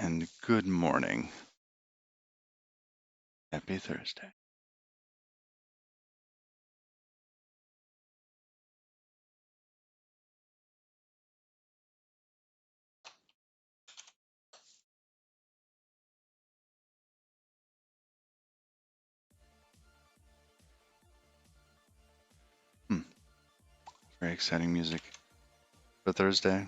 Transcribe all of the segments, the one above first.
and good morning. Happy Thursday. Hmm, very exciting music for Thursday.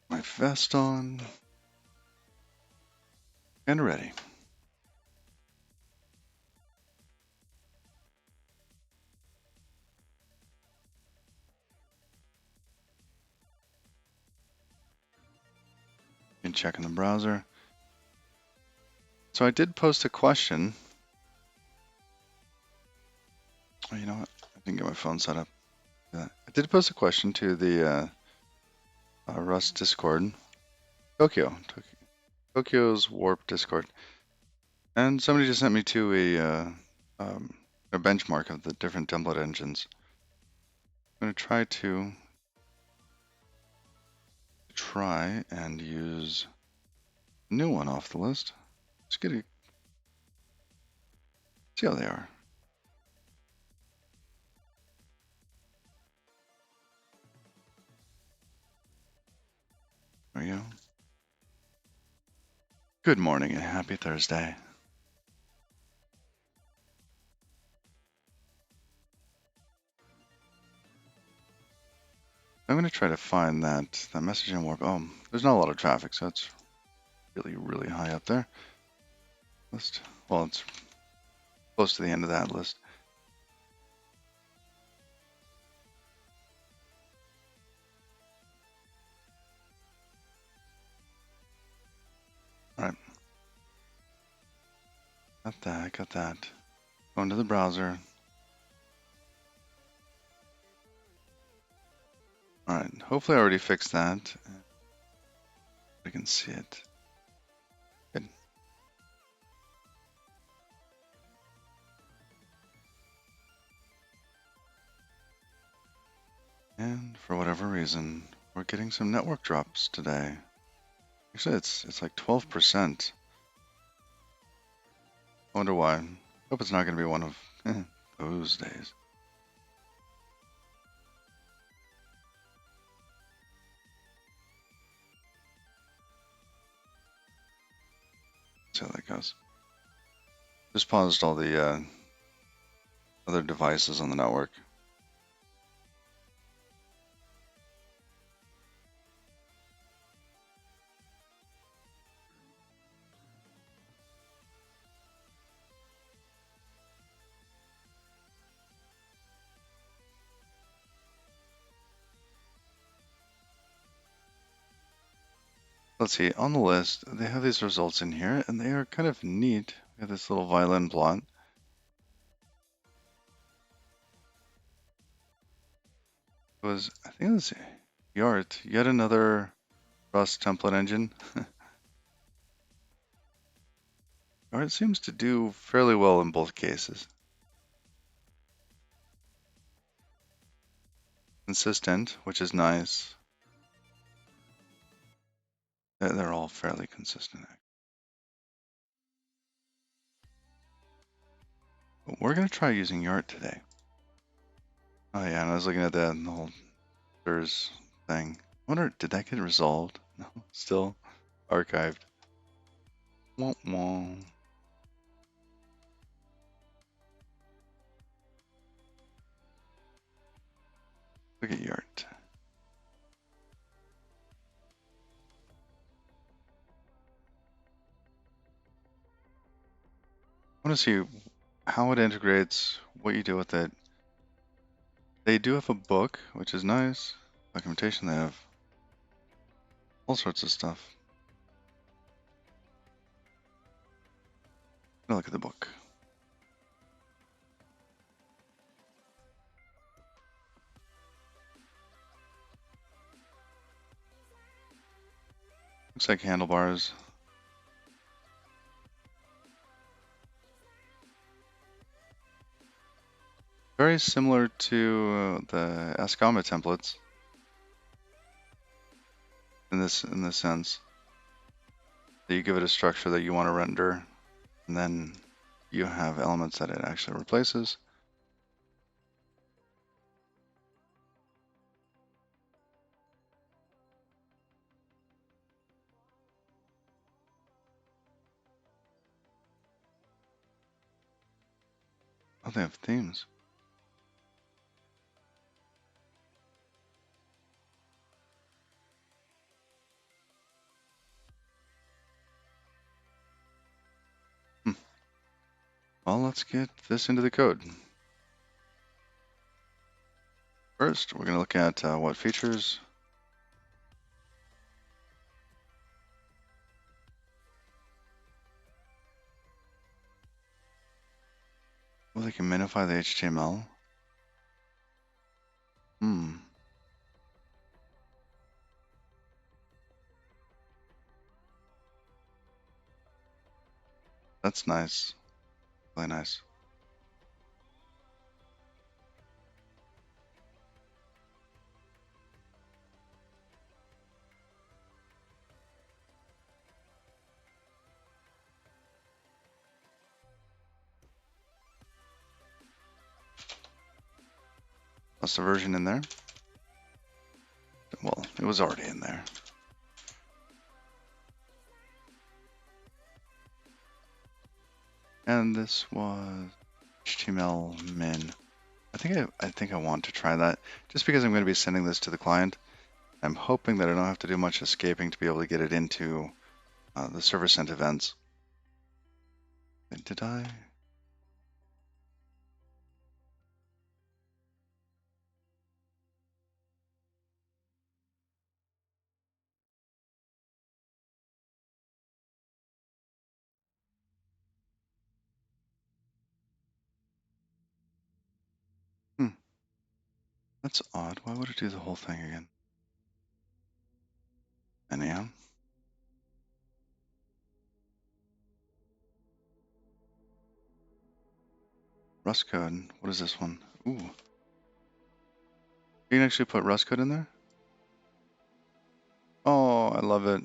My vest on and ready. And checking the browser. So I did post a question. Oh, you know what? I didn't get my phone set up. I did post a question to the Rust Discord. Tokyo's Warp Discord. And somebody just sent me to a benchmark of the different template engines. I'm going to try and use a new one off the list. Just get to see how they are. There we go. Good morning and happy Thursday. I'm going to try to find that message in Warp. Oh, there's not a lot of traffic, so it's really high up there. List. Well, it's close to the end of that list. All right. Got that. Going to the browser. All right. Hopefully I already fixed that. I can see it. Good. And for whatever reason, we're getting some network drops today. Actually, it's like 12%. I wonder why. Hope it's not going to be one of those days. See how that goes. Just paused all the other devices on the network. Let's see, on the list, they have these results in here, and they are kind of neat. We have this little violin plot. I think it was Yart, yet another Rust template engine. Yart seems to do fairly well in both cases. Consistent, which is nice. They're all fairly consistent. But we're going to try using Yart today. Oh yeah, and I was looking at that and the whole There's thing. I wonder, did that get resolved? No, still archived. Womp womp. Look at Yart. want to see how it integrates, what you do with it. They do have a book, which is nice. Documentation, they have all sorts of stuff. Look at the book. Looks like handlebars. Very similar to the Ascama templates in this sense. That you give it a structure that you want to render, and then you have elements that it actually replaces. Oh, they have themes. Well, let's get this into the code. First, we're going to look at what features. Well, they can minify the HTML. That's nice. Really nice. Plus the version in there. Well, it was already in there. And this was HTML min. I think I want to try that just because I'm going to be sending this to the client. I'm hoping that I don't have to do much escaping to be able to get it into the server sent events. Did I? That's odd. Why would it do the whole thing again? Anyhow. Rust code. What is this one? Ooh. You can actually put Rust code in there? Oh, I love it.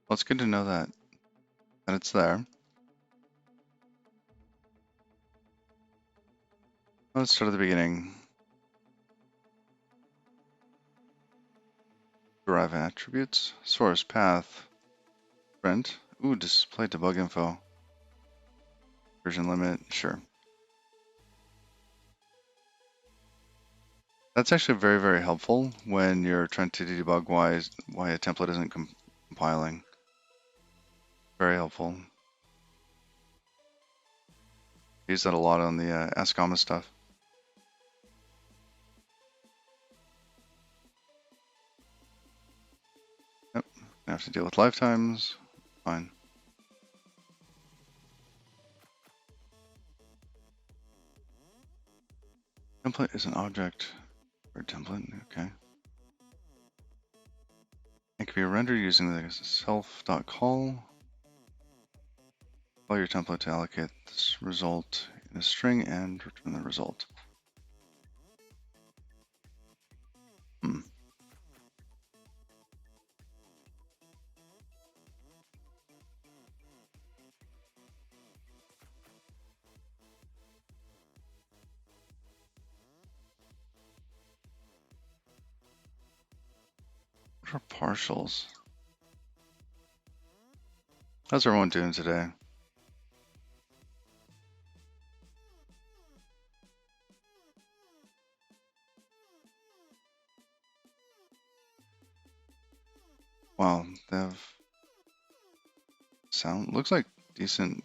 Well, it's good to know that it's there. Let's start at the beginning. Derive attributes, source, path, print. Ooh, display debug info. Version limit, sure. That's actually very, very helpful when you're trying to debug why a template isn't compiling. Very helpful. Use that a lot on the Ascama stuff. Yep, I have to deal with lifetimes. Fine. Template is an object or template, okay. It can be rendered using the self.call. Call your template to allocate this result in a string and return the result. What are partials? How's everyone doing today? Wow, they have sound. Looks like decent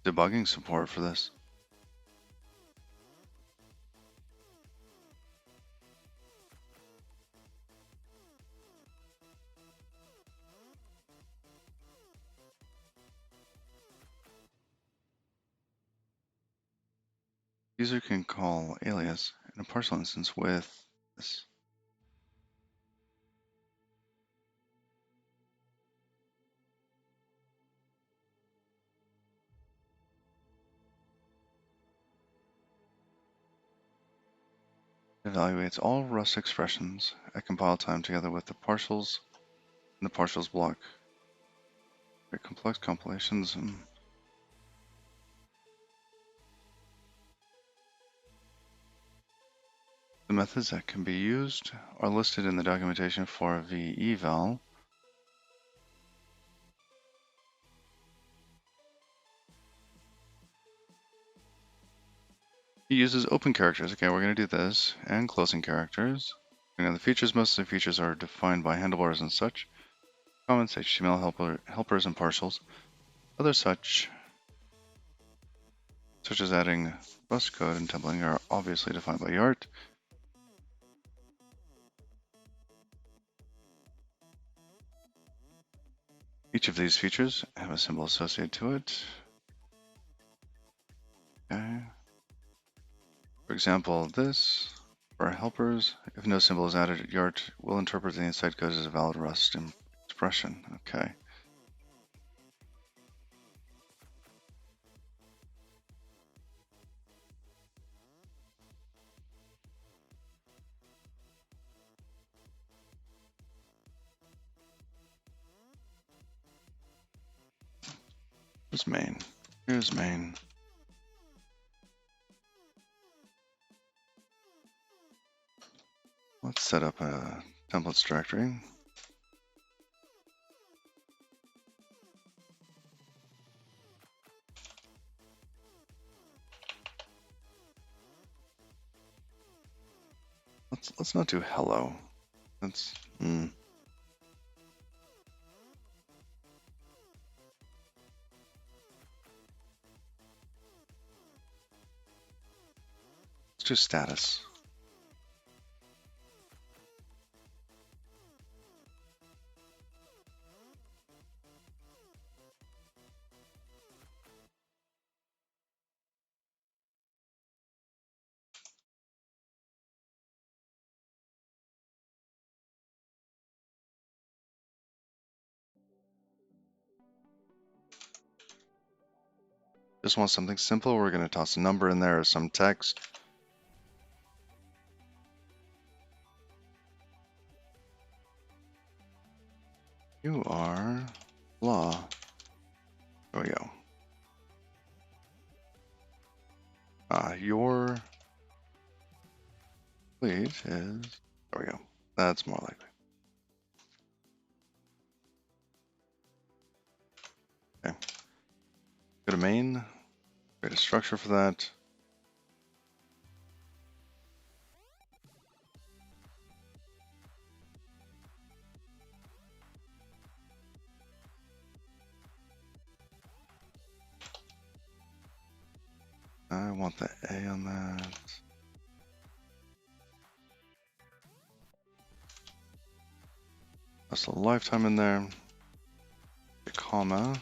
debugging support for this. User can call alias in a partial instance with this. It evaluates all Rust expressions at compile time together with the partials and the partials block. Very complex compilations and the methods that can be used are listed in the documentation for veval. He uses open characters. Okay, we're going to do this, and closing characters. And the features, most of the features are defined by handlebars and such. Comments, HTML helpers, and partials. Other such as adding Rust code and templating, are obviously defined by Yart. Each of these features have a symbol associated to it. Okay. For example, this, for helpers, if no symbol is added, Yart will interpret the inside code as a valid Rust expression. Okay. Here's main. Here's main. Let's set up a templates directory. Let's not do hello. Let's let's do status. Just want something simple. We're going to toss a number in there or some text. You are blah. There we go. Your fleet is. There we go. That's more likely. Okay. Go to main. Create a structure for that. I want the A on that. That's a lifetime in there. A comma.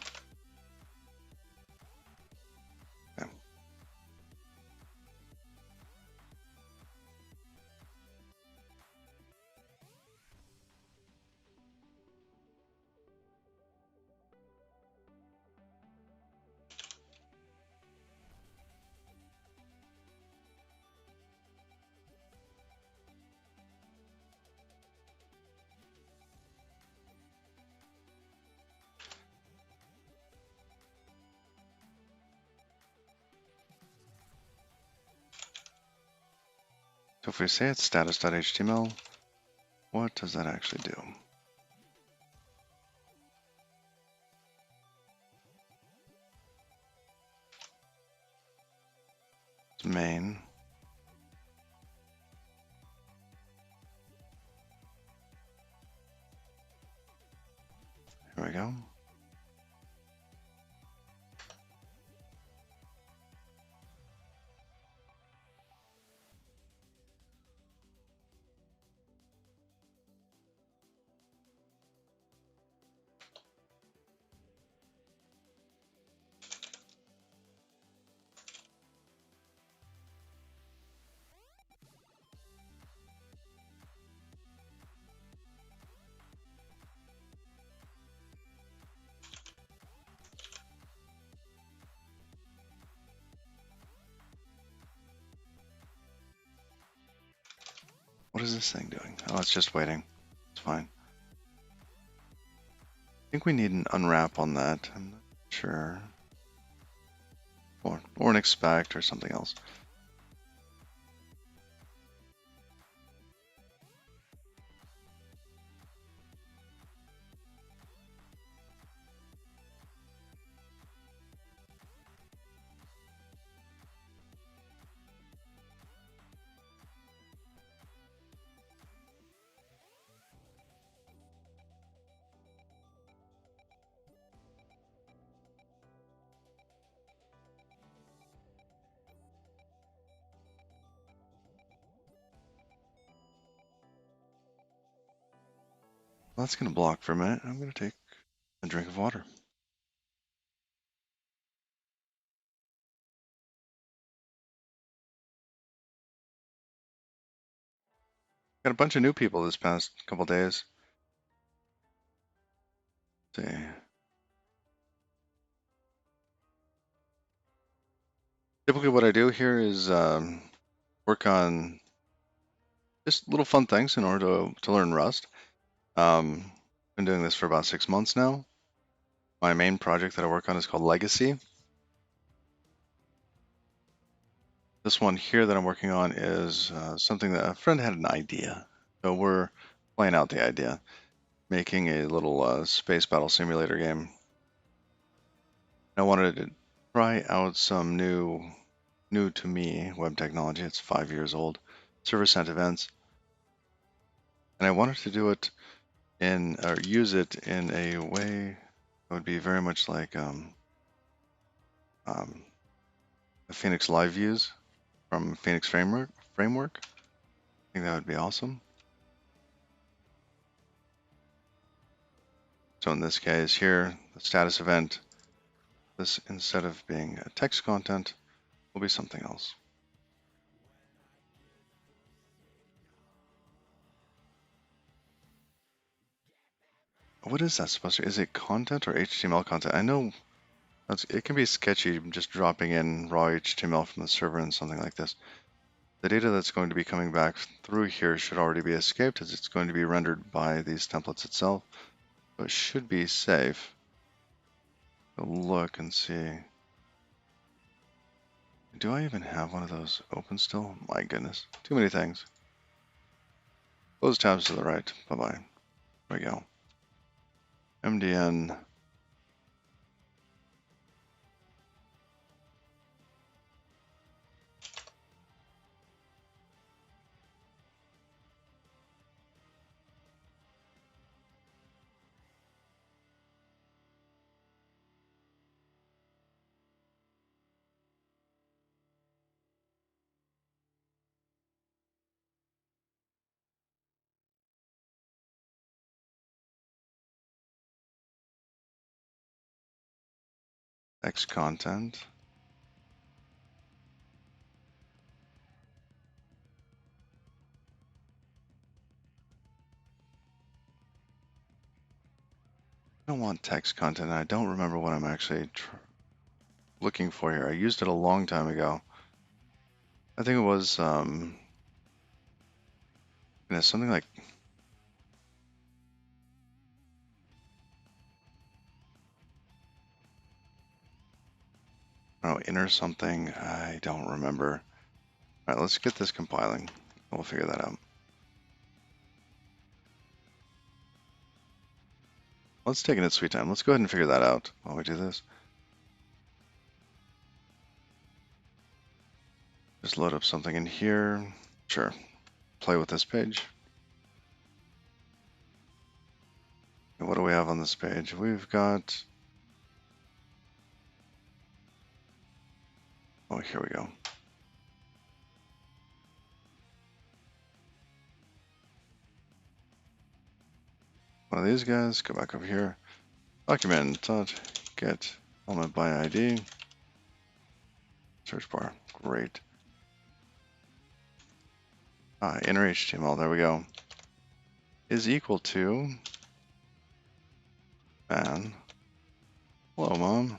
Okay. So if we say it's status.html, what does that actually do? It's main. What is this thing doing? Oh, it's just waiting. It's fine. I think we need an unwrap on that. I'm not sure. Or an expect or something else. Well, that's going to block for a minute. I'm going to take a drink of water. Got a bunch of new people this past couple days. Let's see. Typically what I do here is work on just little fun things in order to learn Rust. Been doing this for about 6 months now. My main project that I work on is called Legacy. This one here that I'm working on is something that a friend had an idea. So we're playing out the idea, making a little space battle simulator game. I wanted to try out some new to me web technology. It's 5 years old, server-sent events, and I wanted to do it or use it in a way that would be very much like the Phoenix Live views from Phoenix Framework. I think that would be awesome. So in this case here, the status event, this instead of being a text content, will be something else. What is that supposed to be? Is it content or HTML content? I know it can be sketchy just dropping in raw HTML from the server and something like this. The data that's going to be coming back through here should already be escaped as it's going to be rendered by these templates itself. So it should be safe. So look and see. Do I even have one of those open still? My goodness, too many things. Close tabs to the right. Bye-bye. There we go. MDN. X content. I don't want text content. I don't remember what I'm actually looking for here. I used it a long time ago. I think it was something like I don't know, inner something. I don't remember. All right, let's get this compiling. We'll figure that out. Let's take it at sweet time. Let's go ahead and figure that out while we do this. Just load up something in here. Sure. Play with this page. And what do we have on this page? We've got... Oh, here we go. One of these guys. Go back over here. Document.get element by ID. Search bar. Great. Inner HTML. There we go. Is equal to man. Hello, Mom.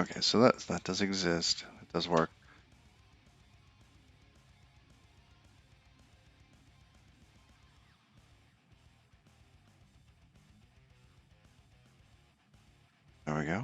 Okay, so that does exist. It does work. There we go.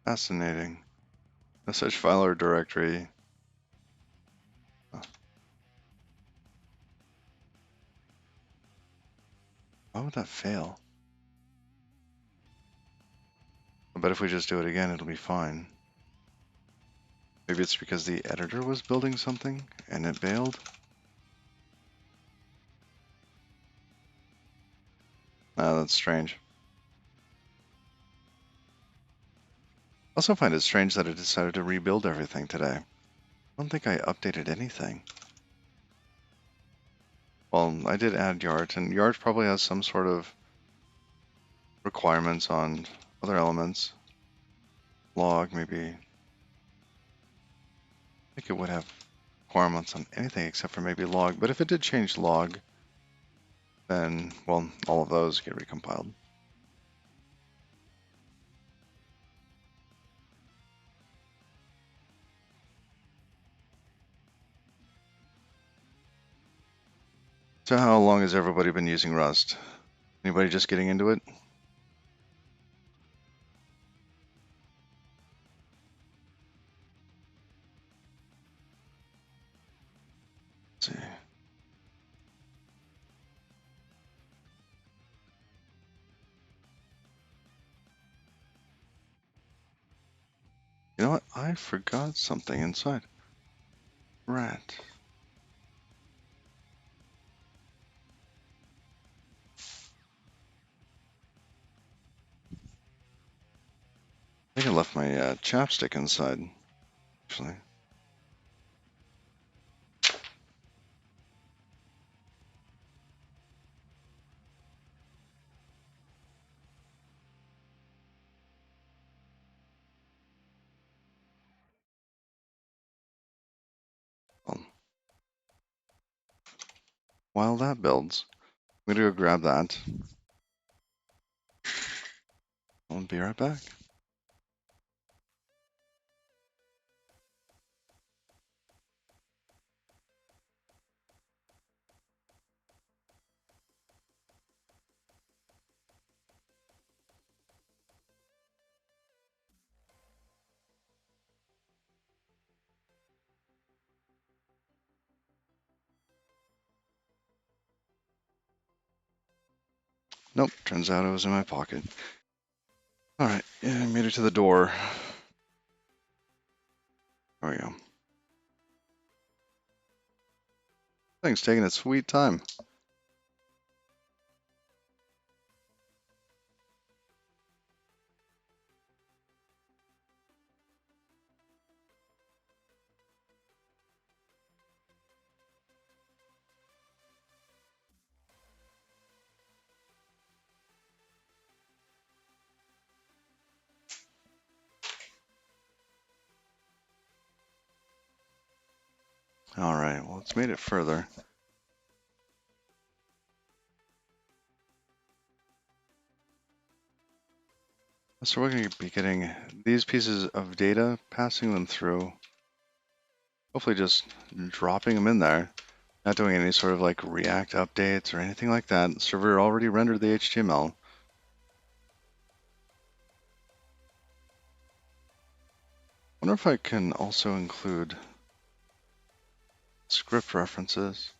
Fascinating. No such file or directory. Oh, why would that fail? I bet if we just do it again, it'll be fine. Maybe it's because the editor was building something and it bailed? Ah, that's strange. I also find it strange that it decided to rebuild everything today. I don't think I updated anything. Well, I did add Yart, and Yart probably has some sort of requirements on other elements. Log, maybe. I think it would have requirements on anything except for maybe log. But if it did change log, then, well, all of those get recompiled. So how long has everybody been using Rust? Anybody just getting into it? Let's see. You know what? I forgot something inside. Rat. I think I left my chapstick inside, actually. Well, while that builds, I'm gonna go grab that. I'll be right back. Nope, turns out it was in my pocket. Alright, yeah, I made it to the door. There we go. Thing's taking its sweet time. Alright, well, it's made it further. So we're going to be getting these pieces of data, passing them through, hopefully just dropping them in there, not doing any sort of like React updates or anything like that. The server already rendered the HTML. Wonder if I can also include script references.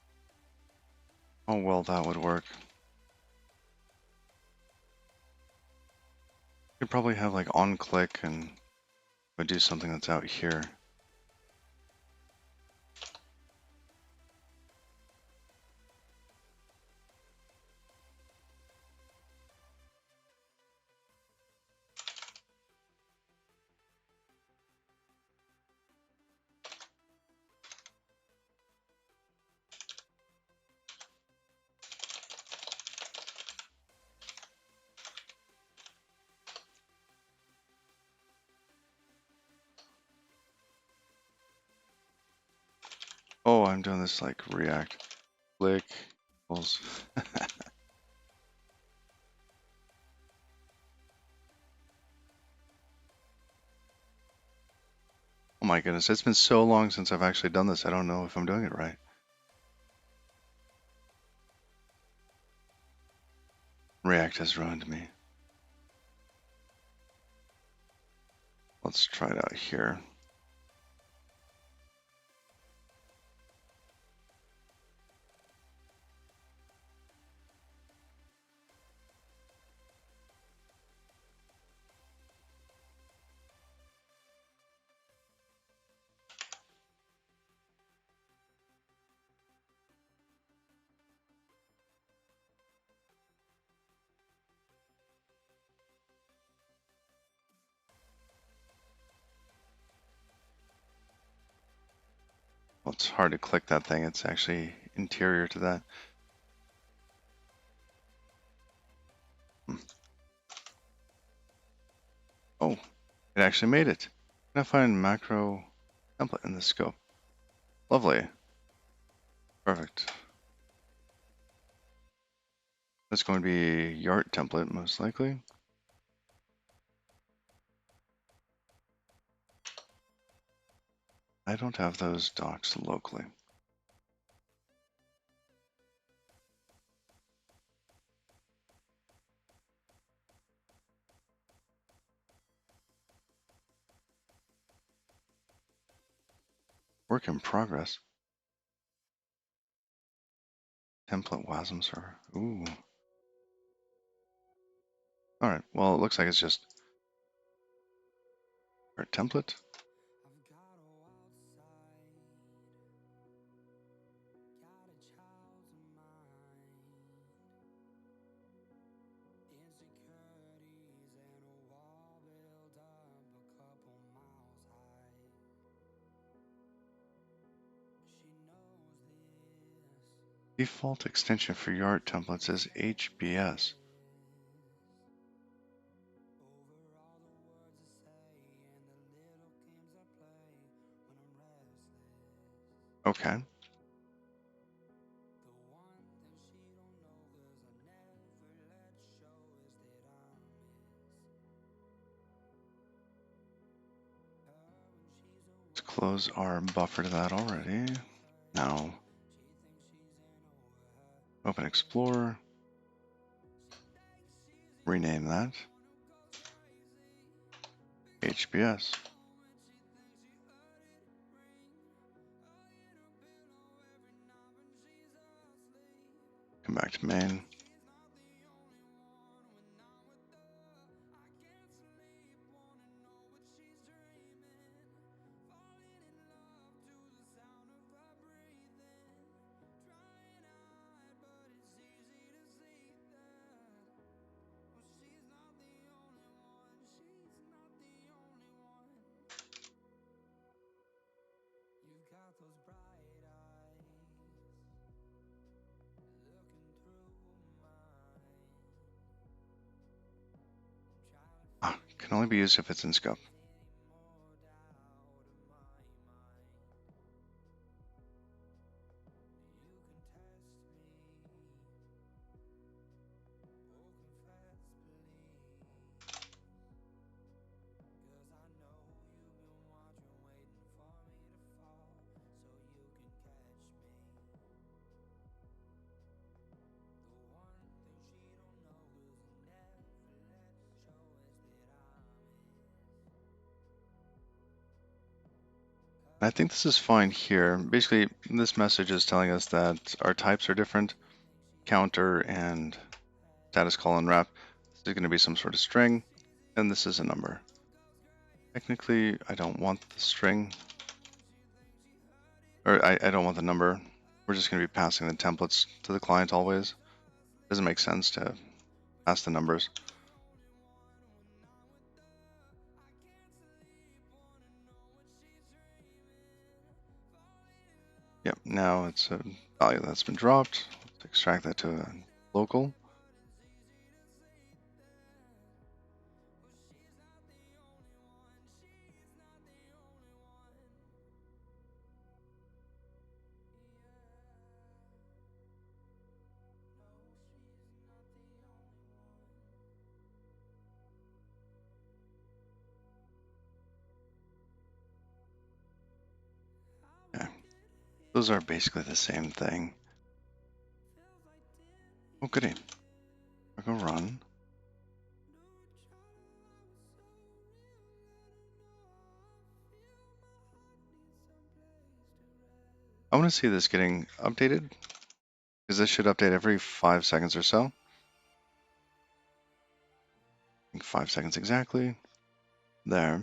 How well that would work. Could probably have like on click and would do something that's out here. I'm doing this like React. Click equals. Oh my goodness, it's been so long since I've actually done this. I don't know if I'm doing it right. React has ruined me. Let's try it out here. Well, it's hard to click that thing. It's actually interior to that. Oh, it actually made it. Can I find macro template in the scope? Lovely. Perfect. That's going to be Yart template, most likely. I don't have those docs locally. Work in progress. Template WASM server. Ooh. All right. Well, it looks like it's just our template. Default extension for Yart templates is HBS. Okay. Let's close our buffer to that already. Now, open Explorer. Rename that HBS. Come back to main. Can only be used if it's in scope. I think this is fine here. Basically, this message is telling us that our types are different. Counter and status call and wrap. This is going to be some sort of string, and this is a number. Technically, I don't want the string, or I don't want the number. We're just going to be passing the templates to the client always. Doesn't make sense to pass the numbers. Yep, now it's a value that's been dropped. Let's extract that to a local. Those are basically the same thing. Oh, goody. I'll go run. I want to see this getting updated, because this should update every 5 seconds or so. I think 5 seconds exactly. There.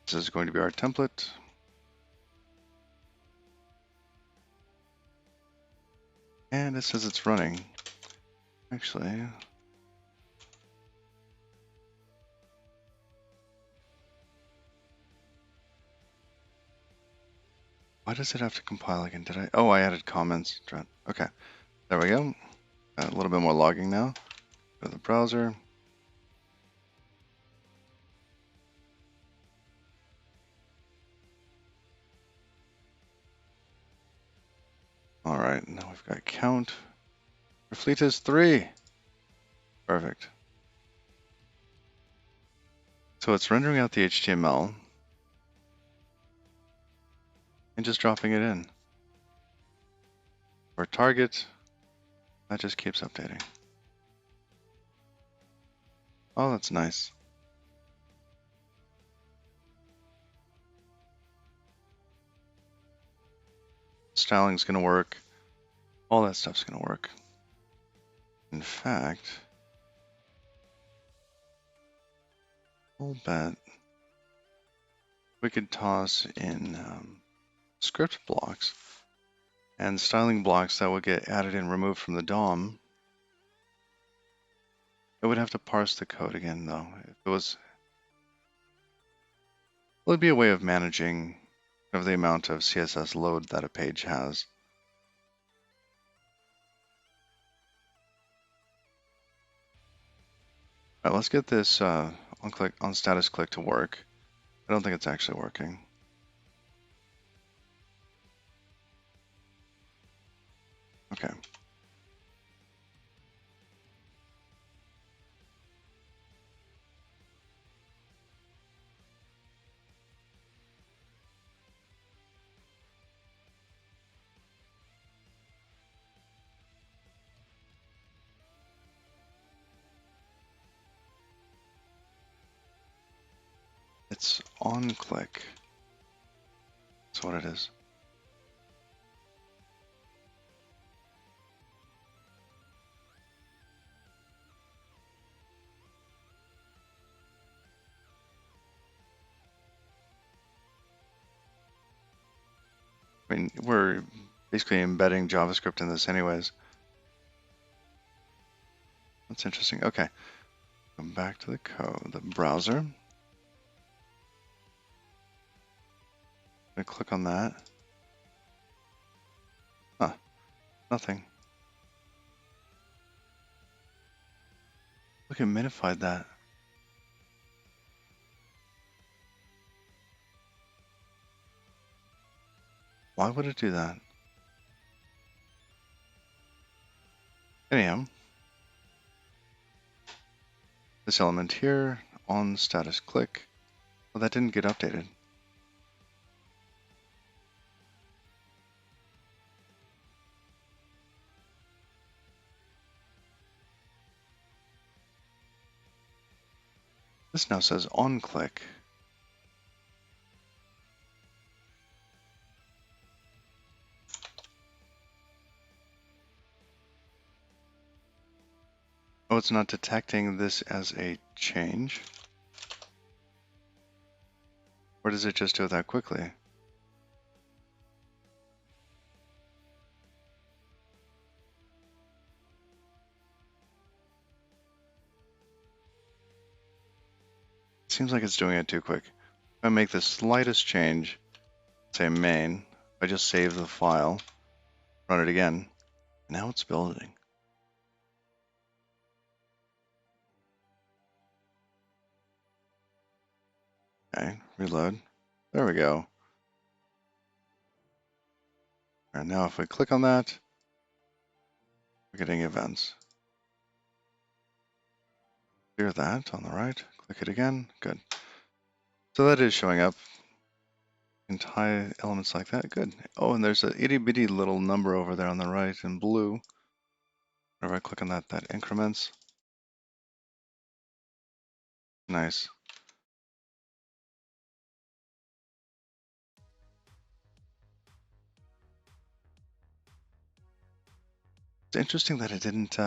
This is going to be our template. And it says it's running. Actually, why does it have to compile again? Did I? Oh, I added comments. Okay, there we go. A little bit more logging now. Go to the browser. All right, now we've got count. Our fleet is 3. Perfect. So it's rendering out the HTML and just dropping it in. For target, that just keeps updating. Oh, that's nice. Styling's gonna work. All that stuff's gonna work. In fact, I'll bet we could toss in script blocks and styling blocks that would get added and removed from the DOM. It would have to parse the code again, though. If it was, well, it'd be a way of managing the amount of CSS load that a page has. All right, let's get this on status click to work. I don't think it's actually working. Okay. It's on click. That's what it is. I mean, we're basically embedding JavaScript in this anyways. That's interesting. Okay. Come back to the code, the browser. I'm gonna click on that. Huh, nothing. Look, it minified that. Why would it do that? Anyhow, this element here on status click, well, that didn't get updated. This now says on click. Oh, it's not detecting this as a change? Or does it just do it that quickly? seems like it's doing it too quick. If I make the slightest change, say main, I just save the file, run it again, now it's building. Okay, reload. There we go. And now if we click on that, we're getting events. Clear that on the right, click it again, good. So that is showing up. You can tie elements like that, good. Oh, and there's an itty bitty little number over there on the right in blue. Whenever I click on that, that increments. Nice. It's interesting that it didn't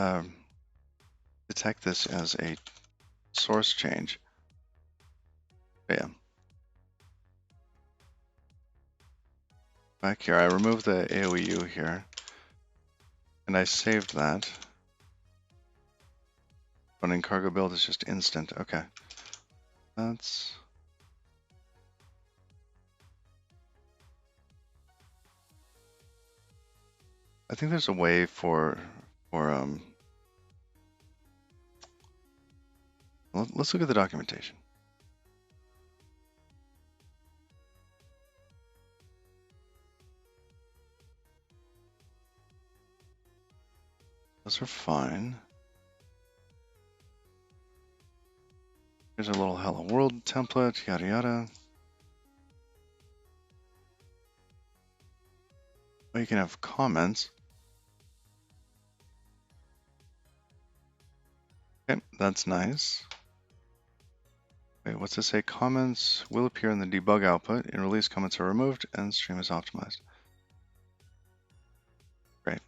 detect this as a source change. But yeah. Back here, I removed the AOEU here, and I saved that. Running cargo build is just instant. Okay. That's... I think there's a way for let's look at the documentation. Those are fine. Here's a little Hello World template, yada yada. Well, you can have comments. Okay, that's nice. Wait, what's this say? Comments will appear in the debug output. In release, comments are removed and stream is optimized. Great.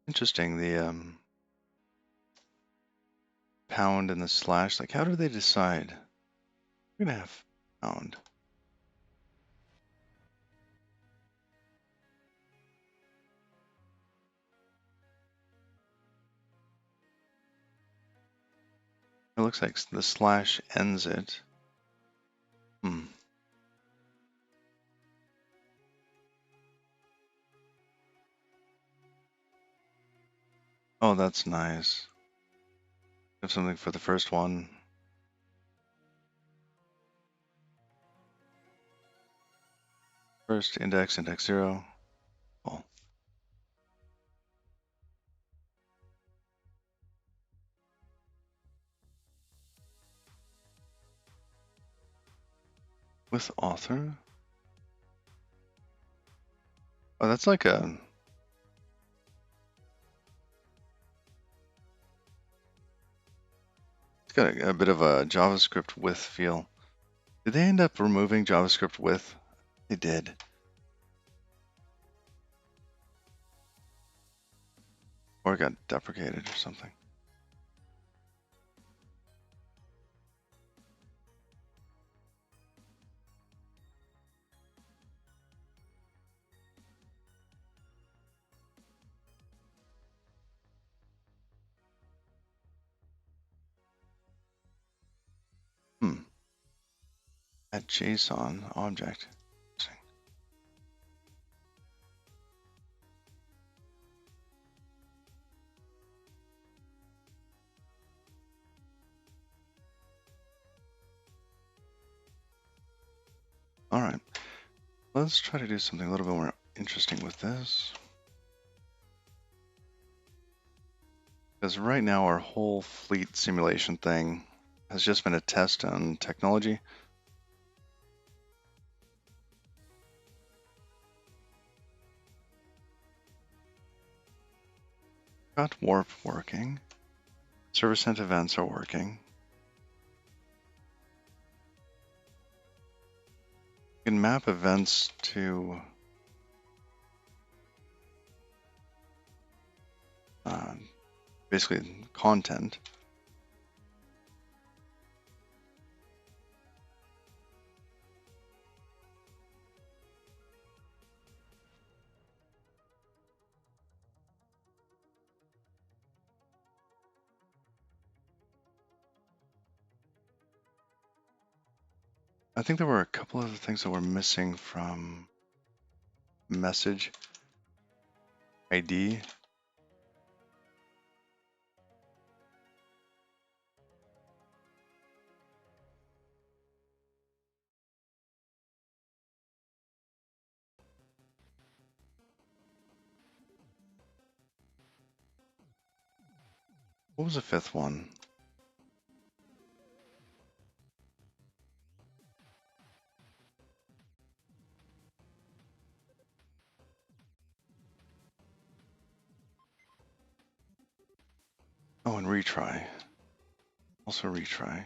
Interesting. The pound and the slash. Like, how do they decide? We're gonna have pound. It looks like the slash ends it. Oh, that's nice. Have something for the first one. First index, index 0. Cool. With author. Oh, that's like a... It's got a bit of a JavaScript with feel. Did they end up removing JavaScript with? They did. Or it got deprecated or something. Add JSON object. All right. Let's try to do something a little bit more interesting with this. Because right now our whole fleet simulation thing has just been a test on technology. Got warp working. Server sent events are working. You can map events to basically content. I think there were a couple of things that were missing from message ID. What was the fifth one? Oh, and retry. Also retry.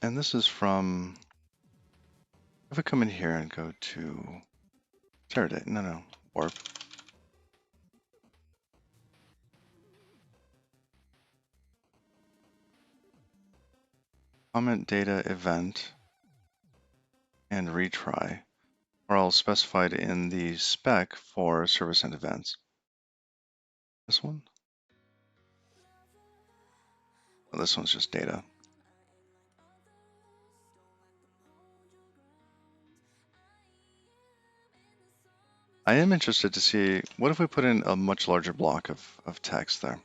And this is from, if I come in here and go to Teradata, no, warp. Comment data event and retry are all specified in the spec for service end events. This one? Oh, this one's just data. I am interested to see, what if we put in a much larger block of text there?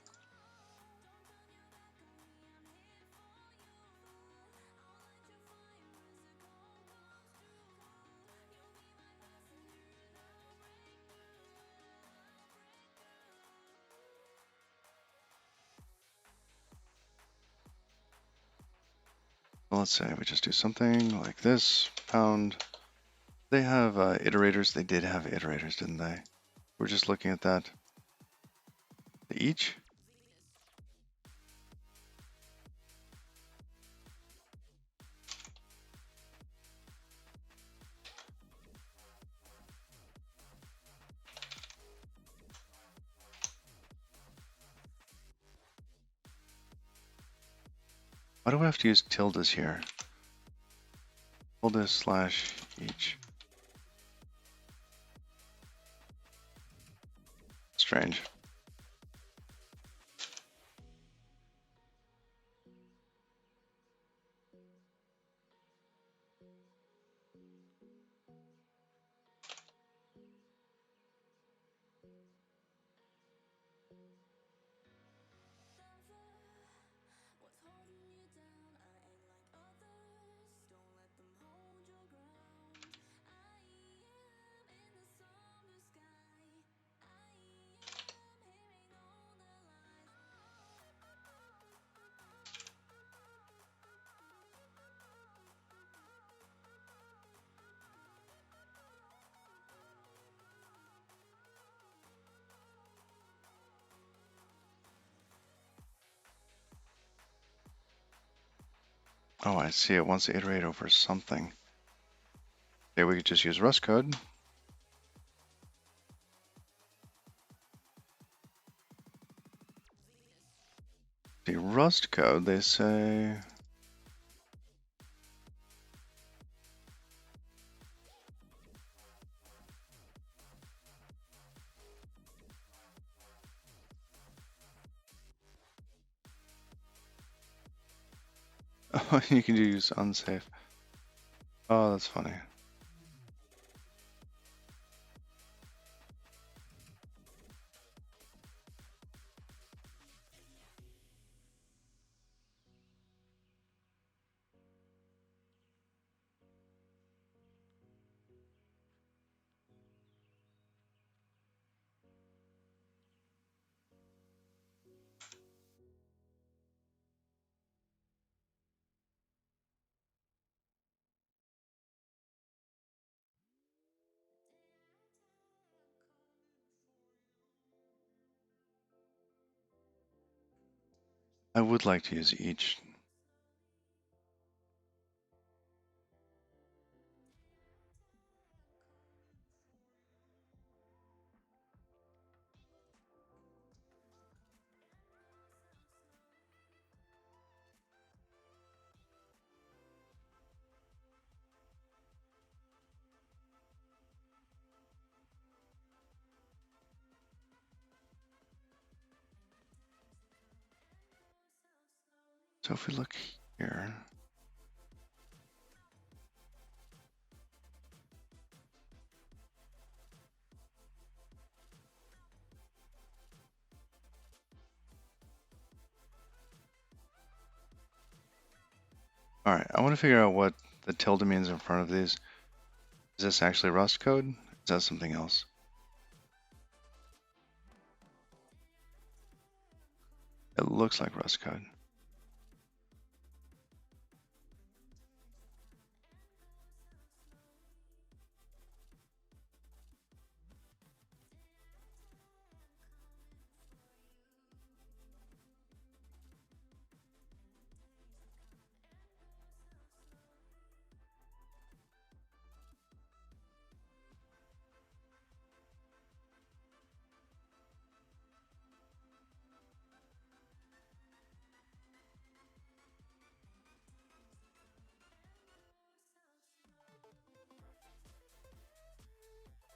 Well, let's say we just do something like this, pound. They have iterators. They did have iterators, didn't they? We're just looking at that. The each? Why do we have to use tildes here? Tilde slash each. Strange. Oh, I see. It wants to iterate over something. Okay, we could just use Rust code. The Rust code, they say. Oh, you can use unsafe. Oh, that's funny. I would like to use each. So if we look here, all right, I want to figure out what the tilde means in front of these. Is this actually Rust code? Is that something else? It looks like Rust code.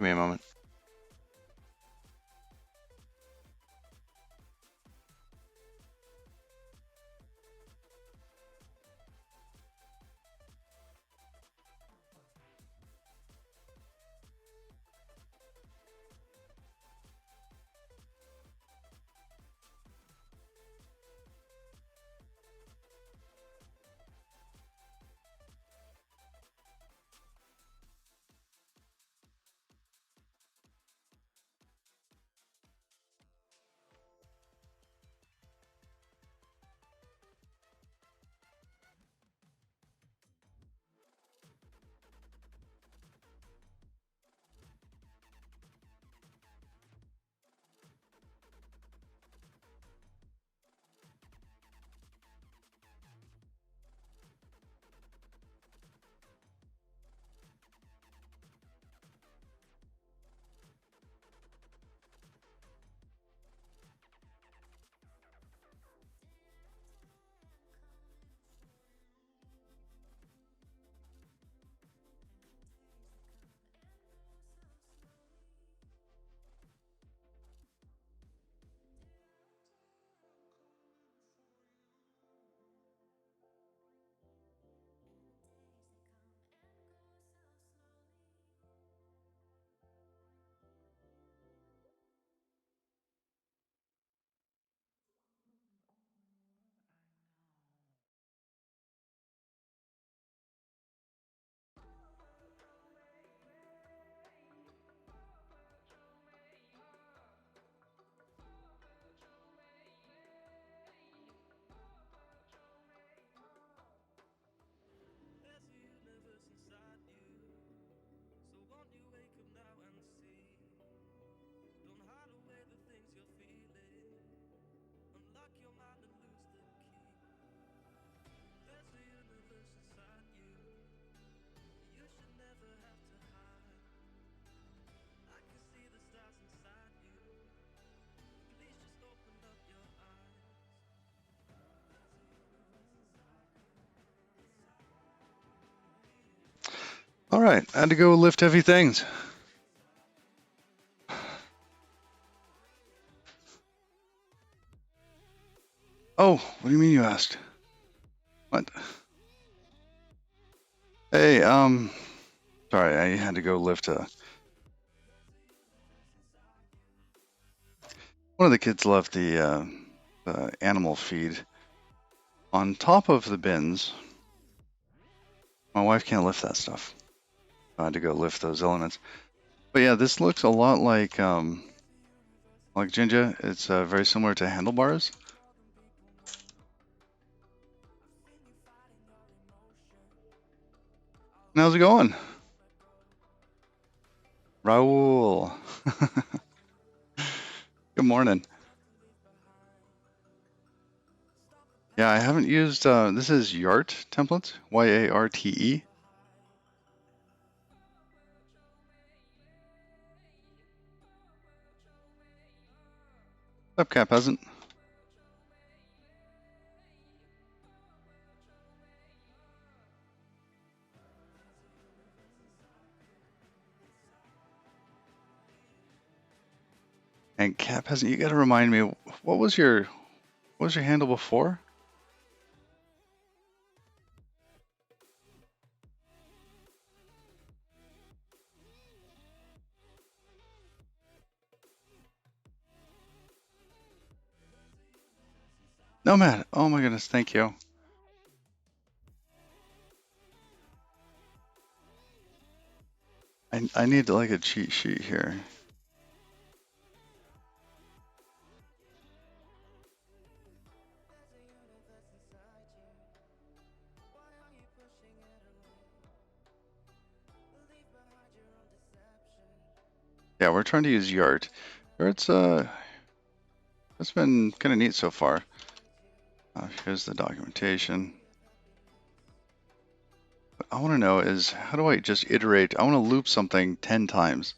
Give me a moment. All right, I had to go lift heavy things. Oh, what do you mean you asked? What? Hey, sorry, I had to go lift one of the kids left the animal feed on top of the bins. My wife can't lift that stuff. I had to go lift those elements. But yeah, this looks a lot like Jinja. It's very similar to handlebars. How's it going? Raul. Good morning. Yeah, I haven't used, this is Yart templates, Y-A-R-T-E. What's up, Cat Peasant? And Cat Peasant, you gotta remind me, what was your handle before? Nomad. Oh my goodness, thank you. I need like a cheat sheet here. Yeah, we're trying to use Yart. Yart's it's been kind of neat so far. Here's the documentation. What I want to know is how do I just iterate? I want to loop something 10 times.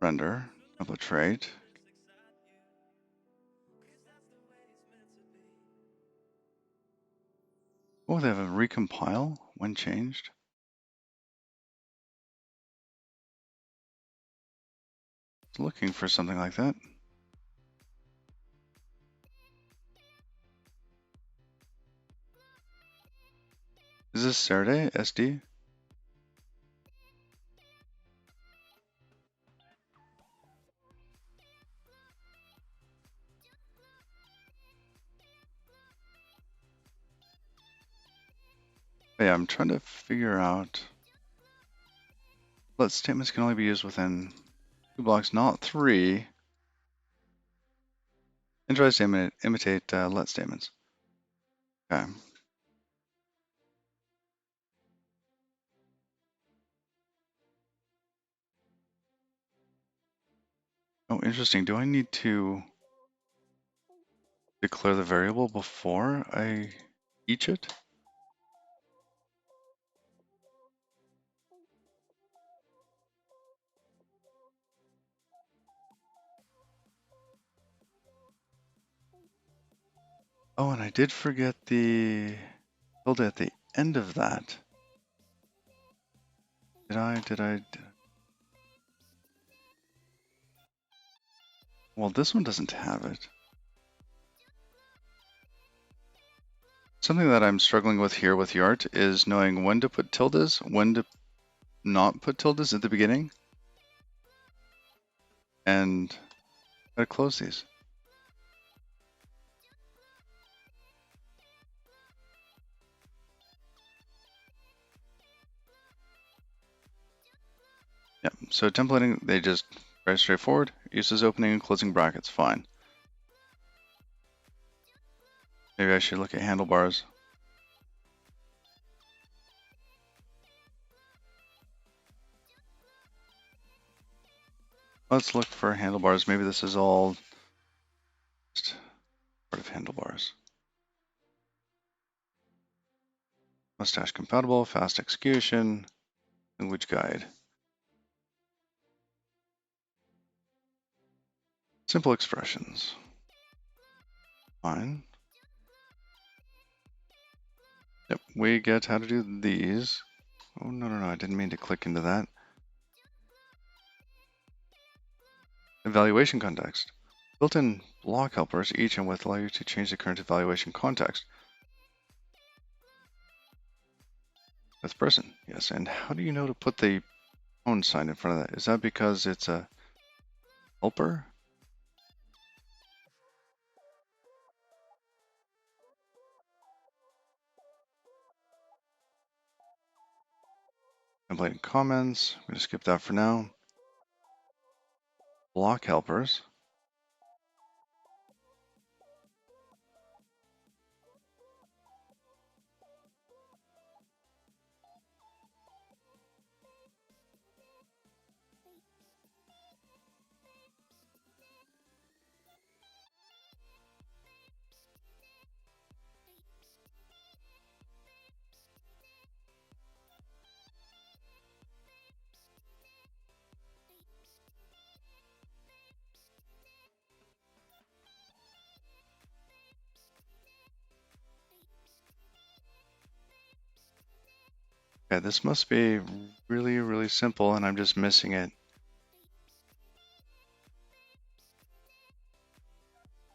Render, template trait. Oh, they have a recompile when changed. Looking for something like that. Is this Saturday SD? Oh, yeah, I'm trying to figure out. Let statements can only be used within 2 blocks, not 3. And tries to imitate let statements. Okay. Oh, interesting. Do I need to declare the variable before I each it? Oh, and I did forget the tilde at the end of that. Did I? Well, this one doesn't have it. Something that I'm struggling with here with Yart is knowing when to put tildes, when to not put tildes at the beginning, and how to close these. Yeah, so templating, they just very straightforward. Uses opening and closing brackets, fine. Maybe I should look at handlebars. Let's look for handlebars. Maybe this is all just part of handlebars. Mustache compatible, fast execution, language guide. Simple expressions. Fine. Yep, we get how to do these. Oh, no, I didn't mean to click into that. Evaluation context. Built-in block helpers each and with allow you to change the current evaluation context. That's person, yes. And how do you know to put the pound sign in front of that? Is that because it's a helper? Templating comments. I'm going to skip that for now. Block helpers. Okay, this must be really, really simple and I'm just missing it.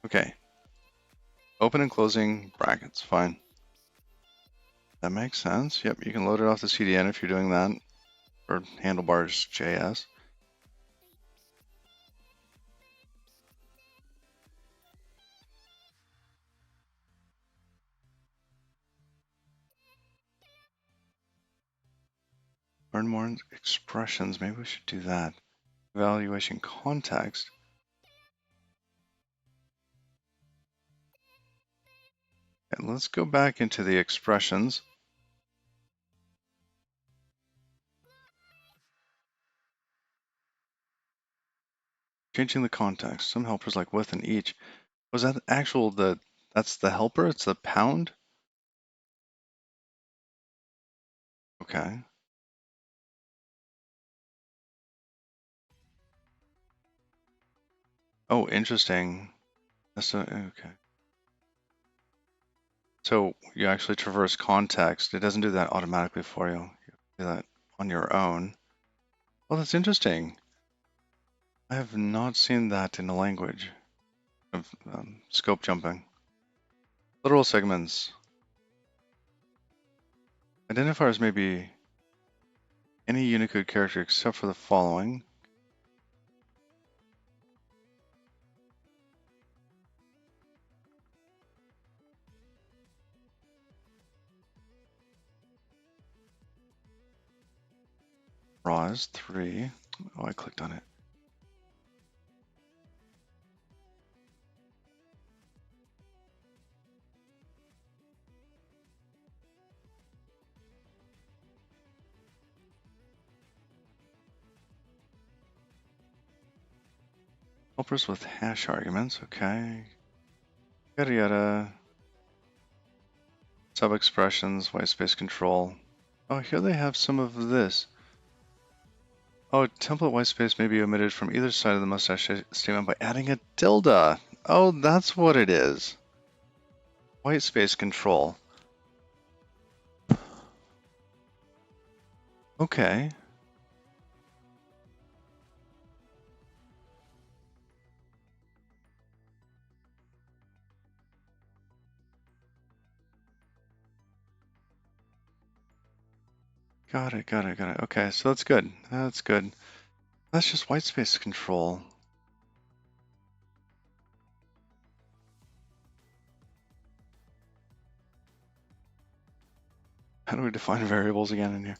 Okay. Open and closing brackets, fine. That makes sense. Yep, you can load it off the CDN if you're doing that, or handlebars.js. Learn more expressions. Maybe we should do that. Evaluation context. Okay, let's go back into the expressions. Changing the context. Some helpers like with and each. Was that actual that's the helper? It's the pound? Okay. Oh, interesting. Okay. So you actually traverse context. It doesn't do that automatically for you. You do that on your own. Well, that's interesting. I have not seen that in the language of scope jumping. Literal segments. Identifiers may be any Unicode character except for the following. Raw is 3. Oh, I clicked on it. Helpers with hash arguments. Okay. Yada yada. Sub-expressions, white space control. Oh, here they have some of this. Oh, template white space may be omitted from either side of the mustache statement by adding a tilde. Oh, that's what it is. White space control. Okay. Got it, got it, got it. Okay, so that's good. That's good. That's just white space control. How do we define variables again in here?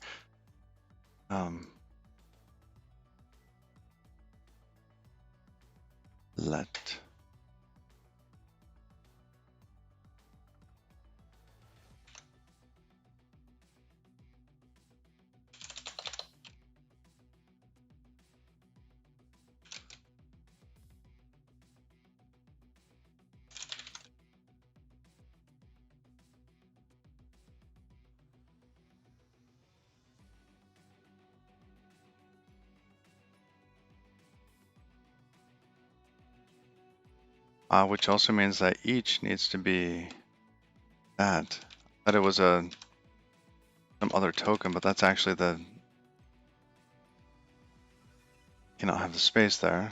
Let. Which also means that each needs to be that. I thought it was some other token, but that's actually the, cannot have the space there.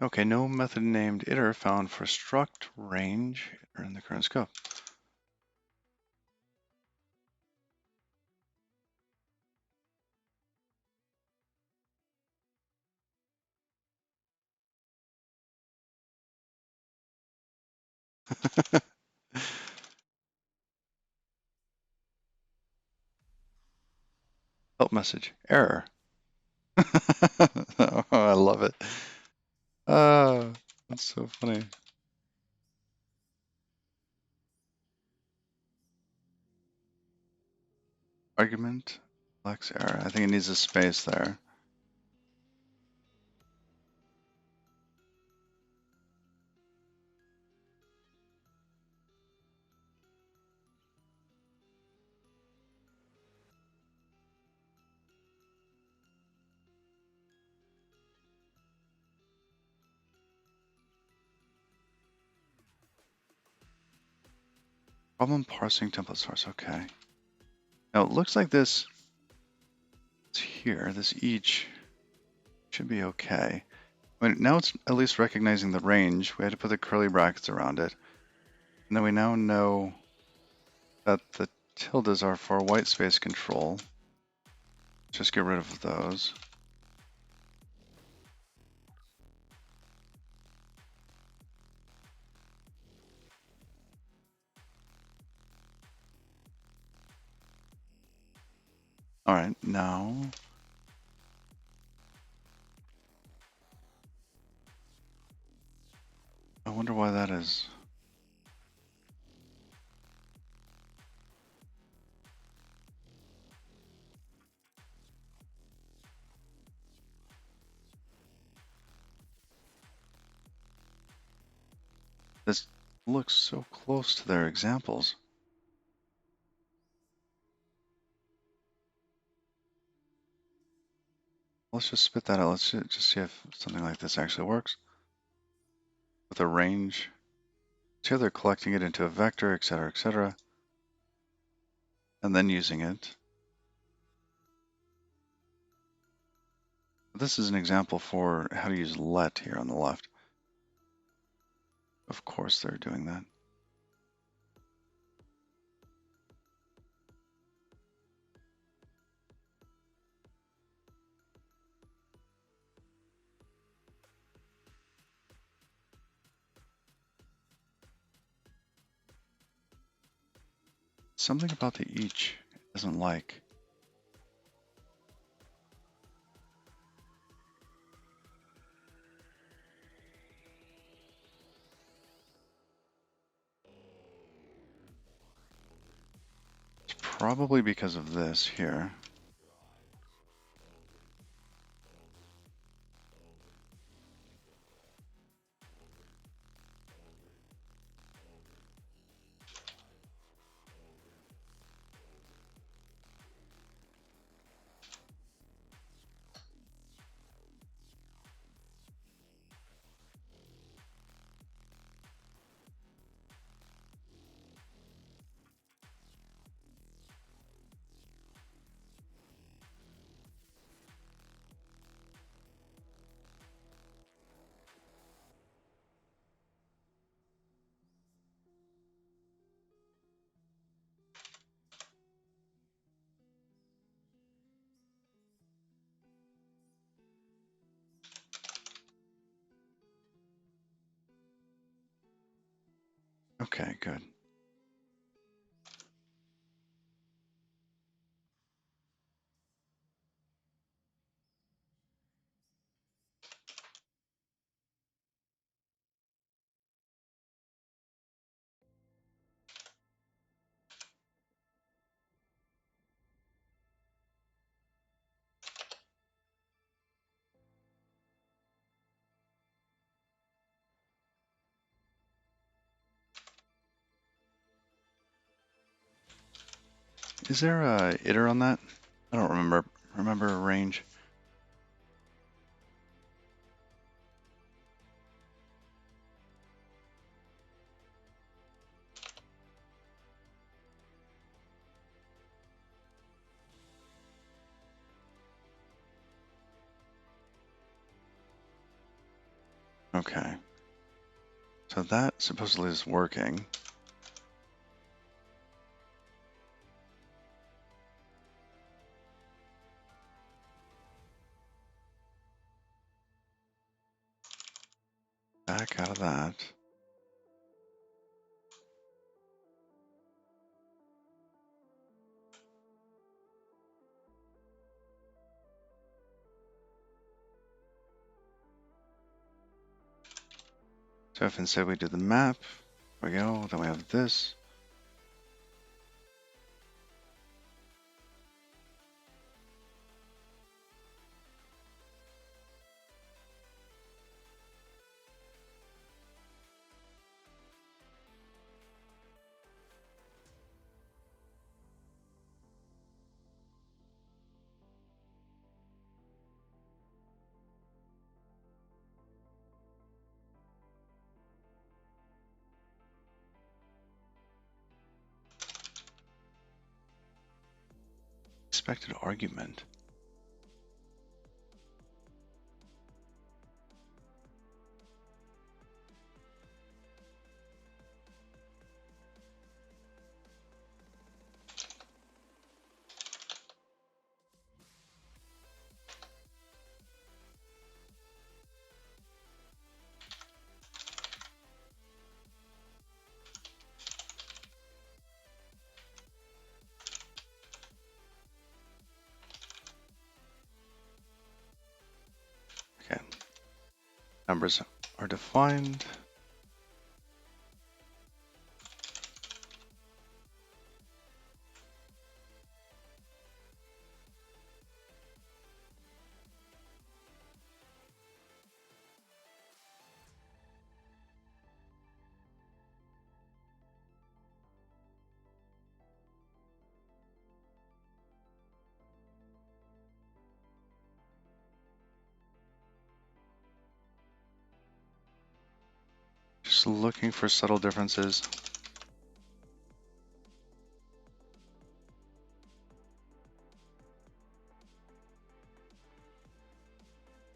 Okay, no method named iter found for struct range iter in the current scope. Help message, error. Oh, I love it. That's so funny. Argument. Flex error. I think it needs a space there. Problem parsing template source. Okay. Now it looks like this here, this each should be okay. Now it's at least recognizing the range. We had to put the curly brackets around it. And then we now know that the tildes are for white space control. Just get rid of those. All right, now I wonder why that is. This looks so close to their examples. Let's just spit that out. Let's just see if something like this actually works. With a range. So they're collecting it into a vector, etc., and then using it. This is an example for how to use let here on the left. Of course they're doing that. Something about the each it doesn't like. It's probably because of this here. Okay, good. Is there a iter on that? I don't remember a range. Okay. So that supposedly is working. Back out of that. So if instead we do the map, there we go, then we have this. expected argument. Okay. Numbers are defined. Just looking for subtle differences.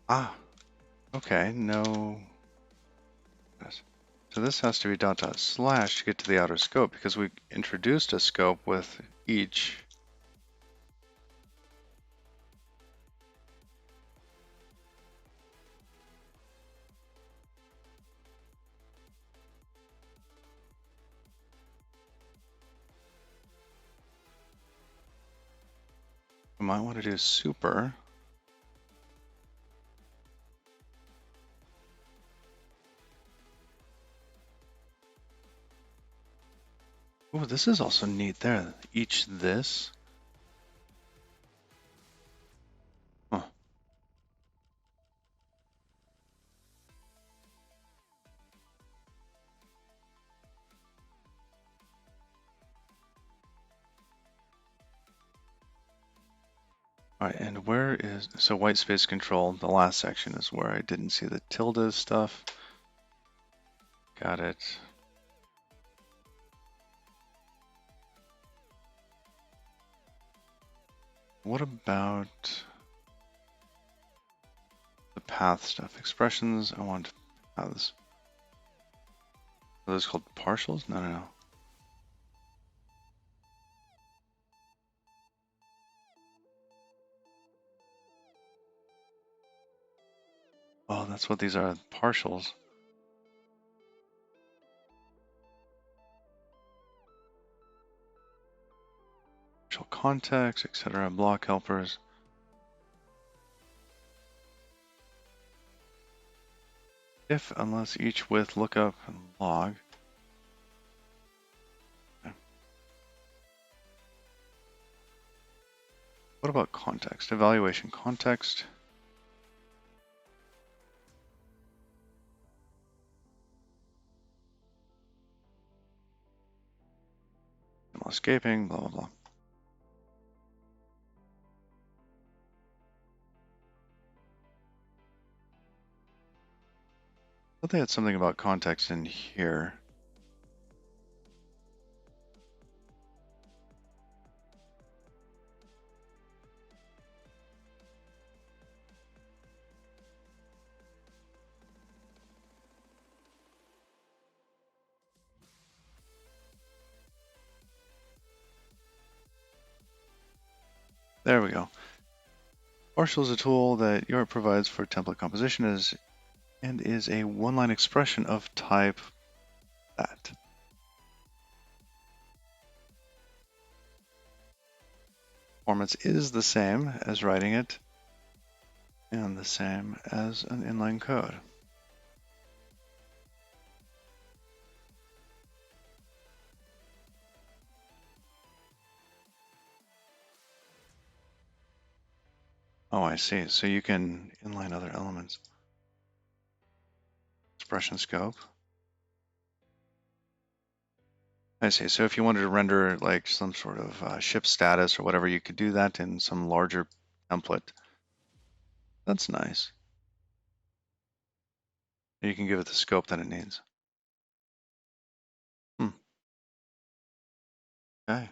Ah, okay, no. So this has to be dot dot slash to get to the outer scope because we introduced a scope with each. We might want to do super. Oh, this is also neat there. Each this. Huh. All right, and where is, so white space control, the last section is where I didn't see the tilde stuff. Got it. What about the path stuff? Expressions, I want paths. Are those called partials? No, no, no. Oh, that's what these are, partials. Partial context, etc. Block helpers. If, unless each with lookup and log. Okay. What about context? Evaluation context. Escaping, blah, blah, blah. I thought they had something about context in here. There we go. Partial is a tool that Yort provides for template composition and is a one-line expression of type that. Performance is the same as writing it and the same as an inline code. Oh, I see. So you can inline other elements. Expression scope. I see. So if you wanted to render like some sort of ship status or whatever, you could do that in some larger template. That's nice. You can give it the scope that it needs. Okay.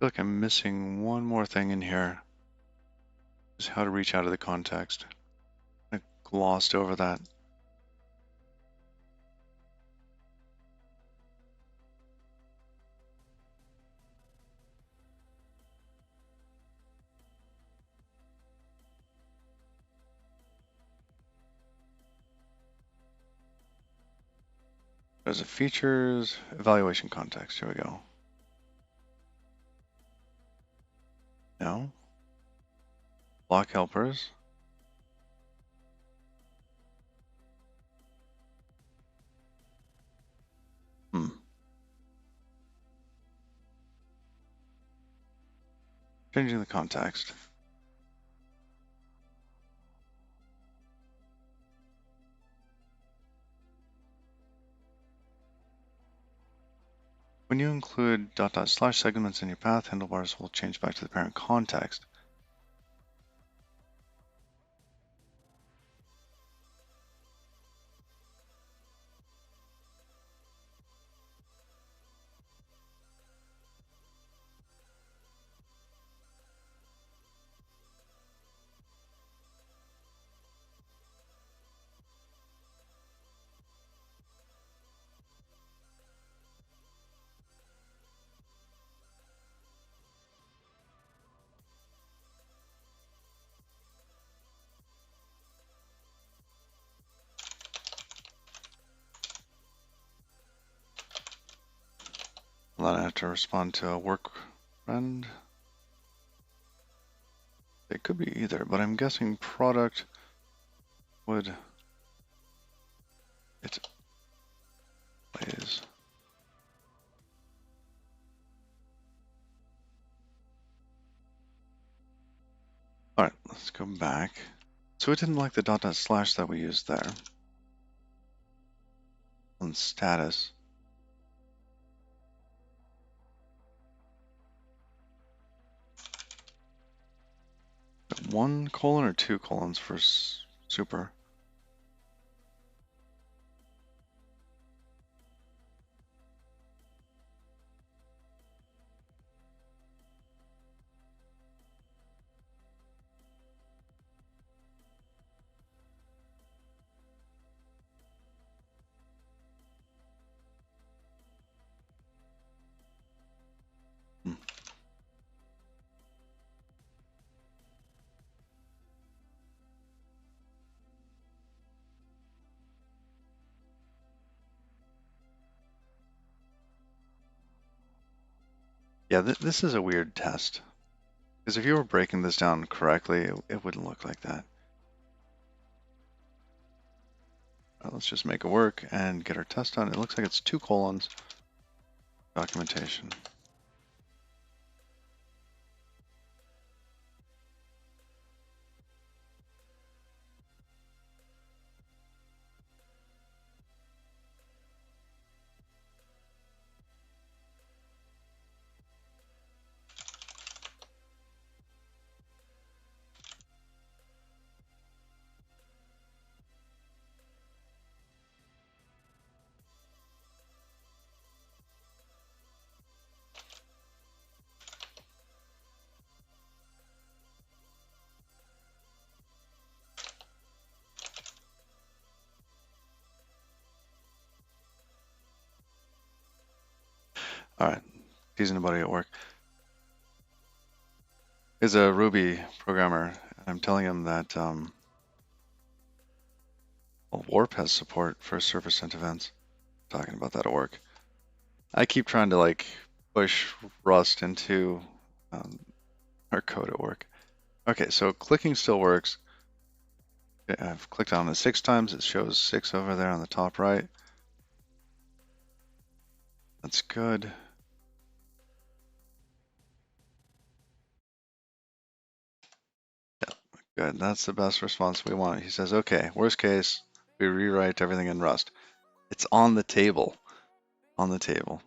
feel like I'm missing one more thing in here. Is how to reach out of the context. I glossed over that. There's a features evaluation context. Here we go. No. Block helpers. Changing the context. When you include / segments in your path, handlebars will change back to the parent context. And then I have to respond to a work friend. It could be either, but I'm guessing product would. It's ways. All right, let's go back. So it didn't like the / that we used there. On status. One colon or two colons for super? Hmm. Yeah, this is a weird test. Because if you were breaking this down correctly, it wouldn't look like that. Let's just make it work and get our test done. It looks like it's 2 colons. Documentation. All right, teasing a buddy at work. Is a Ruby programmer. I'm telling him that well, Warp has support for server-sent events. Talking about that at work. I keep trying to like push Rust into our code at work. Okay, so clicking still works. I've clicked on it 6 times. It shows 6 over there on the top right. That's good. Yeah, good. That's the best response we want. He says, okay, worst case, we rewrite everything in Rust. It's on the table. On the table.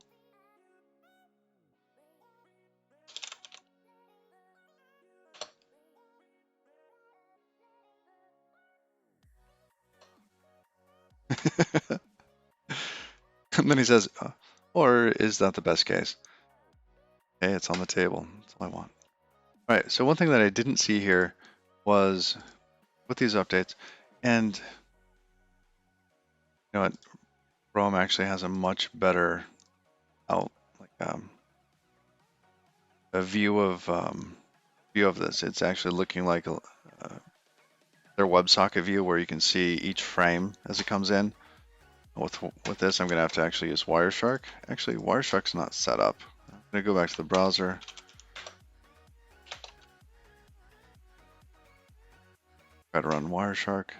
And then he says, or is that the best case? Okay, it's on the table. That's all I want. All right, so one thing that I didn't see here was with these updates, and you know what, Chrome actually has a much better out like a view of this. It's actually looking like their WebSocket view where you can see each frame as it comes in. With this, I'm going to have to actually use Wireshark. Actually, Wireshark's not set up. I'm going to go back to the browser. Try to run Wireshark.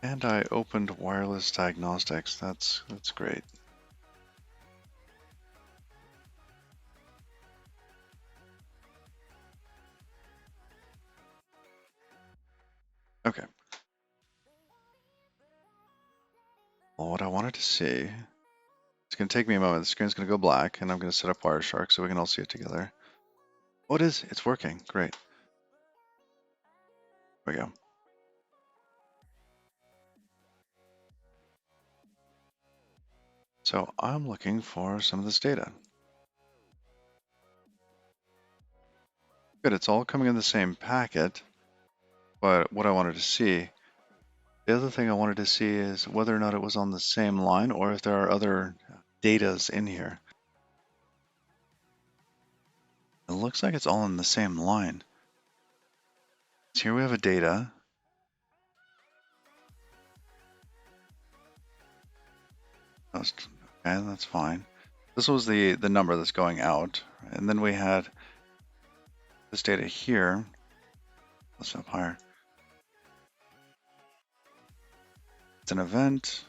And I opened wireless diagnostics. That's great. Okay. Well, what I wanted to see, it's going to take me a moment. The screen's going to go black, and I'm going to set up Wireshark so we can all see it together. Oh, it is. It's working. Great. There we go. So I'm looking for some of this data. Good. It's all coming in the same packet. But what I wanted to see, the other thing I wanted to see is whether or not it was on the same line or if there are other datas in here. It looks like it's all in the same line. So here we have a data. Okay, that's fine. This was the number that's going out. And then we had this data here. Let's up higher. It's an event,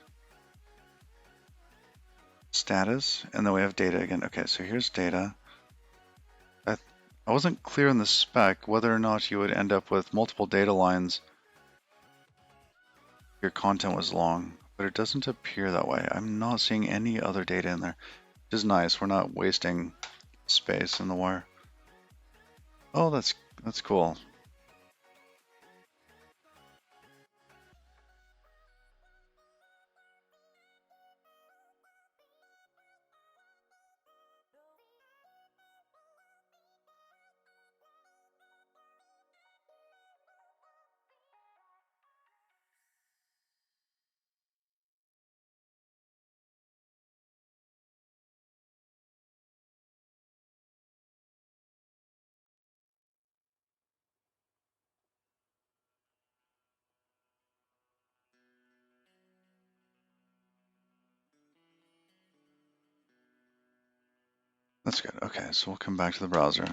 status, and then we have data again. Okay, so here's data. I wasn't clear in the spec whether or not you would end up with multiple data lines if your content was long, but it doesn't appear that way. I'm not seeing any other data in there, which is nice. We're not wasting space in the wire. Oh, that's cool. That's good. Okay, so we'll come back to the browser.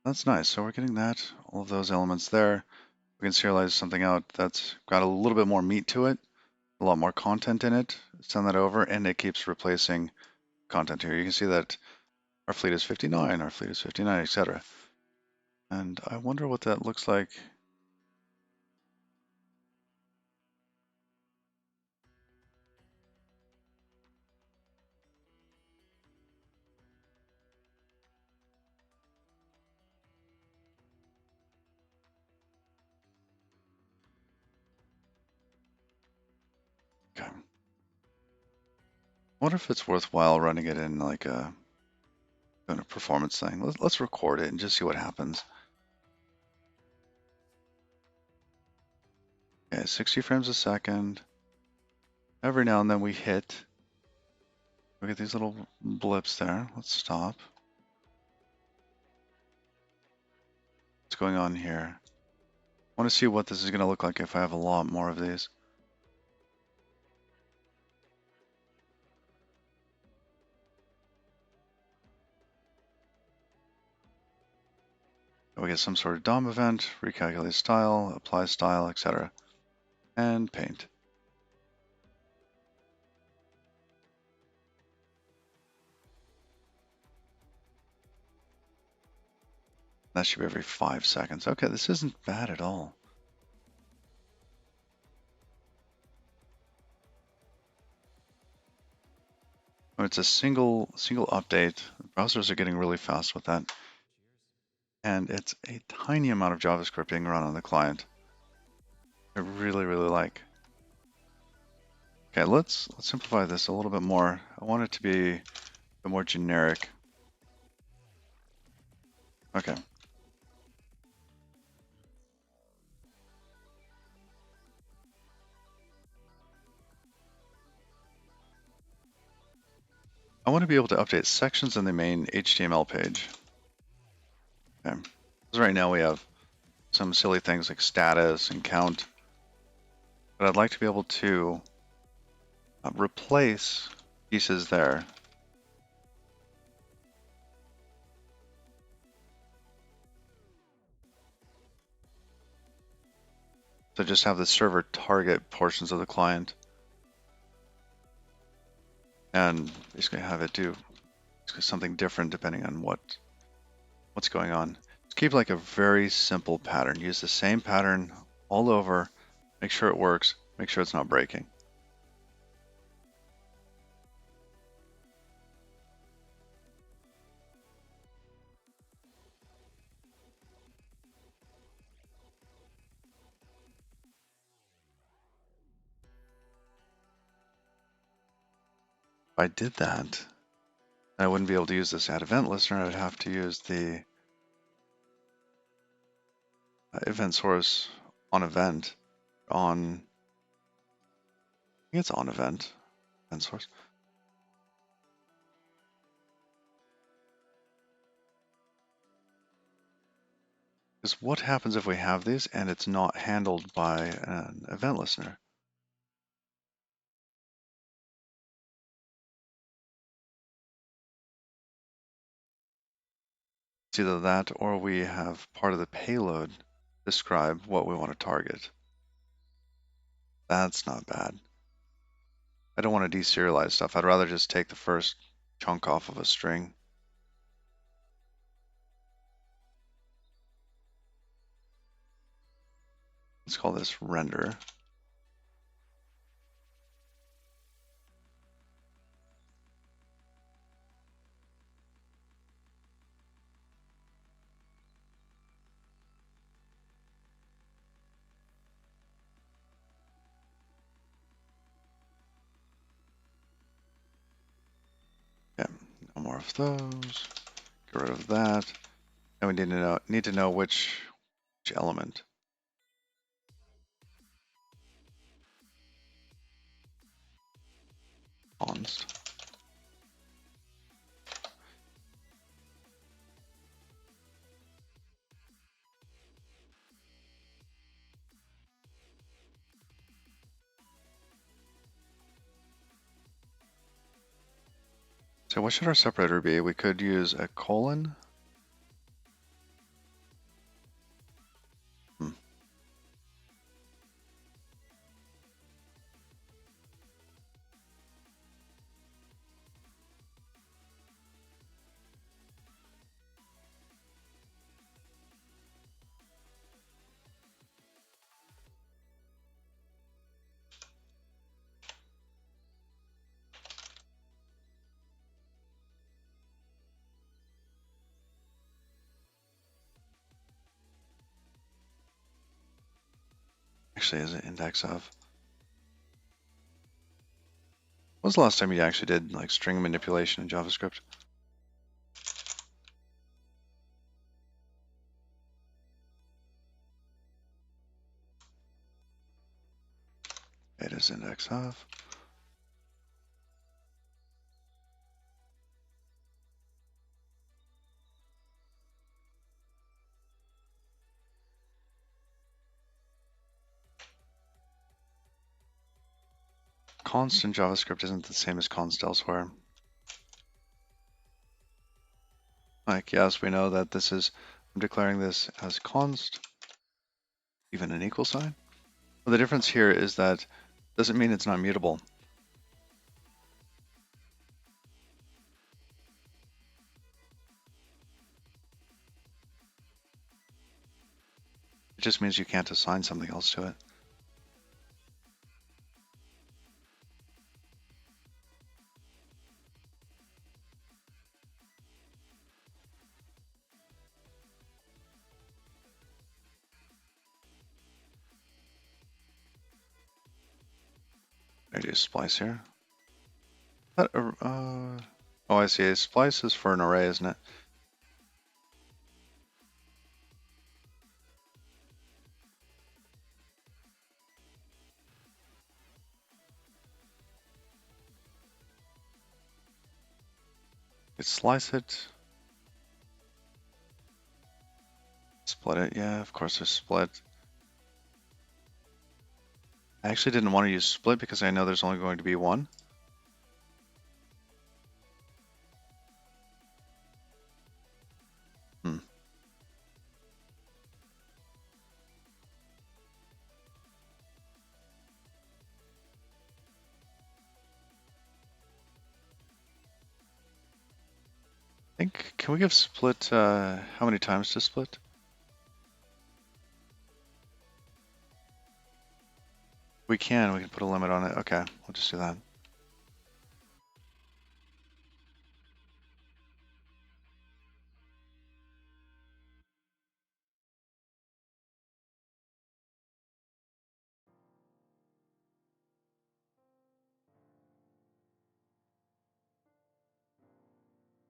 That's nice. So we're getting that, all of those elements there. We can serialize something out that's got a little bit more meat to it, a lot more content in it. Send that over, and it keeps replacing content here. You can see that our fleet is 59, our fleet is 59, etc. And I wonder what that looks like. Okay. I wonder if it's worthwhile running it in like doing a performance thing. Let's record it and just see what happens. Okay, 60 frames a second. Every now and then we hit. We get these little blips there. Let's stop. What's going on here? I want to see what this is going to look like if I have a lot more of these. We get some sort of DOM event, recalculate style, apply style, etc. And paint. That should be every 5 seconds. Okay, this isn't bad at all. When it's a single update, browsers are getting really fast with that. And it's a tiny amount of JavaScript being run on the client. I really, really like. Okay, let's simplify this a little bit more. I want it to be a bit more generic. Okay. I want to be able to update sections in the main HTML page. Okay. Because right now we have some silly things like status and count, but I'd like to be able to replace pieces there. So just have the server target portions of the client and basically have it do something different depending on what's going on. Just keep like a very simple pattern. Use the same pattern all over. Make sure it works. Make sure it's not breaking. If I did that, I wouldn't be able to use this add event listener. I'd have to use the event source on event on, I think it's on event source. Because what happens if we have these and it's not handled by an event listener? It's either that or we have part of the payload describe what we want to target. That's not bad. I don't want to deserialize stuff. I'd rather just take the first chunk off of a string. Let's call this render. Okay, no more of those. Get rid of that. And we need to know which element. Const. So what should our separator be? We could use a colon. Actually, is it index of? When was the last time you actually did like string manipulation in JavaScript? It is index of. Const in JavaScript isn't the same as const elsewhere. Like, yes, we know that this is, I'm declaring this as const, even an equal sign. Well, the difference here is that doesn't mean it's not mutable. It just means you can't assign something else to it. I do splice here. Oh, I see. A splice is for an array, isn't it? Let's slice it. Split it. Yeah, of course there's split. I actually didn't want to use split because I know there's only going to be one. Hmm. Can we give split, how many times to split? We can put a limit on it. Okay, we'll just do that.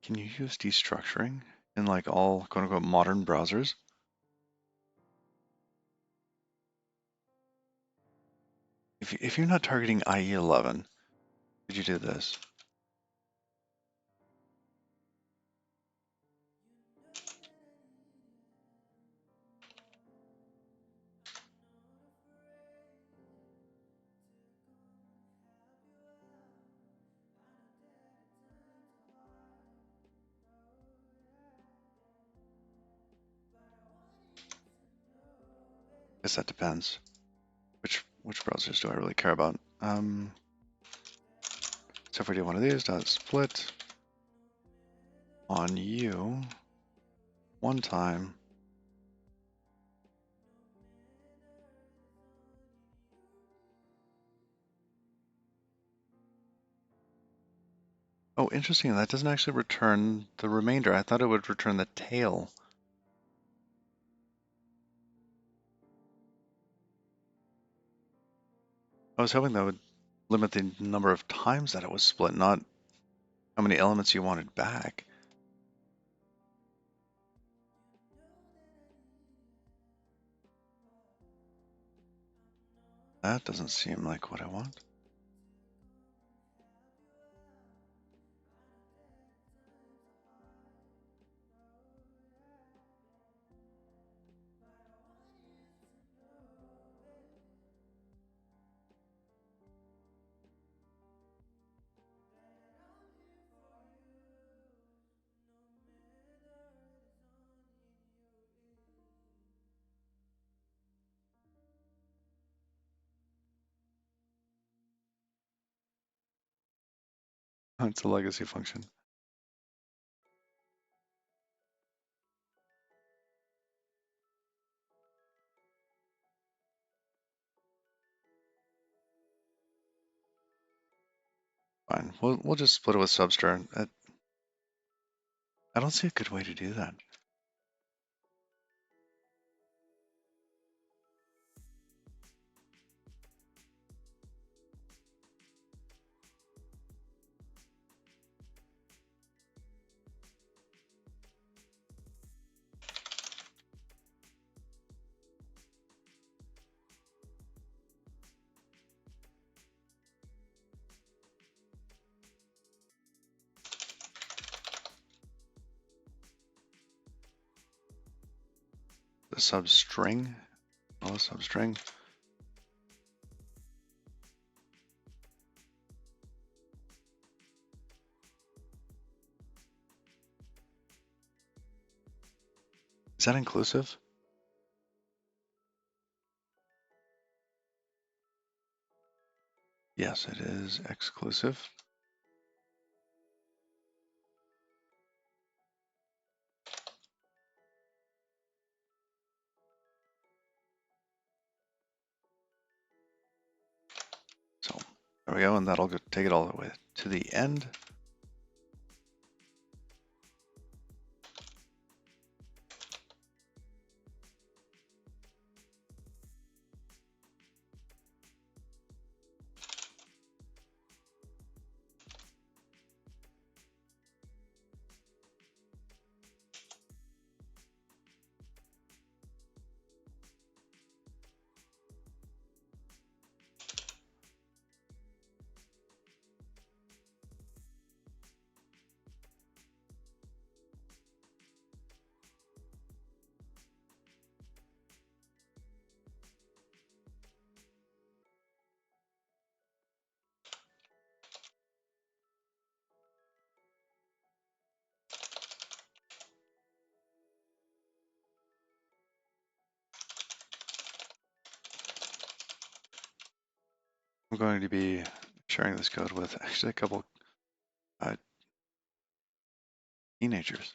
Can you use destructuring in like all quote unquote modern browsers? If you're not targeting IE 11, could you do this? Guess that depends. Which browsers do I really care about? So if we do one of these, dot split on you one time. Oh, interesting. That doesn't actually return the remainder. I thought it would return the tail. I was hoping that would limit the number of times that it was split, not how many elements you wanted back. That doesn't seem like what I want. It's a legacy function. Fine. We'll just split it with substar. I don't see a good way to do that. The substring. Oh, substring. Is that inclusive? Yes, it is exclusive. So there we go, and that'll take it all the way to the end. I'm going to be sharing this code with actually a couple teenagers.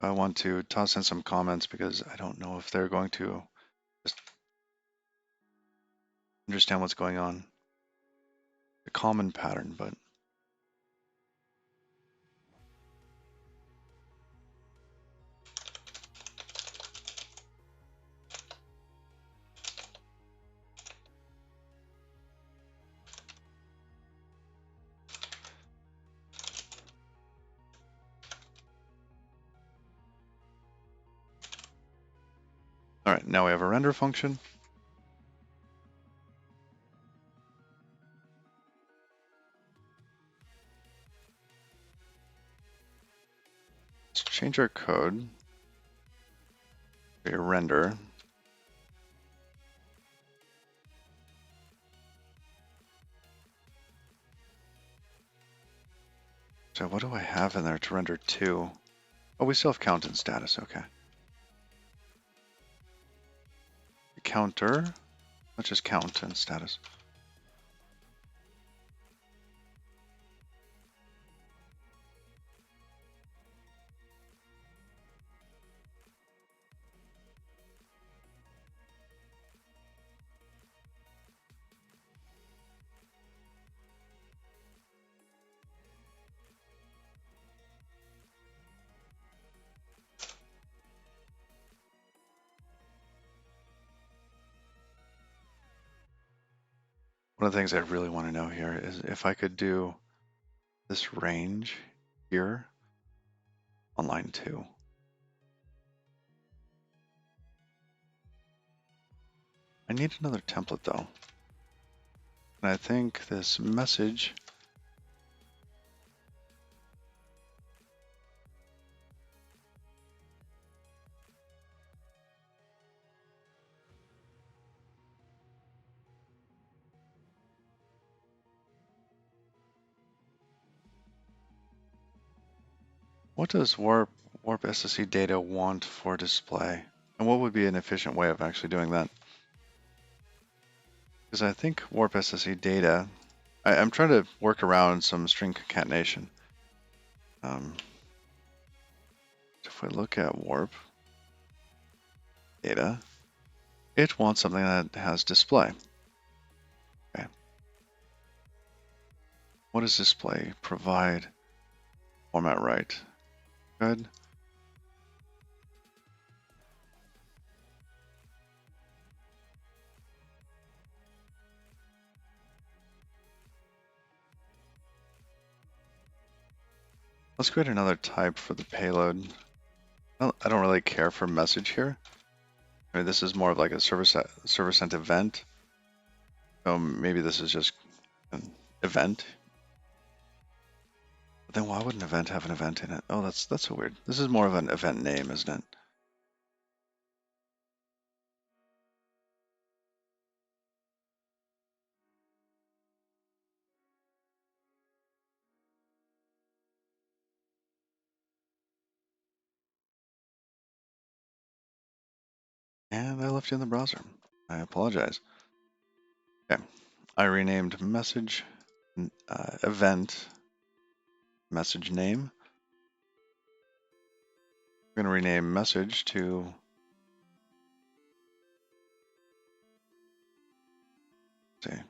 I want to toss in some comments because I don't know if they're going to just understand what's going on. A common pattern, but all right, now we have a render function. Let's change our code to a render. So what do I have in there to render to? Oh, we still have count and status, okay. The counter, let's just count and status. One of the things I really want to know here is if I could do this range here on line 2. I need another template though. And I think this message, what does warp SSC data want for display? And what would be an efficient way of actually doing that? Because I think warp SSC data, I'm trying to work around some string concatenation. If we look at warp data, it wants something that has display. Okay. What does display provide? Format right. Good. Let's create another type for the payload. I don't really care for message here. I mean, this is more of like a server sent event. So maybe this is just an event. But then why would an event have an event in it? Oh, that's so weird. This is more of an event name, isn't it? And I left you in the browser. I apologize. Okay, I renamed message event message name. We're going to rename message to say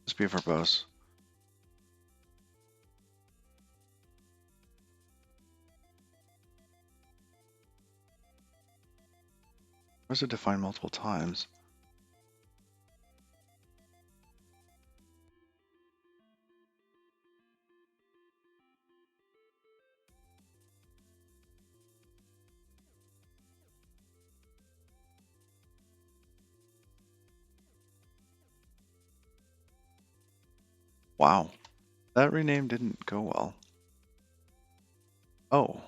just be verbose. Where's it defined multiple times? Wow, that rename didn't go well. Oh.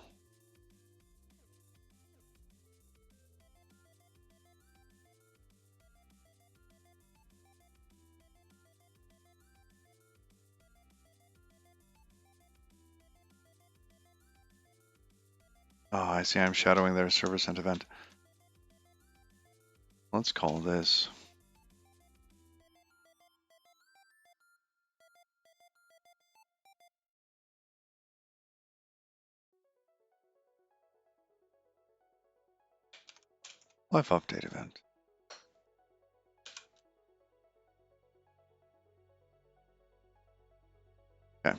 Oh, I see. I'm shadowing their server sent event. Let's call this. Live update event. Okay.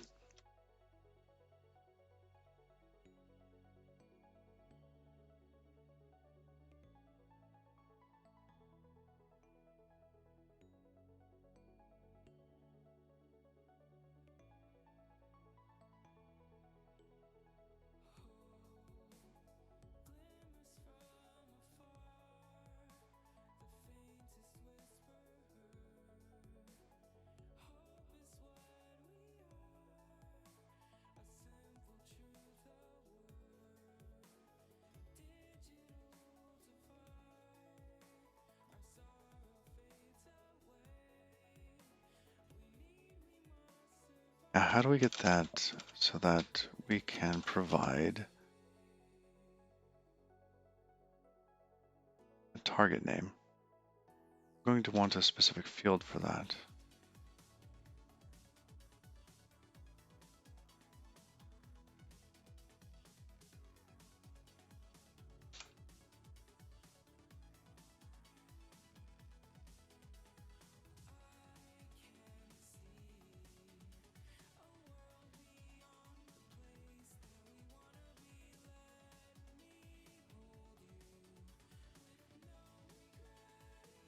Now, how do we get that so that we can provide a target name? I'm going to want a specific field for that.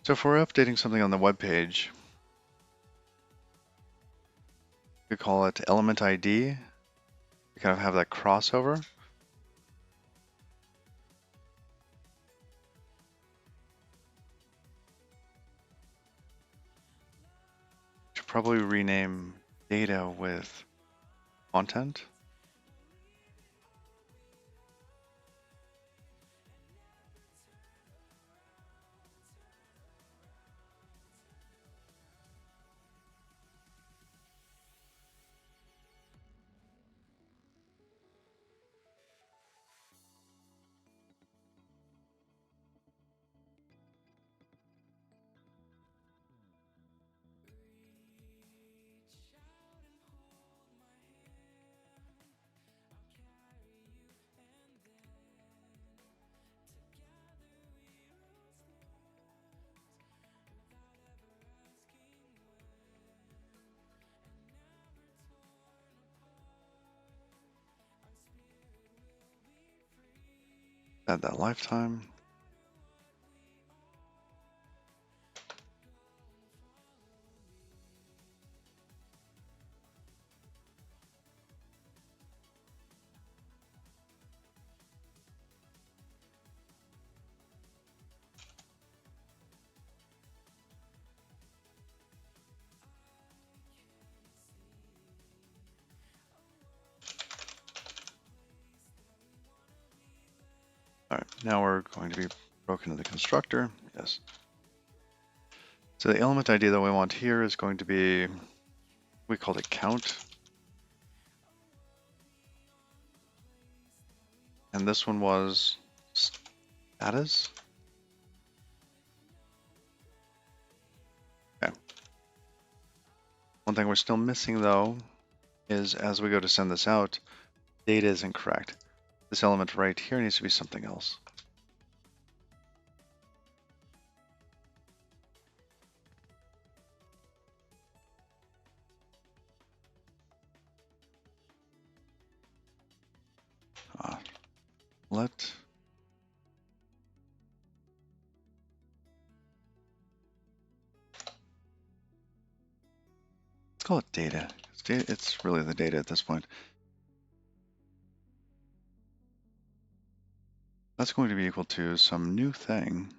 So if we're updating something on the web page, we call it element ID. We kind of have that crossover. Should probably rename data with content. Add that lifetime. All right, now we're going to be broken into the constructor. Yes. So the element ID that we want here is going to be, we called it count. And this one was status. Okay. One thing we're still missing though is as we go to send this out, data is incorrect. This element right here needs to be something else. Let's call it data. It's really the data at this point. That's going to be equal to some new thing.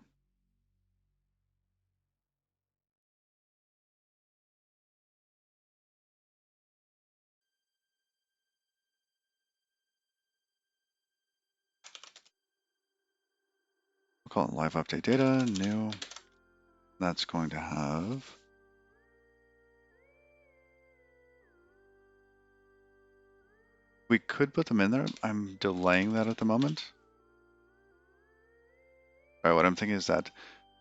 We'll call it live update data, new. That's going to have we could put them in there. I'm delaying that at the moment. Right, what I'm thinking is that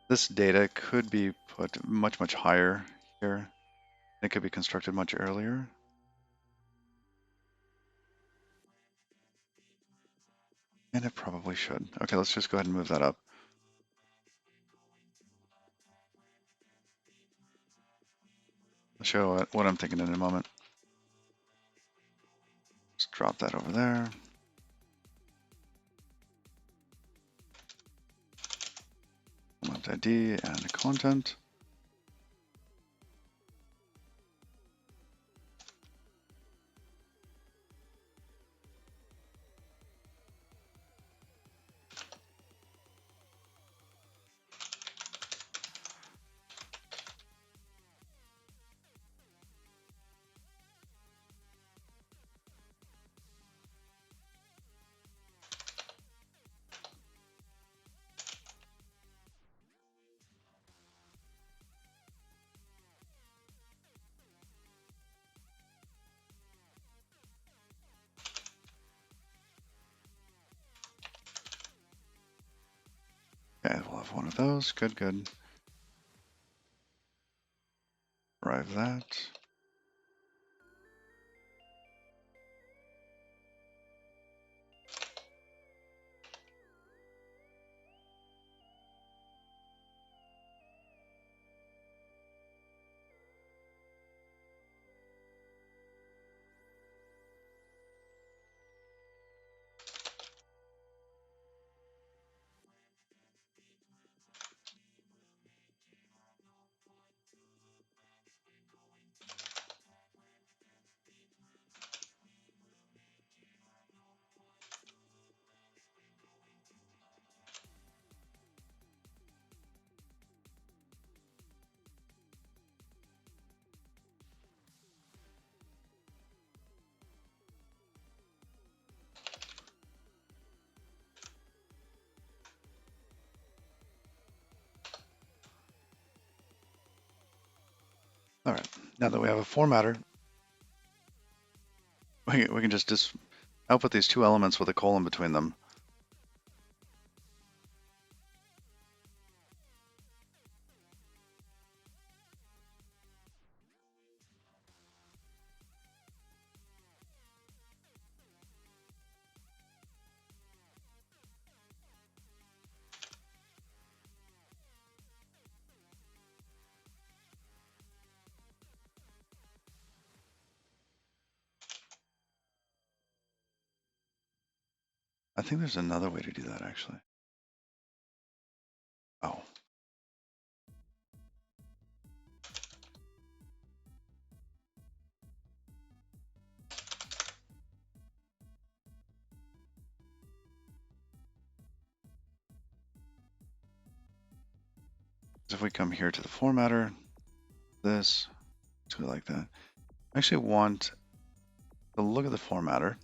this data could be put much, much higher here. It could be constructed much earlier. And it probably should. Okay, let's just go ahead and move that up. I'll show what I'm thinking in a moment. Just drop that over there. Element ID and content. Okay, we'll have one of those. Good, good. Drive that. All right, now that we have a formatter, we can just output these two elements with a colon between them. I think there's another way to do that, actually. Oh. If we come here to the formatter, this, do it like that. I actually want to look at the formatter.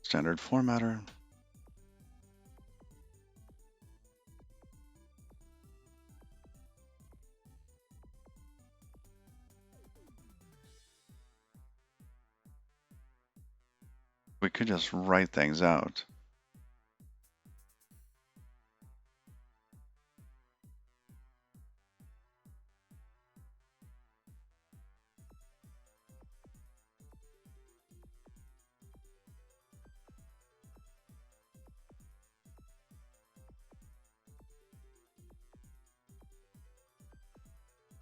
Standard formatter. We could just write things out.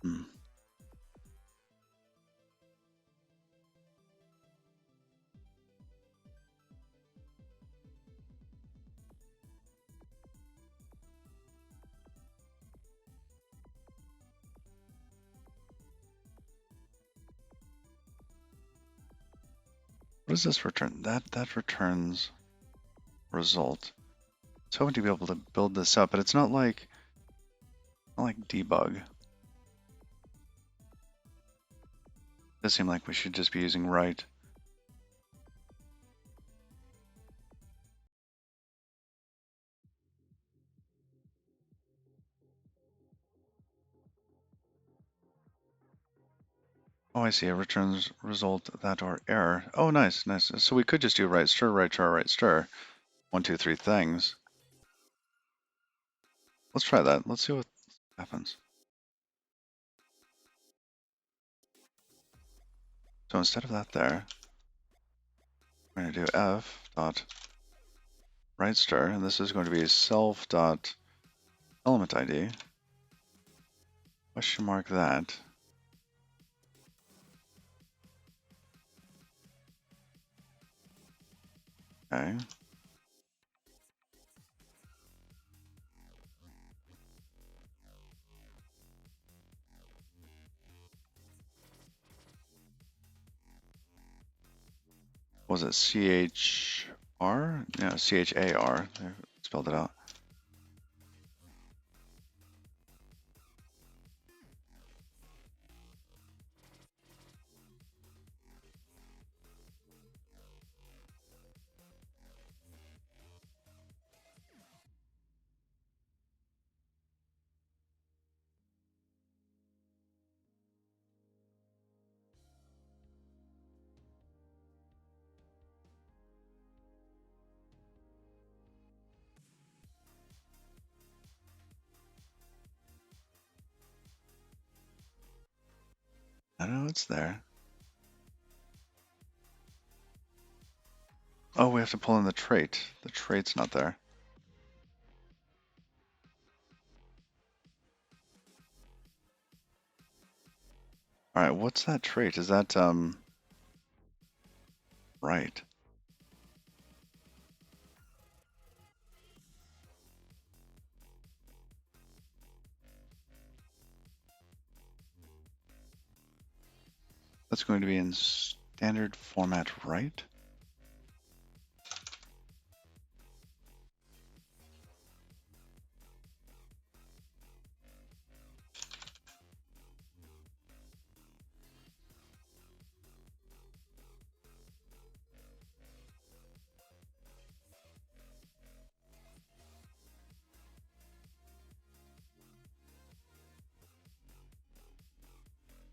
Hmm. What does this return? That returns result. I was hoping to be able to build this up, but it's not like debug. It does seem like we should just be using write. Oh, I see. It returns result that or error. Oh, nice, nice. So we could just do right stir, right stir, right stir. 1, 2, 3 things. Let's try that. Let's see what happens. So instead of that there, we're going to do f dot right stir, and this is going to be self dot element ID. Question mark that. Okay. Was it CHR? Yeah, CHAR. There, spelled it out. I don't know, it's there. Oh, we have to pull in the trait. The trait's not there. All right, what's that trait? Is that, right? That's going to be in standard format, right?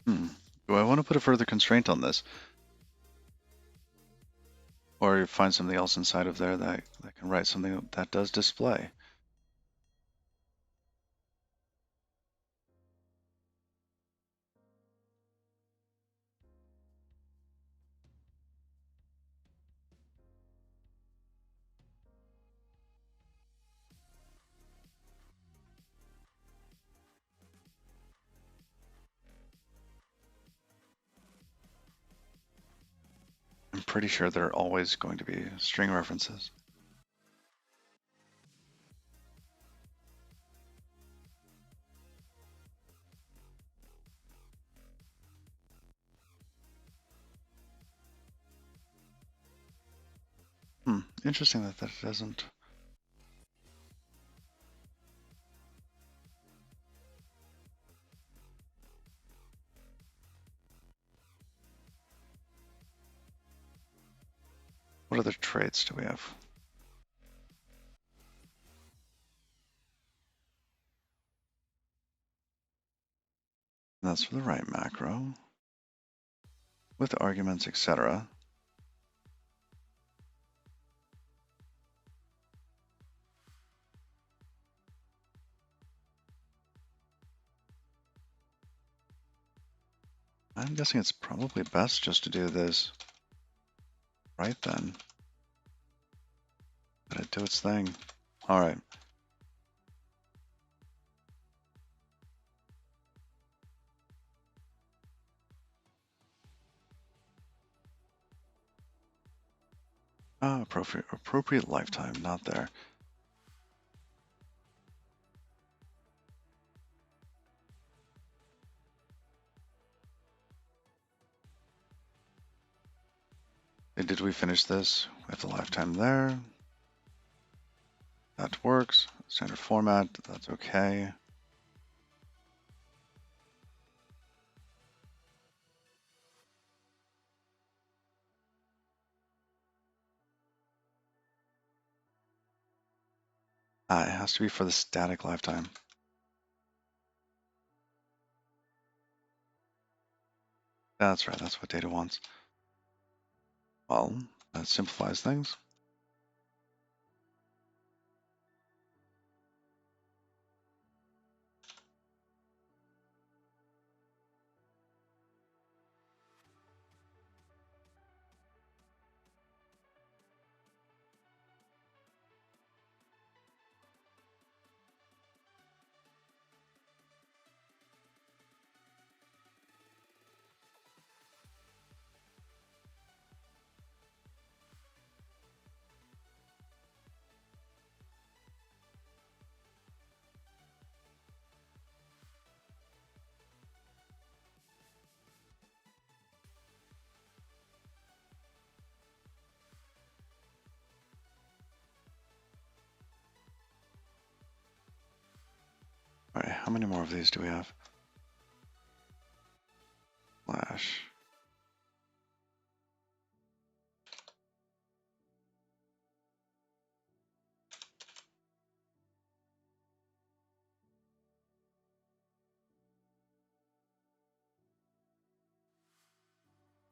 Hmm. Do I want to put a further constraint on this? Or find something else inside of there that can write something that does display? I'm pretty sure there are always going to be string references. Interesting that that doesn't. What other traits do we have? That's for the right macro with arguments, etc. I'm guessing it's probably best just to do this right then. Let it do its thing. All right. Appropriate lifetime, not there. And did we finish this? We have the lifetime there. That works. Standard format, that's okay. It has to be for the static lifetime. That's right, that's what data wants. Well, that simplifies things. All right, how many more of these do we have? Flash.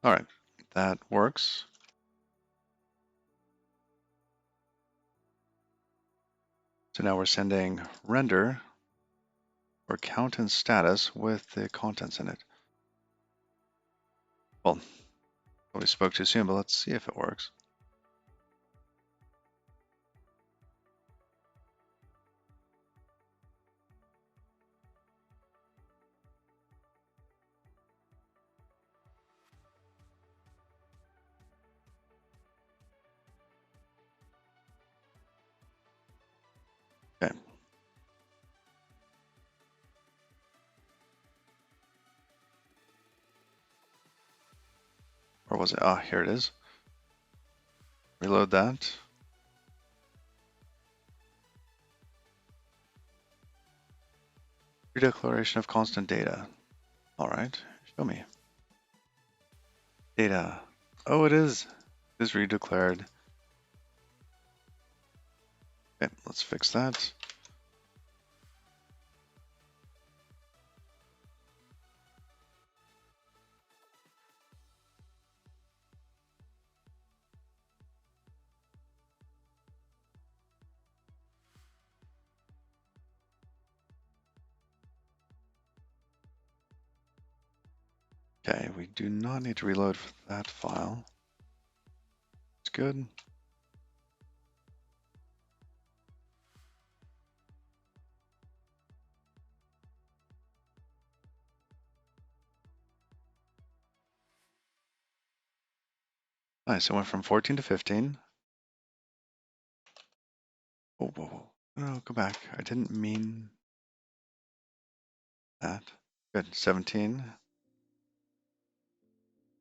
All right, that works. So now we're sending render or count and status with the contents in it. Well, probably spoke too soon, but let's see if it works. Okay. Or was it? Ah, here it is. Reload that. Redeclaration of constant data. All right, show me. Data. Oh, it is. It is redeclared. Okay, let's fix that. Okay, we do not need to reload for that file. It's good. Nice, it went from 14 to 15. Whoa, whoa, whoa. No, go back. I didn't mean that. Good, 17.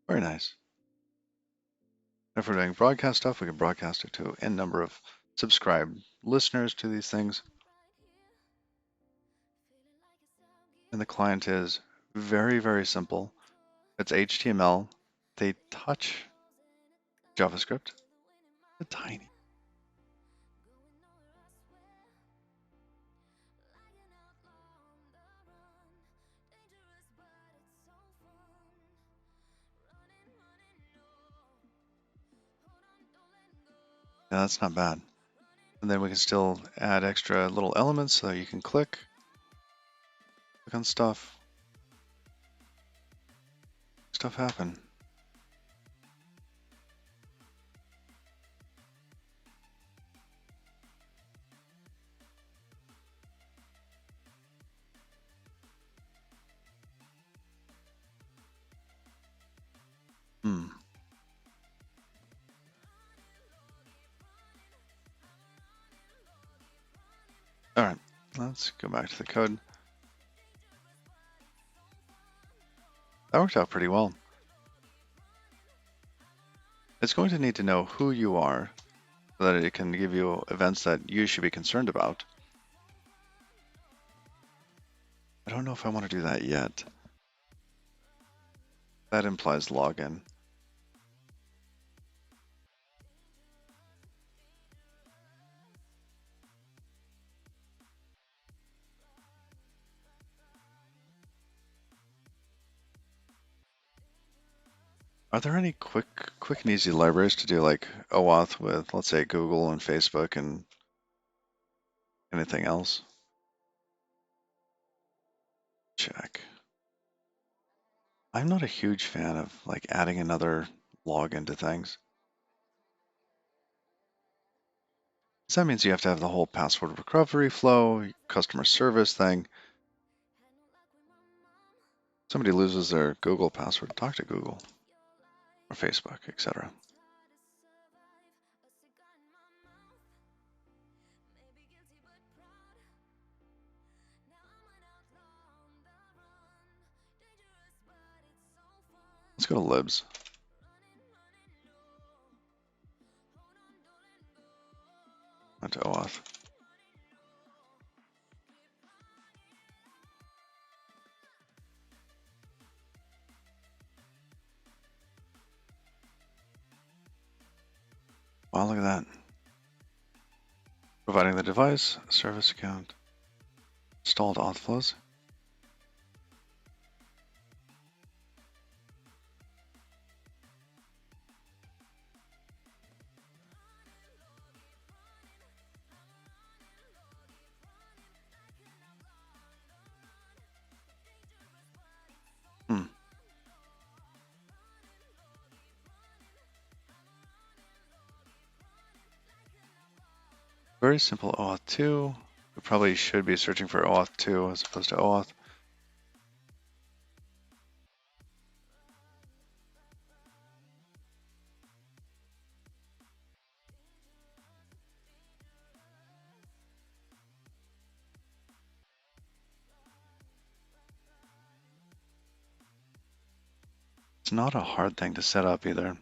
Very nice. If we're doing broadcast stuff, we can broadcast it to n number of subscribed listeners to these things. And the client is very, very simple. It's HTML. They touch JavaScript. It's tiny. Yeah, that's not bad. And then we can still add extra little elements so you can click on stuff. Stuff happen. Hmm. All right, let's go back to the code. That worked out pretty well. It's going to need to know who you are so that it can give you events that you should be concerned about. I don't know if I want to do that yet. That implies login. Are there any quick and easy libraries to do like OAuth with, let's say, Google and Facebook and anything else? Check. I'm not a huge fan of like adding another login to things. So that means you have to have the whole password recovery flow, customer service thing. Somebody loses their Google password, talk to Google or Facebook, etc. Let's go to libs. Not to OAuth. Wow, look at that. Providing the device, service account, installed auth flows. Hmm. Very simple OAuth 2. We probably should be searching for OAuth 2 as opposed to OAuth. It's not a hard thing to set up either.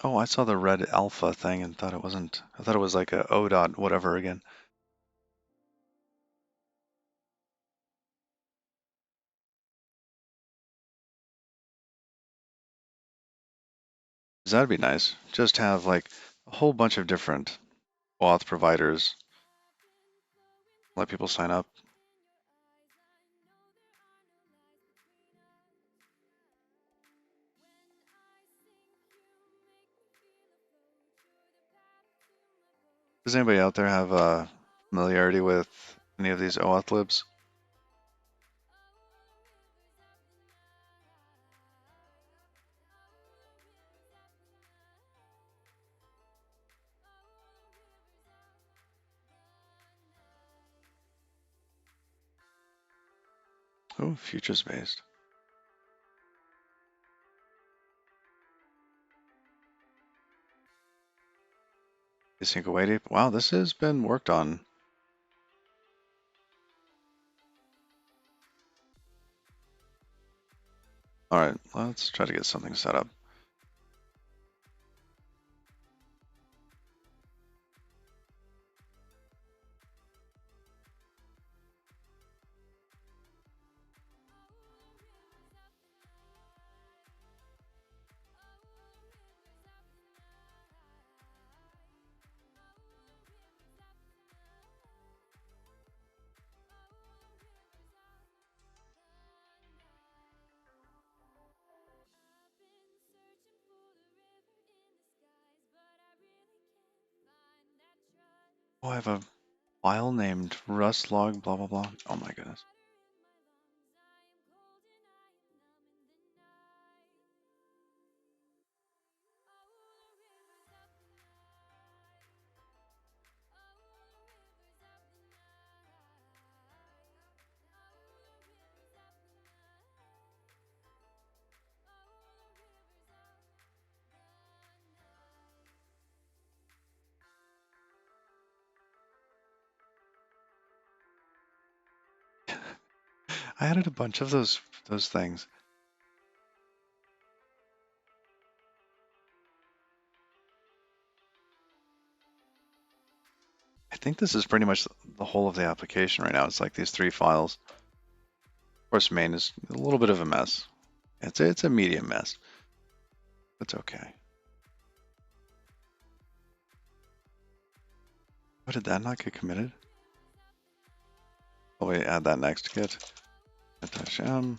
Oh, I saw the red alpha thing and thought it wasn't. I thought it was like a O dot whatever again. That'd be nice. Just have like a whole bunch of different auth providers. Let people sign up. Does anybody out there have familiarity with any of these OAuth libs? Oh, futures based. Async await. Wow, this has been worked on. All right, let's try to get something set up. Oh, I have a file named rustlog blah blah blah. Oh my goodness. I added a bunch of those things. I think this is pretty much the whole of the application right now. It's like these 3 files. Of course, main is a little bit of a mess. It's a medium mess. It's okay. What did that not get committed? Oh wait, add that next git. -m.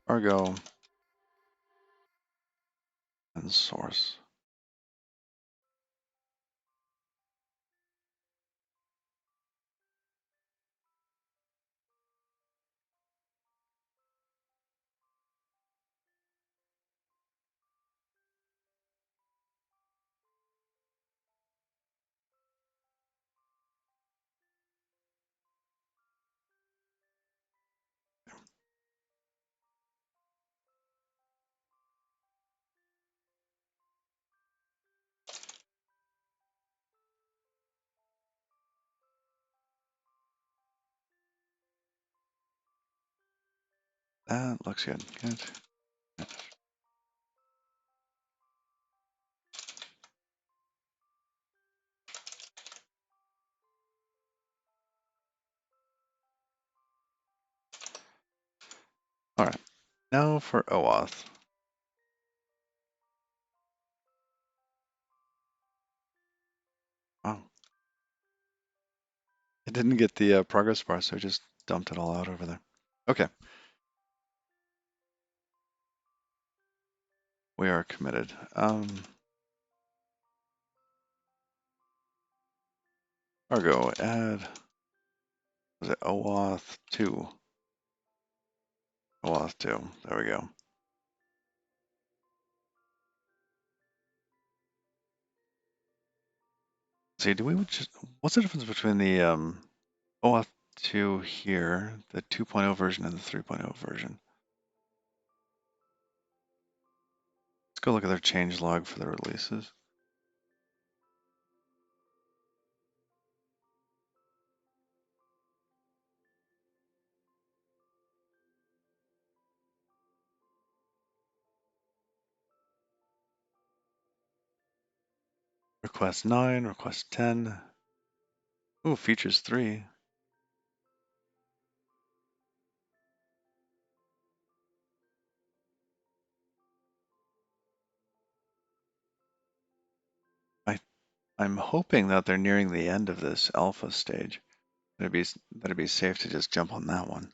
Argo and source. That looks good. Good. All right. Now for OAuth. Wow. It didn't get the progress bar, so I just dumped it all out over there. Okay. We are committed. Argo, add, was it OAuth 2? OAuth 2, there we go. See, do we just, what's the difference between the OAuth 2 here, the 2.0 version and the 3.0 version? Let's go look at their change log for the releases. Request 9, request 10. Ooh, features 3. I'm hoping that they're nearing the end of this alpha stage. That'd be safe to just jump on that one.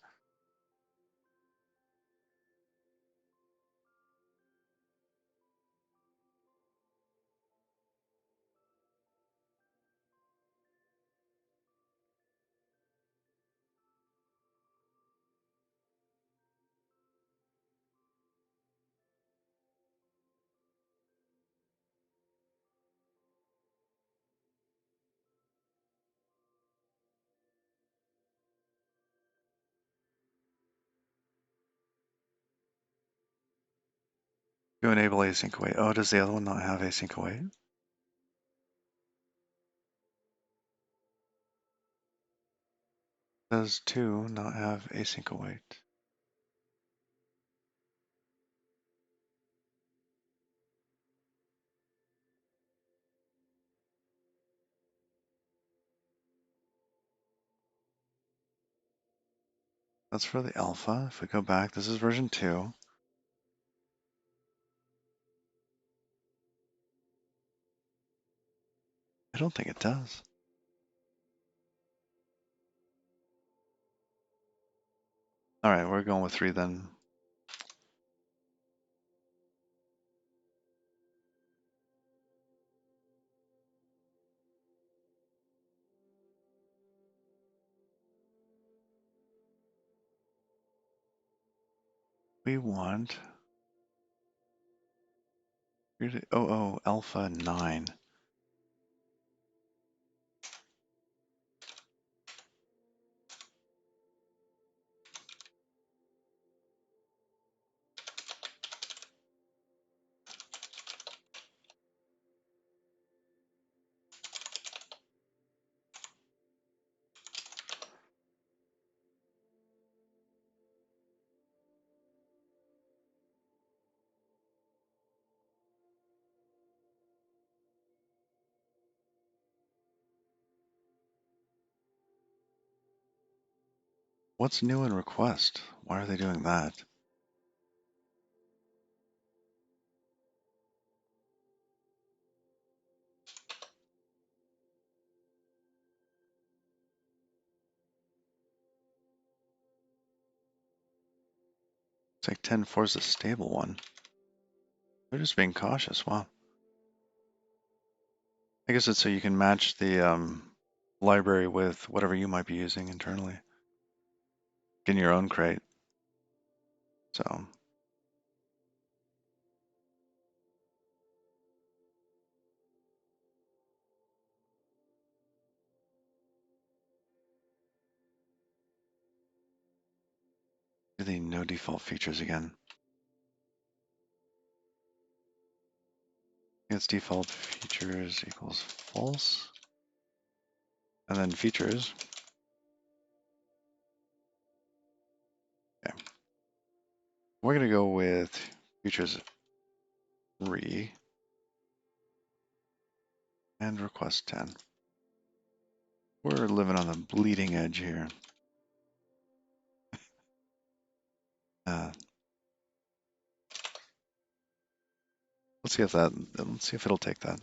To enable async await. Oh, does the other one not have async await? Does 2 not have async await? That's for the alpha. If we go back, this is version 2. I don't think it does. All right, we're going with 3 then. We want really, alpha 9. What's new in request? Why are they doing that? It's like 10.4 is a stable one. They're just being cautious. Wow. I guess it's so you can match the library with whatever you might be using internally in your own crate. So really no default features again. It's default features equals false. And then features. Okay. We're going to go with features 3 and request 10. We're living on the bleeding edge here. Let's see if it'll take that.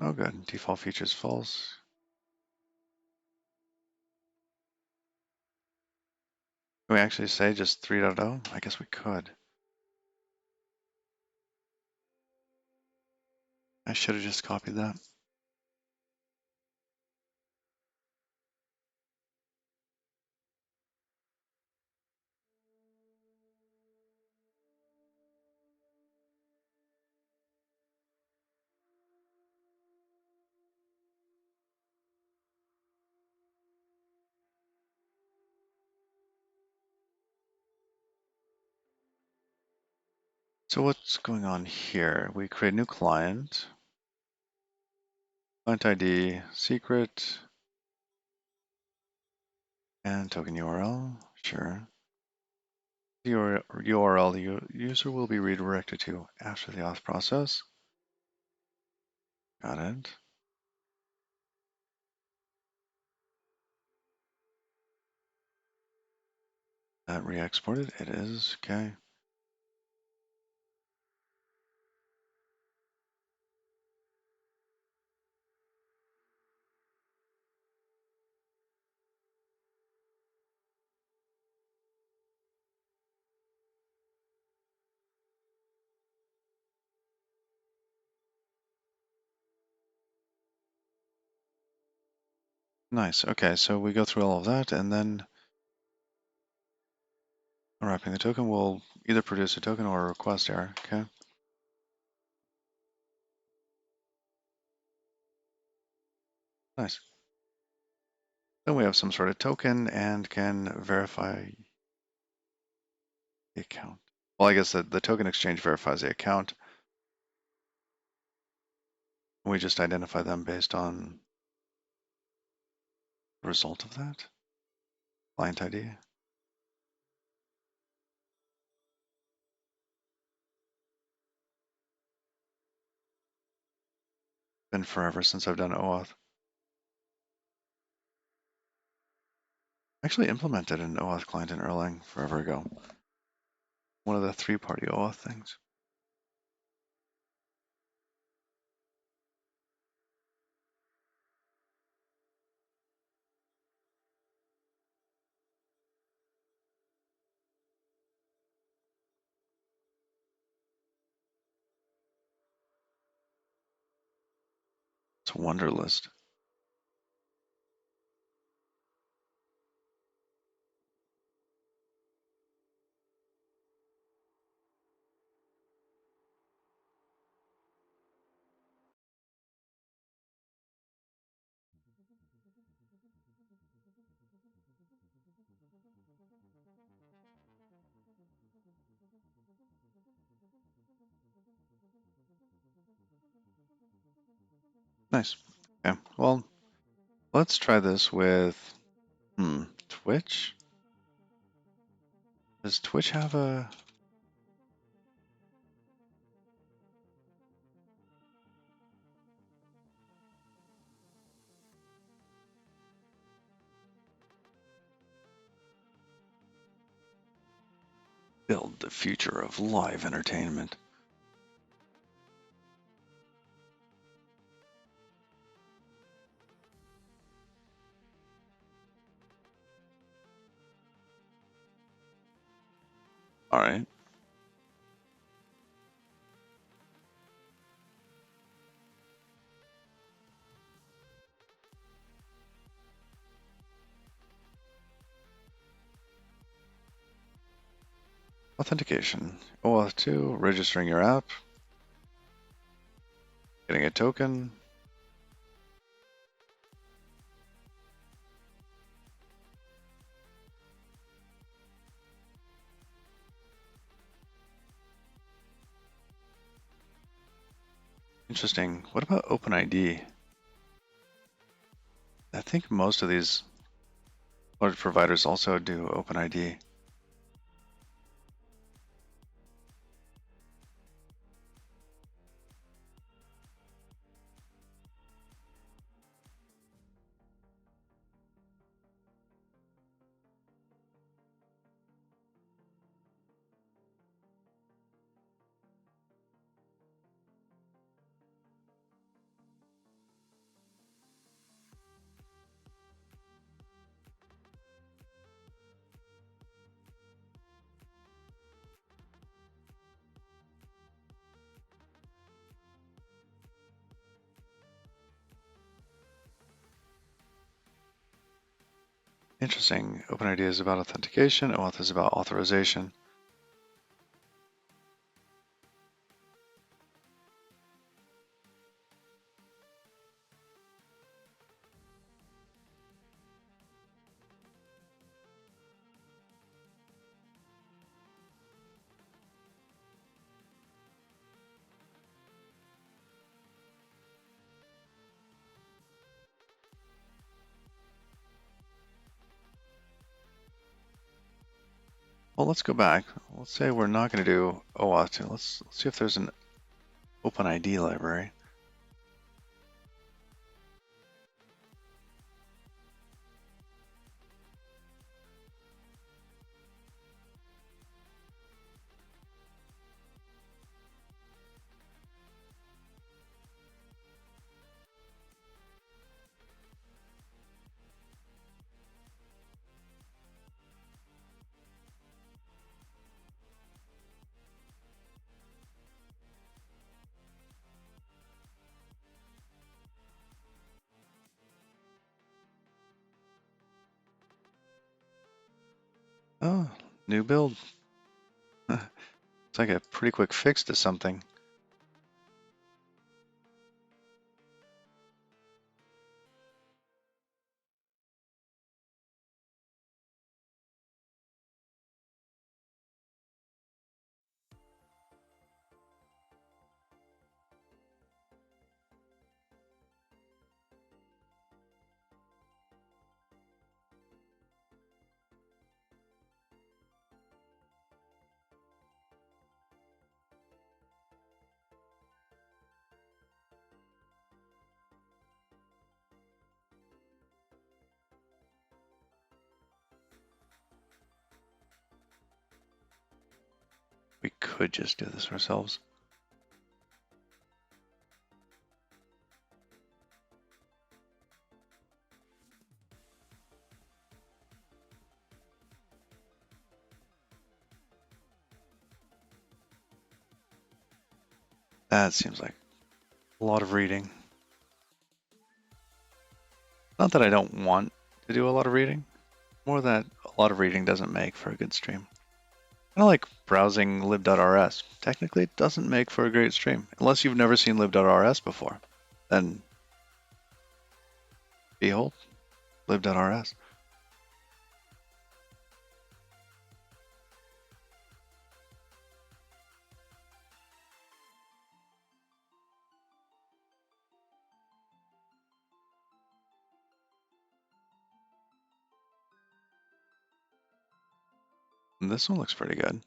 Oh, good. Default features false. Can we actually say just 3.0? I guess we could. I should have just copied that. So what's going on here? We create a new client ID, secret, and token URL. Sure. The URL the user will be redirected to after the auth process. Got it. That re-exported? It is. Okay. Nice. Okay, so we go through all of that, and then unwrapping the token will either produce a token or a request error. Okay. Nice. Then we have some sort of token and can verify the account. Well, I guess the token exchange verifies the account. We just identify them based on the result of that. Client ID. Been forever since I've done OAuth. Actually implemented an OAuth client in Erlang forever ago. One of the three-party OAuth things. It's Wunderlist. Nice. Okay, well, let's try this with Twitch. Does Twitch have a build the future of live entertainment? All right. Authentication. OAuth 2, registering your app, getting a token. Interesting. What about OpenID? I think most of these large providers also do OpenID. Interesting. OpenID is about authentication. OAuth is about authorization. Well, let's go back. Let's say we're not going to do OAuth 2. Let's see if there's an OpenID library. Oh, new build. It's like a pretty quick fix to something. could just do this ourselves. That seems like a lot of reading. Not that I don't want to do a lot of reading, more that a lot of reading doesn't make for a good stream. Kind of like browsing lib.rs. Technically, it doesn't make for a great stream. Unless you've never seen lib.rs before. Then, behold, lib.rs. And this one looks pretty good.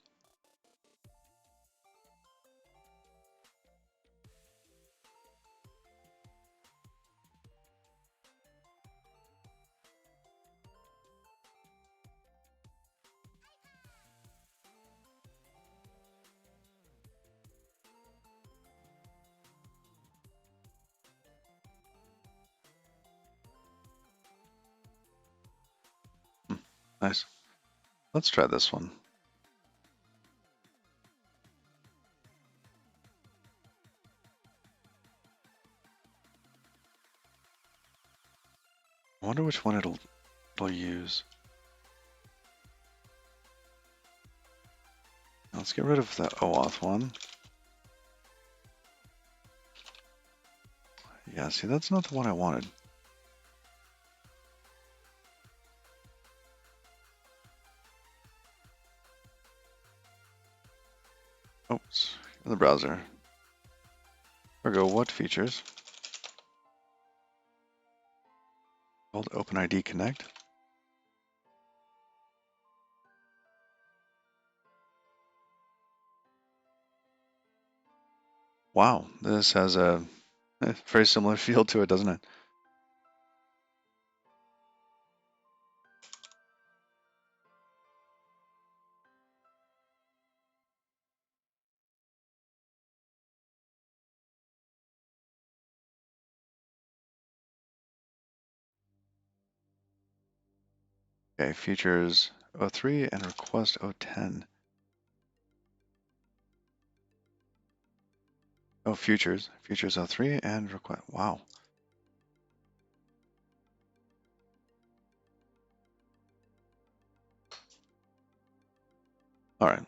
Nice. Let's try this one. I wonder which one it'll use. Let's get rid of the OAuth one. Yeah, see, that's not the one I wanted. Oops, in the browser. There we go, what features? Called OpenID Connect. Wow, this has a very similar feel to it, doesn't it? Okay, features 03 and request 010. Oh, features 03 and request. Wow. All right.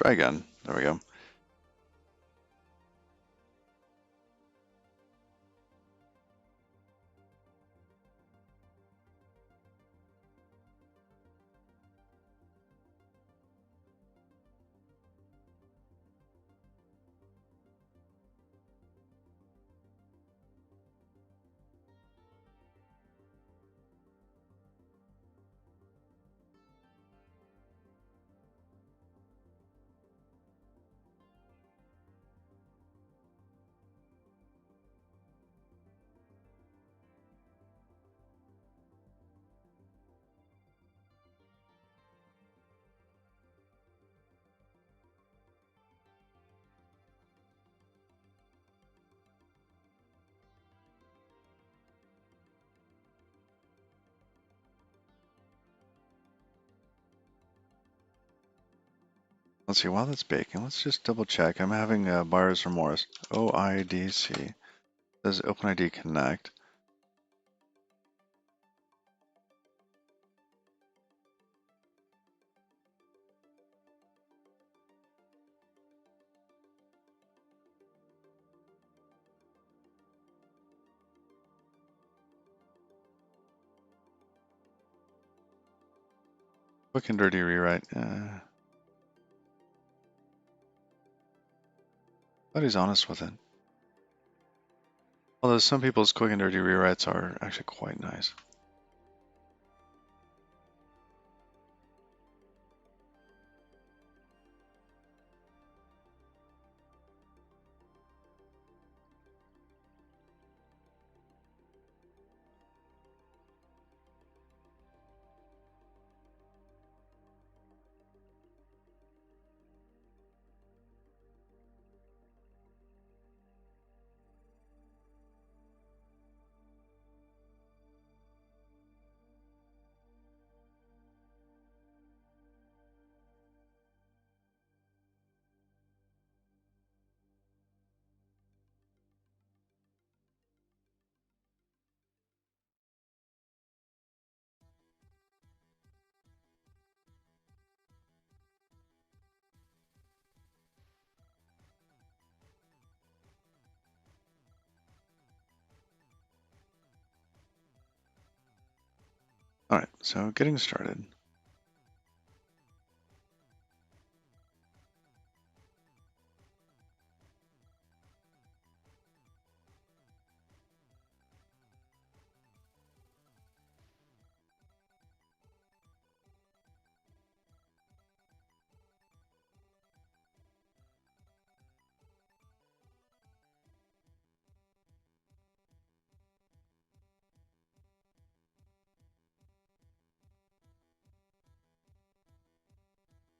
Try again. There we go. Let's see, while that's baking, let's just double check. I'm having buyer's remorse. OIDC. Says OpenID Connect. Quick and dirty rewrite. But he's honest with it. Although some people's quick and dirty rewrites are actually quite nice. All right, so getting started.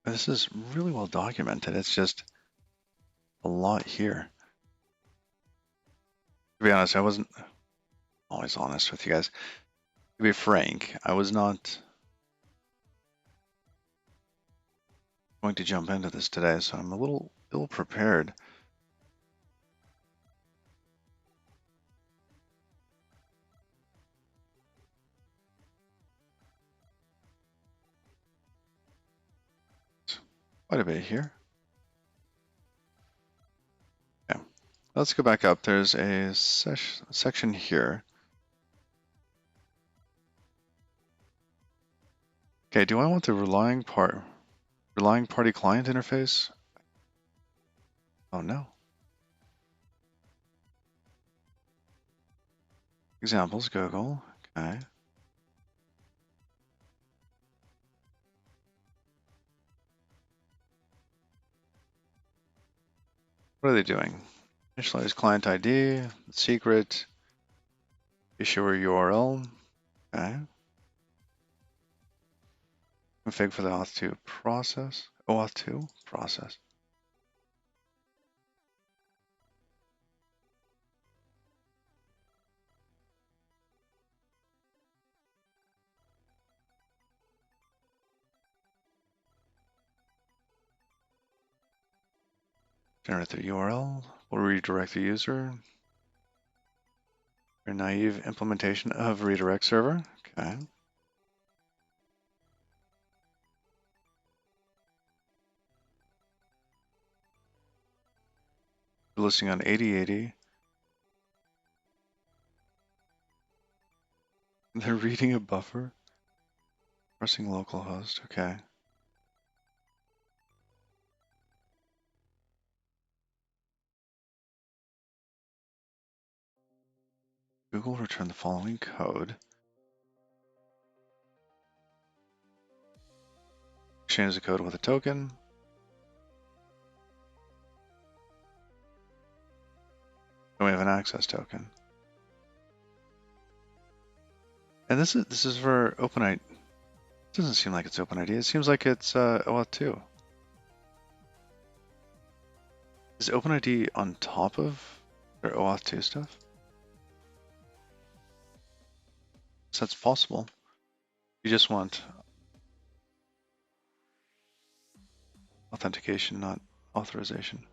This is really well documented. It's just a lot here. To be honest, I wasn't always honest with you guys. To be frank, I was not going to jump into this today, so I'm a little ill prepared. Quite a bit here. Okay, let's go back up. There's a section here. Okay, do I want the relying party client interface? Oh no. Examples, Google. Okay. What are they doing? Initialize client ID, secret, issuer URL. Okay. Config for the auth2 process. OAuth2 process. Generate the URL. Will redirect the user. A naive implementation of redirect server. Okay. Listing on 8080. They're reading a buffer. Pressing localhost. Okay. Google return the following code. Exchange the code with a token. And we have an access token. And this is for OpenID. It doesn't seem like it's OpenID. It seems like it's OAuth2. Is OpenID on top of their OAuth2 stuff? So that's possible. You just want authentication, not authorization.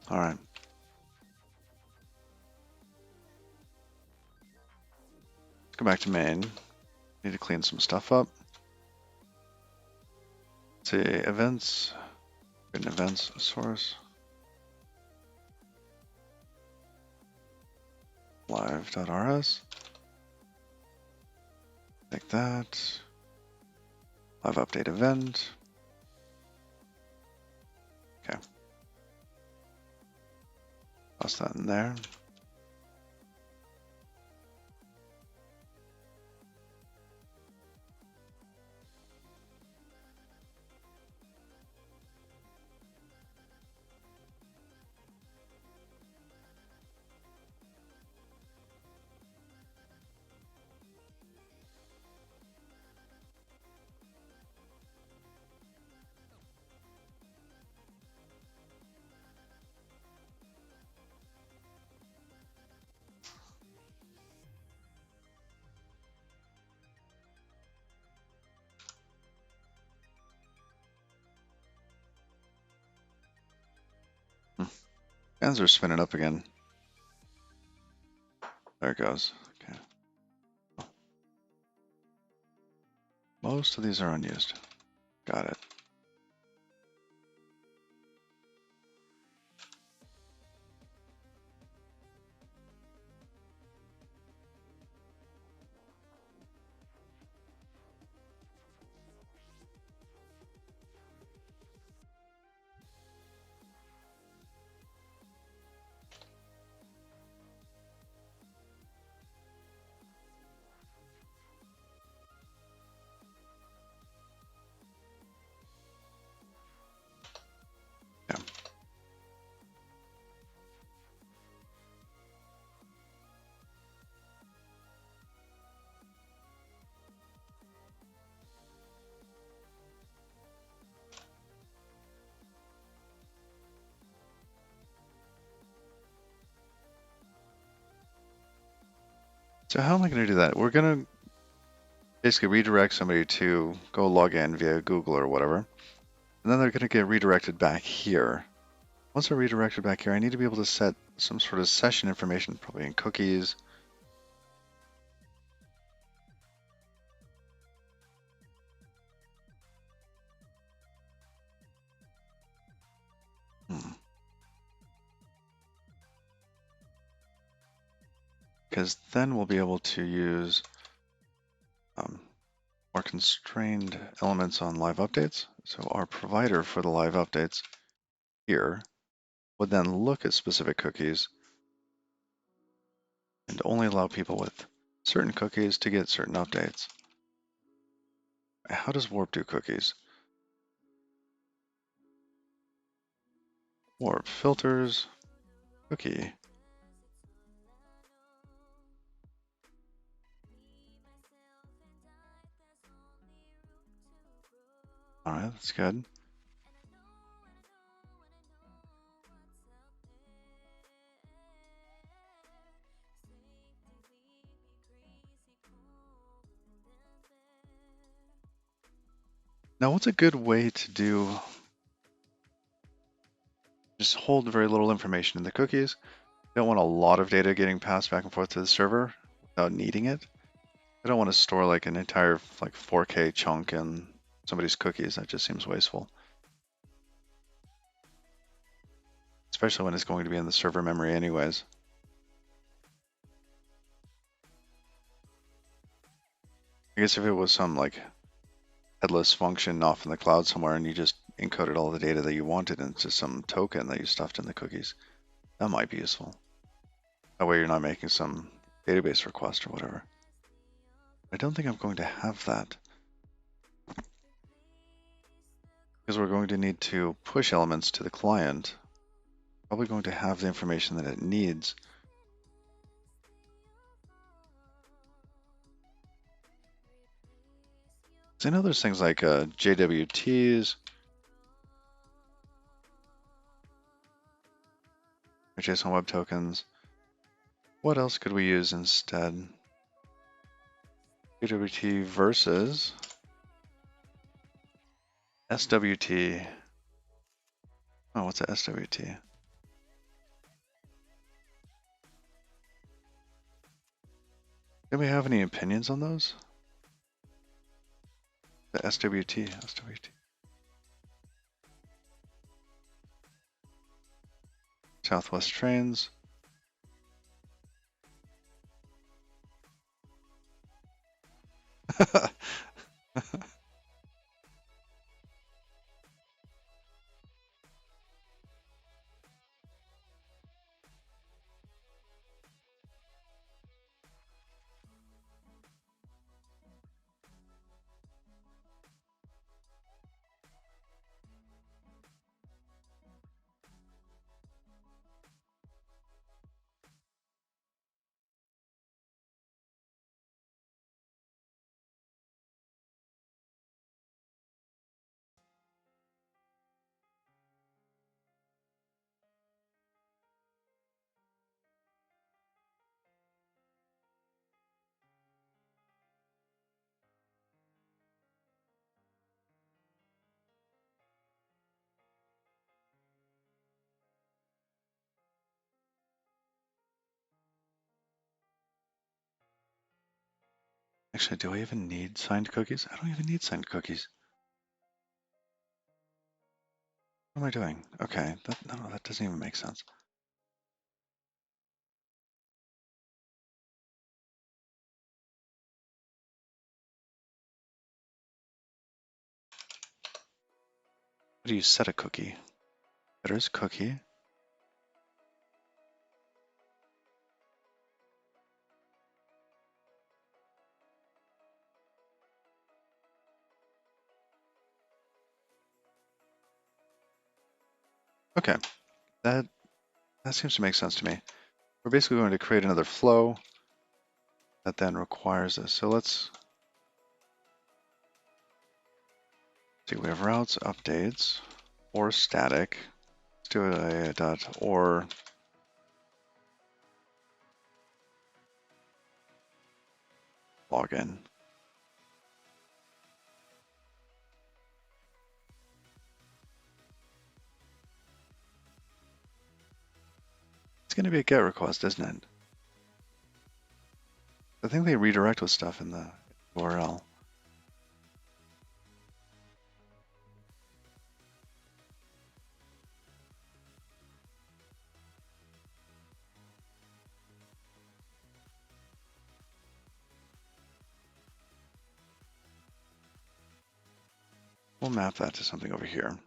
All right. Let's go back to main. Need to clean some stuff up. Let's see, events. An events source. Live.rs. Like that. Live update event. Okay. Toss that in there. Fans are spinning up again. There it goes. Okay. Most of these are unused. Got it. Yeah. So how am I going to do that? We're going to basically redirect somebody to go log in via Google or whatever. And then they're going to get redirected back here. Once they're redirected back here, I need to be able to set some sort of session information, probably in cookies. Because then we'll be able to use more constrained elements on live updates. So our provider for the live updates here would then look at specific cookies and only allow people with certain cookies to get certain updates. How does Warp do cookies? Warp filters, cookie. All right, that's good. Now, what's a good way to do? Just hold very little information in the cookies. You don't want a lot of data getting passed back and forth to the server without needing it. I don't want to store like an entire like 4K chunk in somebody's cookies. That just seems wasteful. Especially when it's going to be in the server memory anyways. I guess if it was some like headless function off in the cloud somewhere and you just encoded all the data that you wanted into some token that you stuffed in the cookies, that might be useful. That way you're not making some database request or whatever. I don't think I'm going to have that. Because we're going to need to push elements to the client. Probably going to have the information that it needs. So I know there's things like JWTs, or JSON Web Tokens. What else could we use instead? JWT versus SWT. Oh, what's a SWT? Do we have any opinions on those? The SWT. Southwest trains. Actually, do I even need signed cookies? I don't even need signed cookies. What am I doing? Okay, no, that doesn't even make sense. How do you set a cookie? There's a cookie. Okay, that seems to make sense to me. We're basically going to create another flow that then requires this. So let's see, we have routes, updates, or static. Let's do a dot or login. It's going to be a GET request, isn't it? I think they redirect with stuff in the URL. We'll map that to something over here.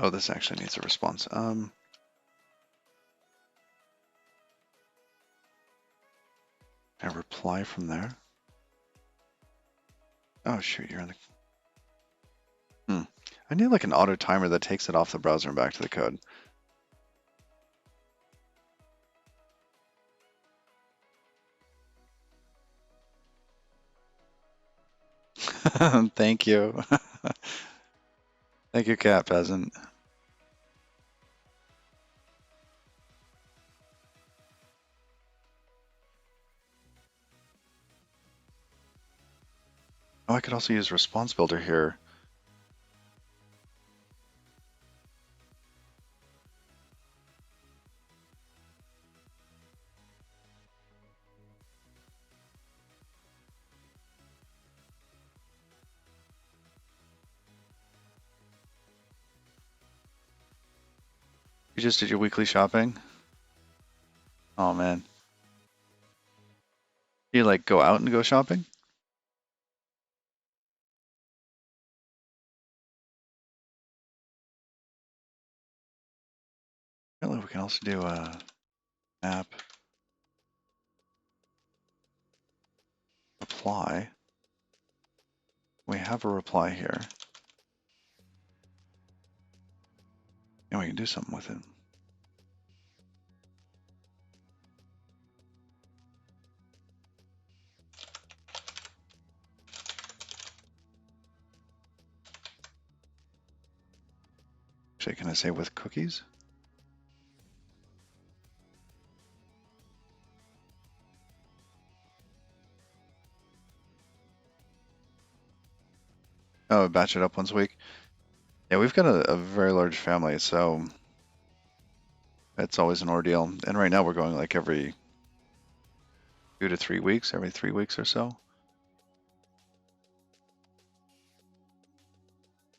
Oh, this actually needs a response. And reply from there. Oh shoot, you're in the. I need like an auto timer that takes it off the browser and back to the code. Thank you. Thank you, cat peasant. Oh, I could also use response builder here. You just did your weekly shopping? Oh man. You like go out and go shopping? Apparently we can also do a app reply. We have a reply here. And we can do something with it. Actually, can I say with cookies? Oh, batch it up once a week. Yeah, we've got a very large family, so it's always an ordeal. And right now we're going like every 2 to 3 weeks, every 3 weeks or so.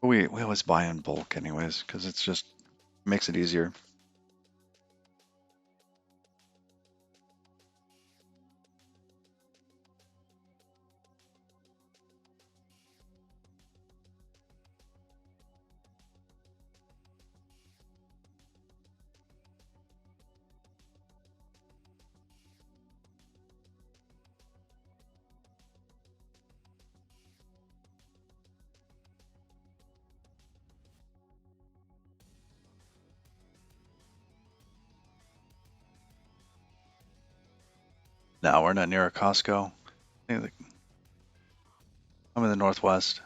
But we always buy in bulk anyways, because it's just makes it easier. Now we're not near a Costco. I'm in the Northwest.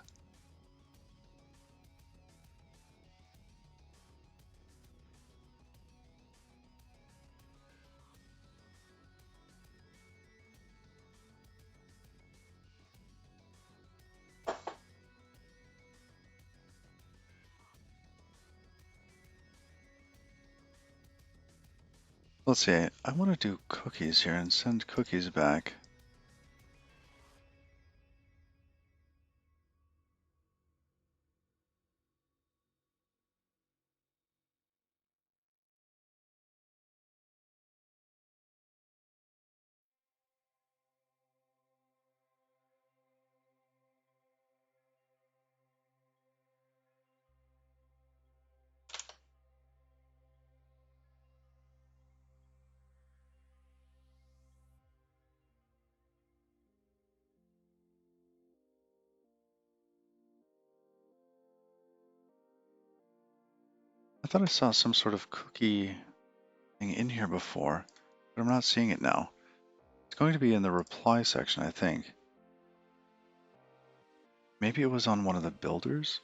Let's see. I want to do cookies here and send cookies back. I thought I saw some sort of cookie thing in here before, but I'm not seeing it now. It's going to be in the reply section, I think. Maybe it was on one of the builders?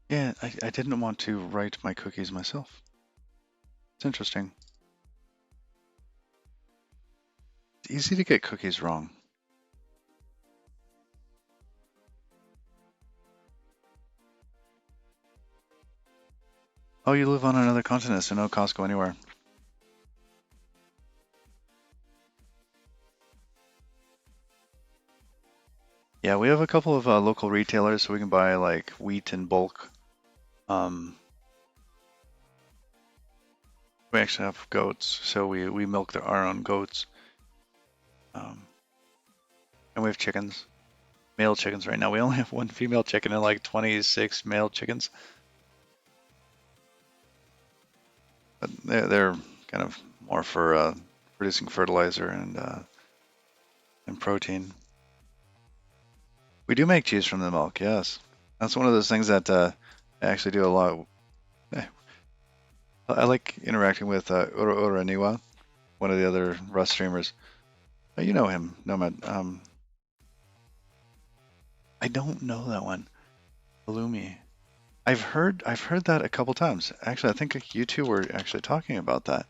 Yeah, I didn't want to write my cookies myself. It's interesting. It's easy to get cookies wrong. Oh, you live on another continent, so no Costco anywhere. Yeah, we have a couple of local retailers, so we can buy like wheat in bulk. We actually have goats, so we milk our own goats. Um, and we have chickens, male chickens right now. We only have one female chicken and like 26 male chickens. But they're kind of more for producing fertilizer and protein. We do make cheese from the milk, yes. That's one of those things that I actually do a lot. Eh, I like interacting with Uro Uro Niwa, one of the other Rust streamers. Oh, you know him, Nomad. I don't know that one. Halloumi. I've heard that a couple times. Actually, I think you two were actually talking about that.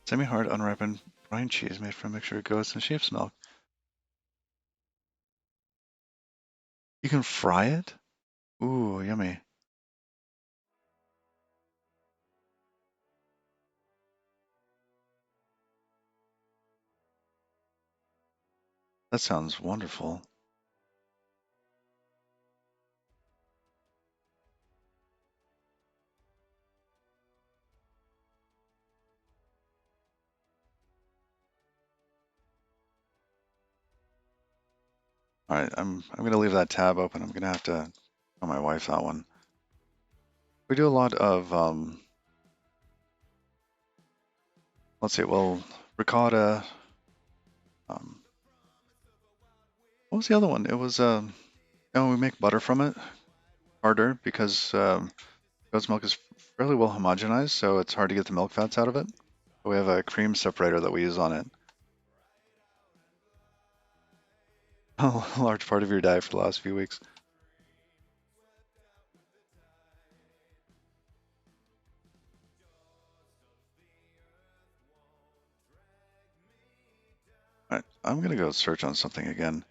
Semi-hard, unripened brine cheese made from a mixture of goat's and sheep's milk. You can fry it? Ooh, yummy. That sounds wonderful. All right, I'm gonna leave that tab open. I'm gonna have to tell my wife that one. We do a lot of let's see, well, ricotta. Um, what was the other one? It was oh, we make butter from it. Harder because goat's milk is fairly well homogenized, so it's hard to get the milk fats out of it. We have a cream separator that we use on it. A large part of your diet for the last few weeks. All right, I'm gonna go search on something again.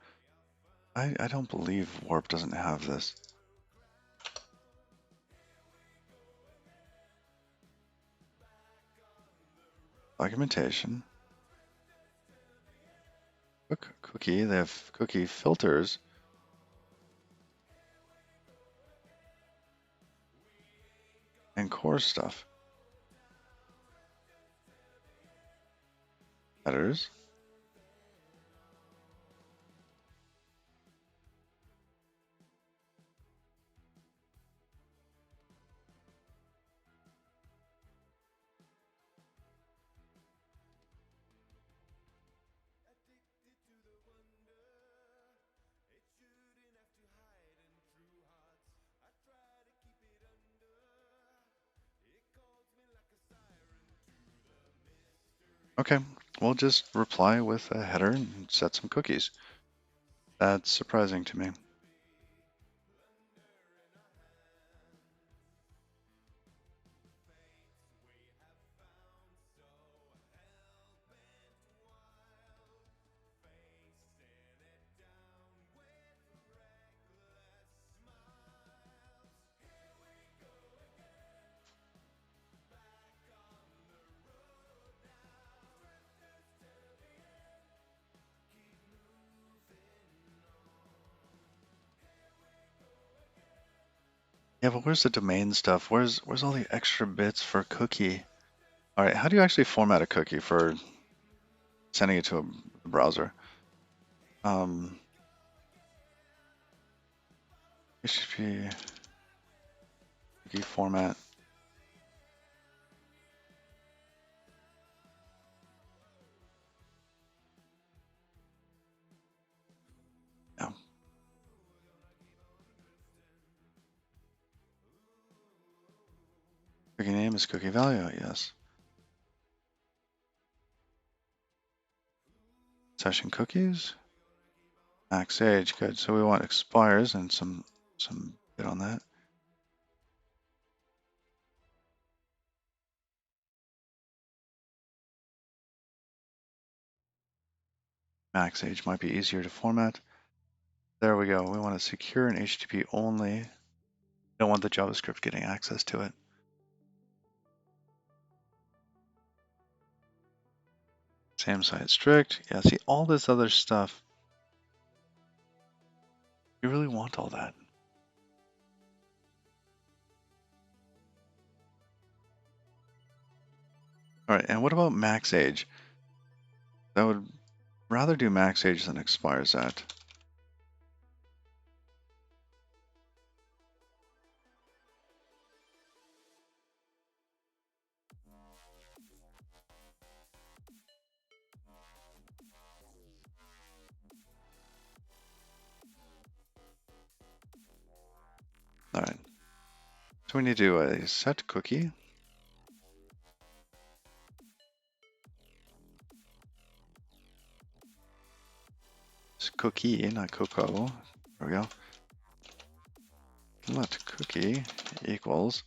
I don't believe Warp doesn't have this. Documentation. Cookie. They have cookie filters and core stuff. Headers. Okay, we'll just reply with a header and set some cookies. That's surprising to me. Yeah, but where's the domain stuff? Where's all the extra bits for cookie? All right, how do you actually format a cookie for sending it to a browser? Um, HTTP cookie format. Yeah, cookie name is cookie value. Yes. Session cookies. Max age. Good. So we want expires and some bit on that. Max age might be easier to format. There we go. We want to secure and HTTP only. Don't want the JavaScript getting access to it. Same site strict. Yeah, see all this other stuff. You really want all that. All right, and what about max age? I would rather do max age than expires at. All right. So we need to do a set cookie. cookie, not cocoa. There we go. Let cookie equals.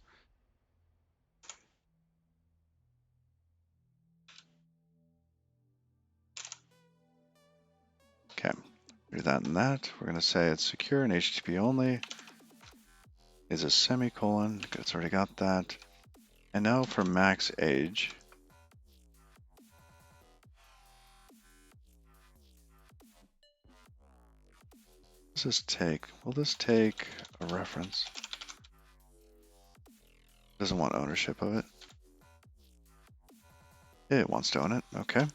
Okay, do that and that. We're going to say it's secure and HTTP only. Is a semicolon. It's already got that. And now for max age. What does this take? Will this take a reference? Doesn't want ownership of it. It wants to own it. Okay.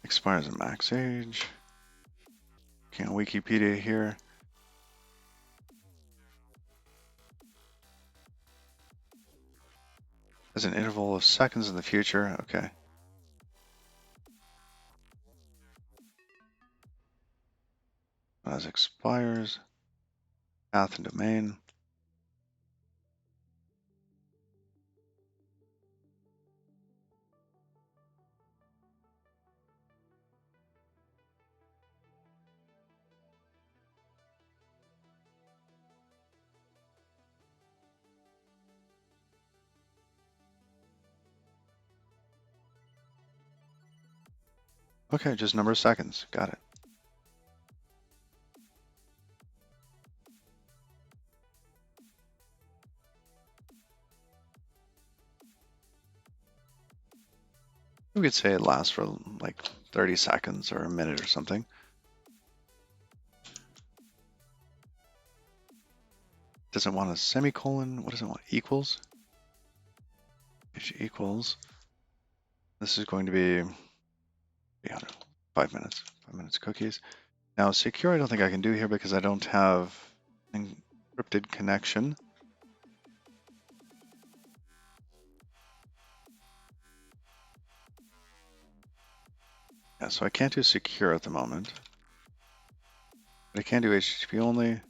Expires at max age. Okay, on Wikipedia here. As an interval of seconds in the future. Okay. As expires. Path and domain. Okay, just number of seconds. Got it. We could say it lasts for like 30 seconds or a minute or something. Does it want a semicolon? What does it want? Equals? Which equals. This is going to be 5 minutes. 5 minutes cookies. Now secure I don't think I can do here because I don't have encrypted connection. Yeah, so I can't do secure at the moment. But I can do HTTP only.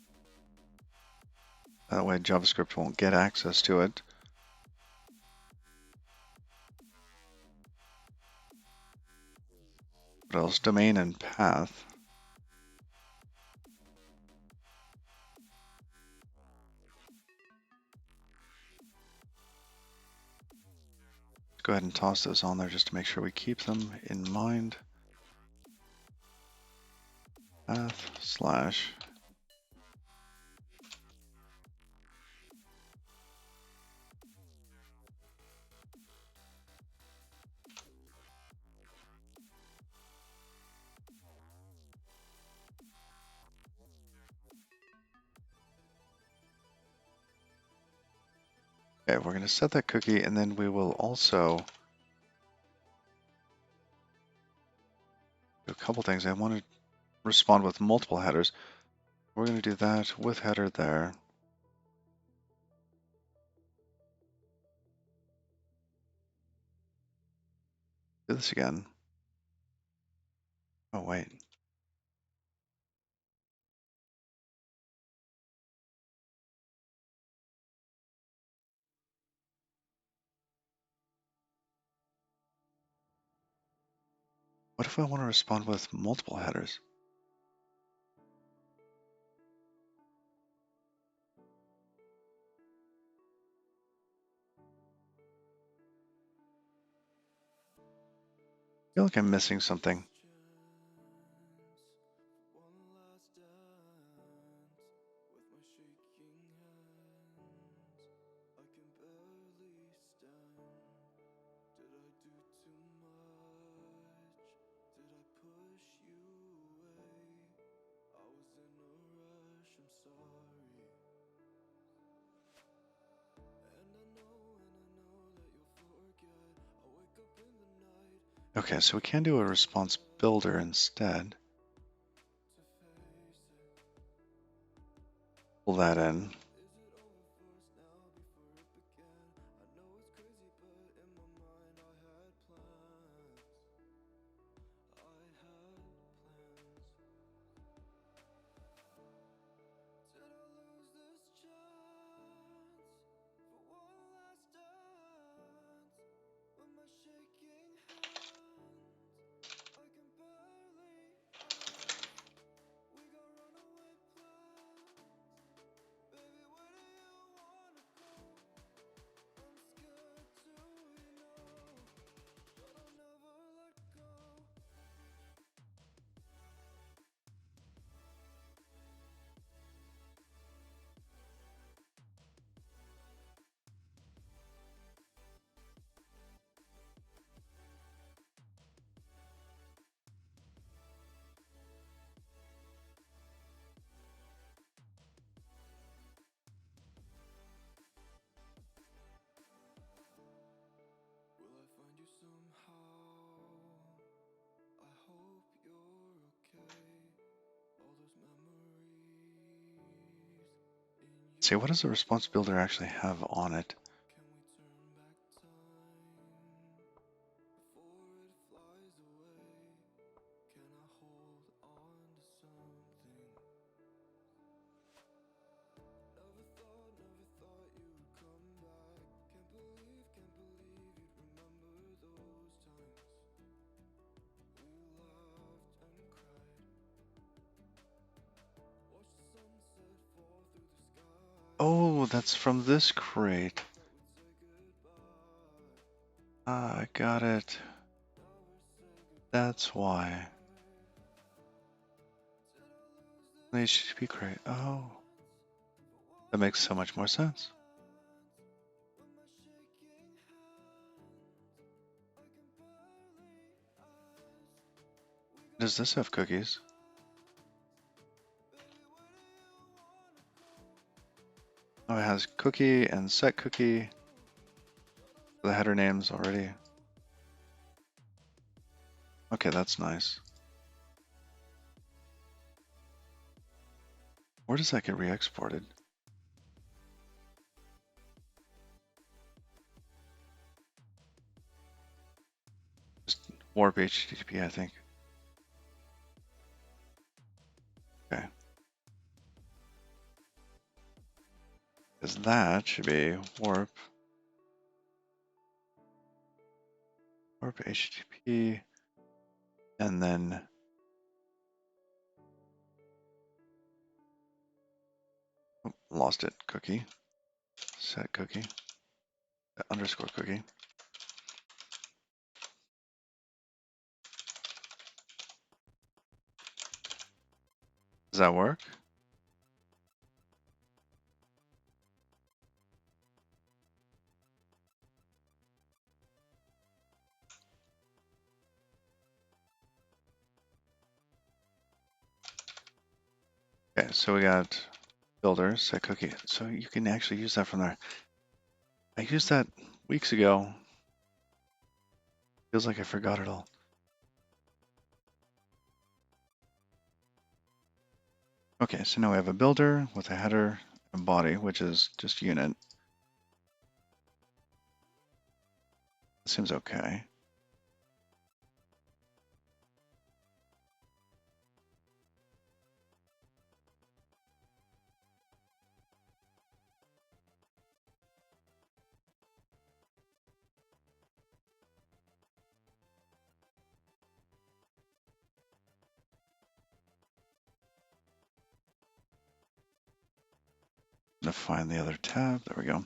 That way JavaScript won't get access to it. What else? Domain and path. Let's go ahead and toss those on there just to make sure we keep them in mind. Path slash. Okay, we're going to set that cookie and then we will also do a couple things. I want to respond with multiple headers. We're going to do that with header there. Do this again. Oh, wait. What if I want to respond with multiple headers? I feel like I'm missing something. Okay, so we can do a response builder instead. Pull that in. Let's see, what does the response builder actually have on it? Oh, that's from this crate. Ah, I got it. That's why. The HTTP crate. Oh, that makes so much more sense. Does this have cookies? Oh, it has cookie and set cookie. The header names already. Okay, that's nice. Where does that get re-exported? Just warp HTTP, I think. Okay. Because that should be warp HTTP, and then oh, lost it. Cookie, set cookie, underscore cookie. Does that work? Okay, so we got builder, set cookie. So you can actually use that from there. I used that weeks ago. Feels like I forgot it all. Okay, so now we have a builder with a header and body, which is just unit. Seems okay. I'm gonna find the other tab. There we go.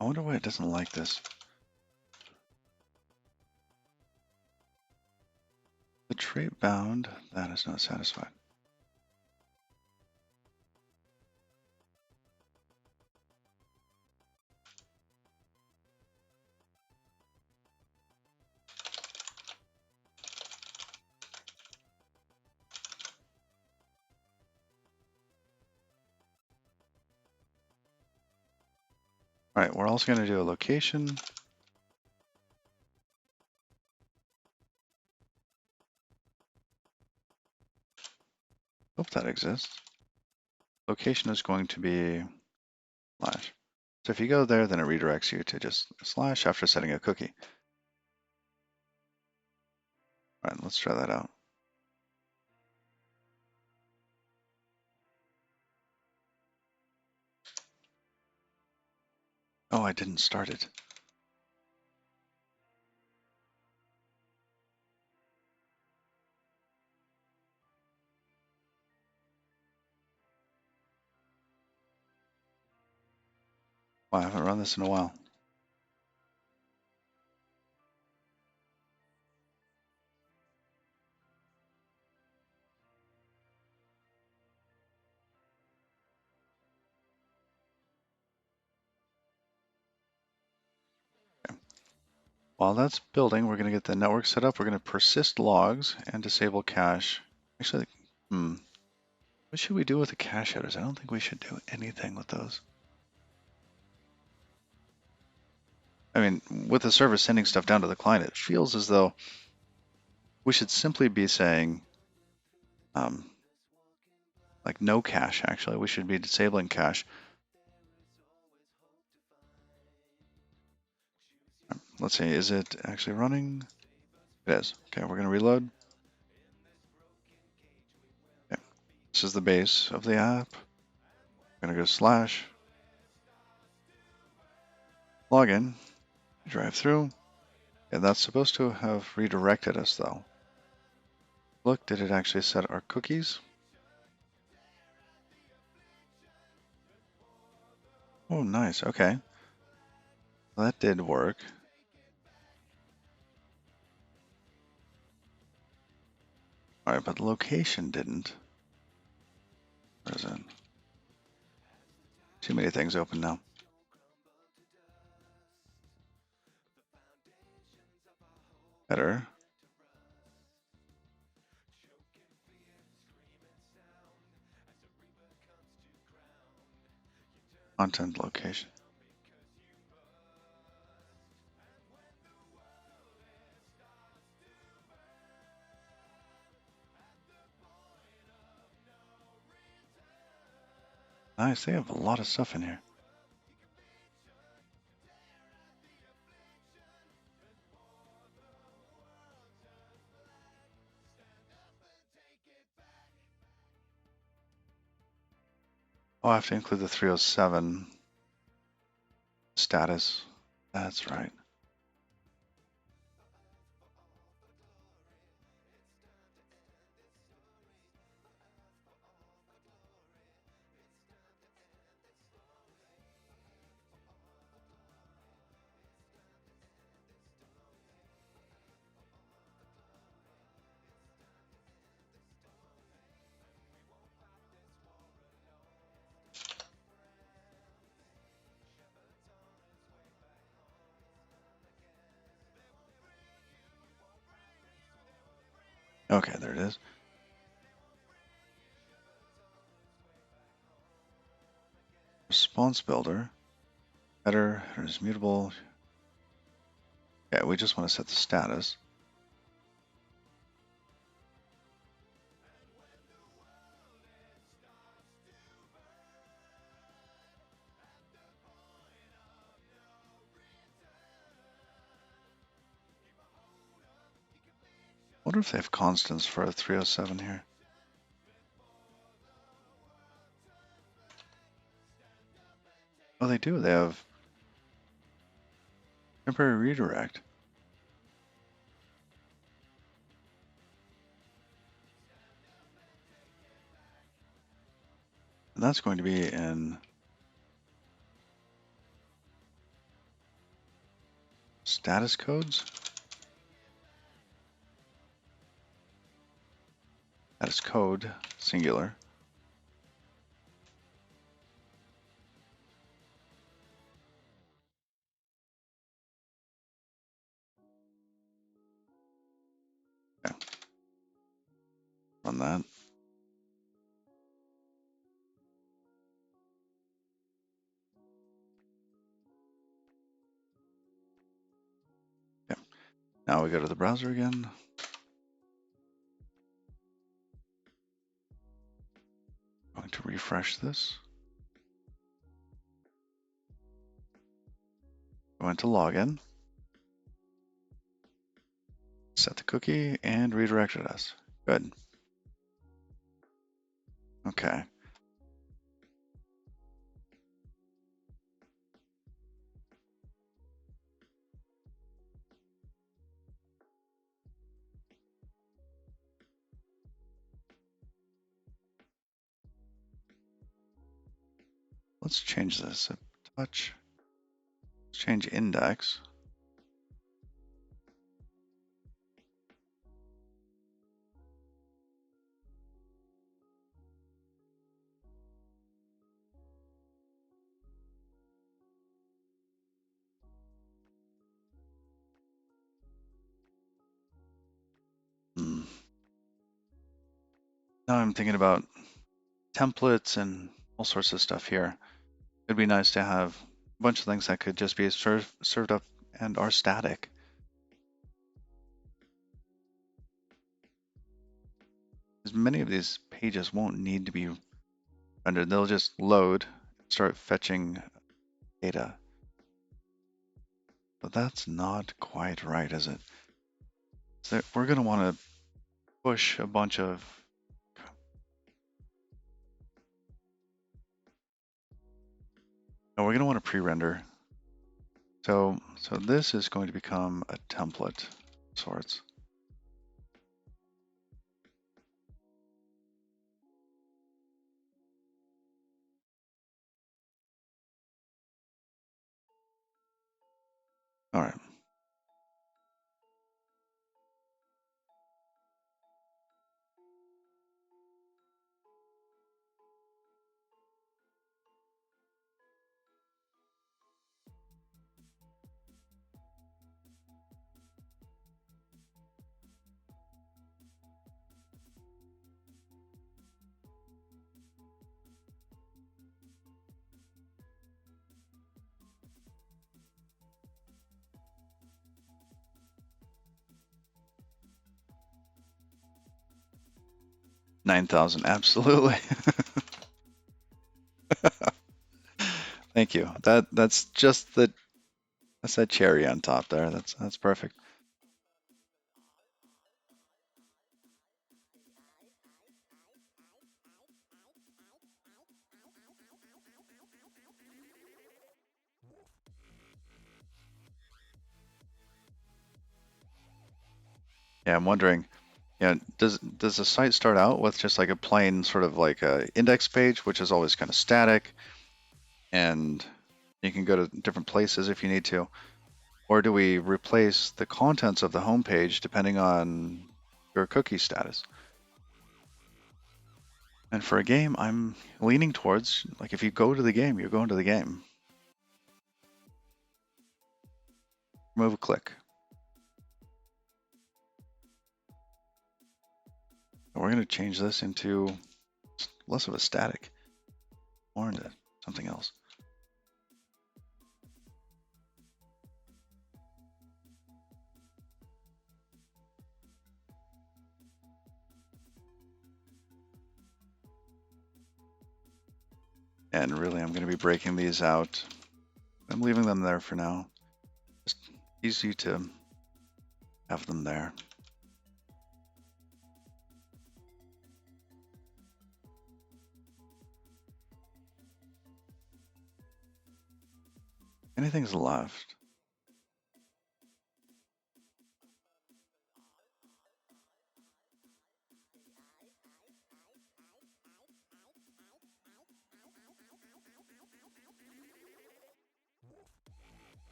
I wonder why it doesn't like this. The trait bound, that is not satisfied. All right, we're also going to do a location. Hope that exists. Location is going to be slash. So if you go there, then it redirects you to just slash after setting a cookie. All right, let's try that out. Oh, I didn't start it. Well, I haven't run this in a while. Okay. While that's building, we're going to get the network set up. We're going to persist logs and disable cache. Actually, what should we do with the cache headers? I don't think we should do anything with those. I mean, with the server sending stuff down to the client, it feels as though we should simply be saying, like no cache, actually. We should be disabling cache. Let's see, is it actually running? It is. Okay, we're going to reload. Okay. This is the base of the app. I'm going to go slash login, drive through. And that's supposed to have redirected us though. Look, did it actually set our cookies? Oh, nice. Okay. That did work. All right, but the location didn't. Where is it? Too many things open now. Header. Content location. Nice, they have a lot of stuff in here. Oh, I have to include the 307 status. That's right. Okay, there it is. Response builder. Header is mutable. Yeah, we just want to set the status. I wonder if they have constants for a 307 here. Oh, they do. They have temporary redirect. And that's going to be in status codes. Status code, singular. Okay. Run that. Okay. Now we go to the browser again. I'm going to refresh this. Go into login. Set the cookie and redirected us. Good. Okay. Let's change this. Touch. Let's change index. Hmm. Now I'm thinking about templates and all sorts of stuff here. It'd be nice to have a bunch of things that could just be served up and are static. Because many of these pages won't need to be rendered. They'll just load, start fetching data. But that's not quite right, is it? So we're going to want to push a bunch of we're going to want to pre-render. So this is going to become a template of sorts. All right. $9,000, absolutely. Thank you. That's just that's that cherry on top there. That's perfect. Yeah, I'm wondering, does the site start out with just like a plain sort of like a index page, which is always kind of static, and you can go to different places if you need to, or do we replace the contents of the home page depending on your cookie status? And for a game, I'm leaning towards like if you go to the game, you're going to the game. Remove a click. We're going to change this into less of a static, more into something else. And really, I'm going to be breaking these out. I'm leaving them there for now. Just easy to have them there. Anything's left.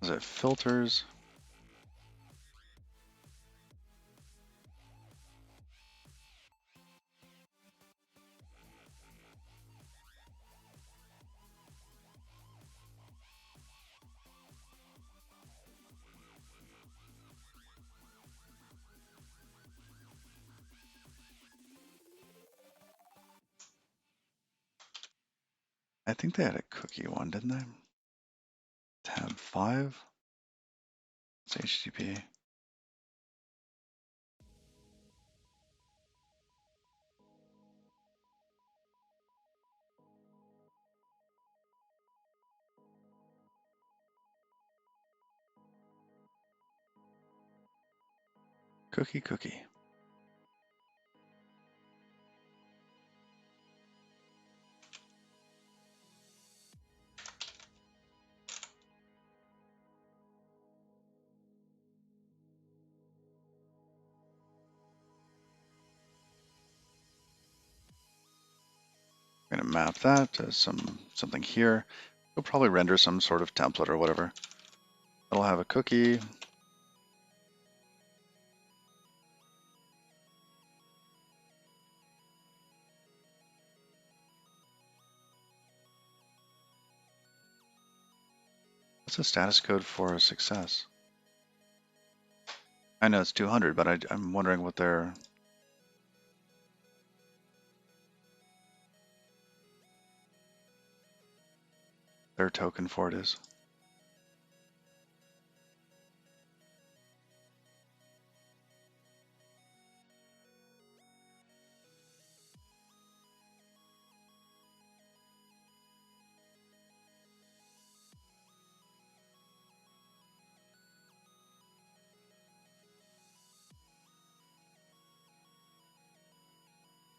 Is it filters? I think they had a cookie one, didn't they? Tab 5. It's HTTP. Cookie. I'm going to map that to something here. We'll probably render some sort of template or whatever. It'll have a cookie. What's the status code for success? I know it's 200, but I'm wondering what their... their token for it is.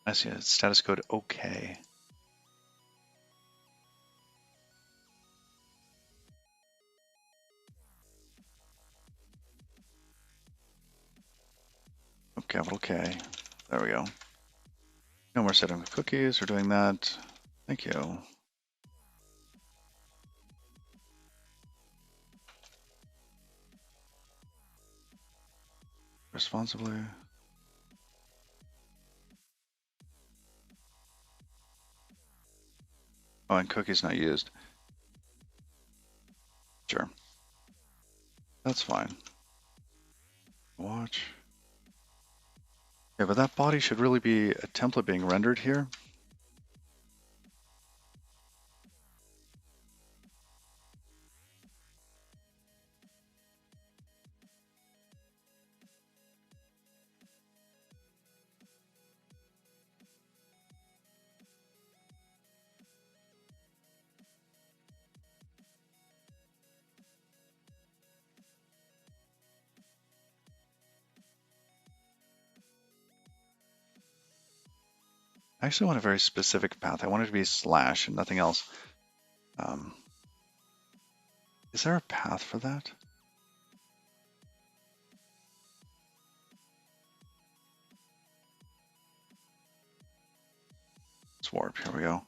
I see it. Status code OK. Oh, capital K. There we go. No more setting the cookies or doing that. Thank you. Responsibly. Oh, and cookies not used. Sure. That's fine. Watch. Yeah, but that body should really be a template being rendered here. I actually want a very specific path. I want it to be slash and nothing else. Is there a path for that? It's warp. Here we go.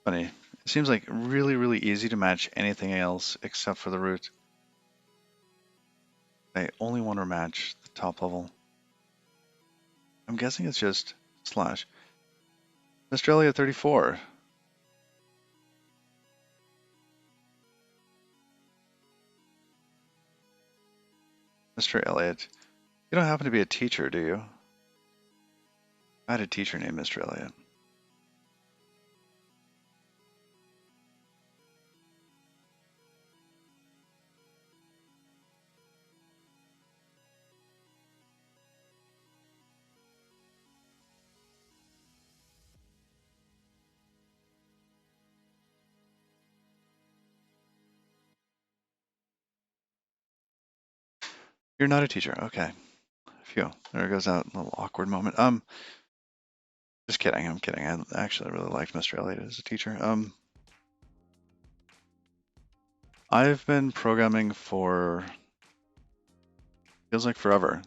Funny. It seems like really, really easy to match anything else except for the root. I only want to match the top level. I'm guessing it's just slash. Australia 34. Mr. Elliott. You don't happen to be a teacher, do you? I had a teacher named Mr. Elliott. You're not a teacher. Okay. Phew. There goes that little awkward moment. Just kidding. I'm kidding. I actually really liked Mr. Elliott as a teacher. I've been programming for feels like forever.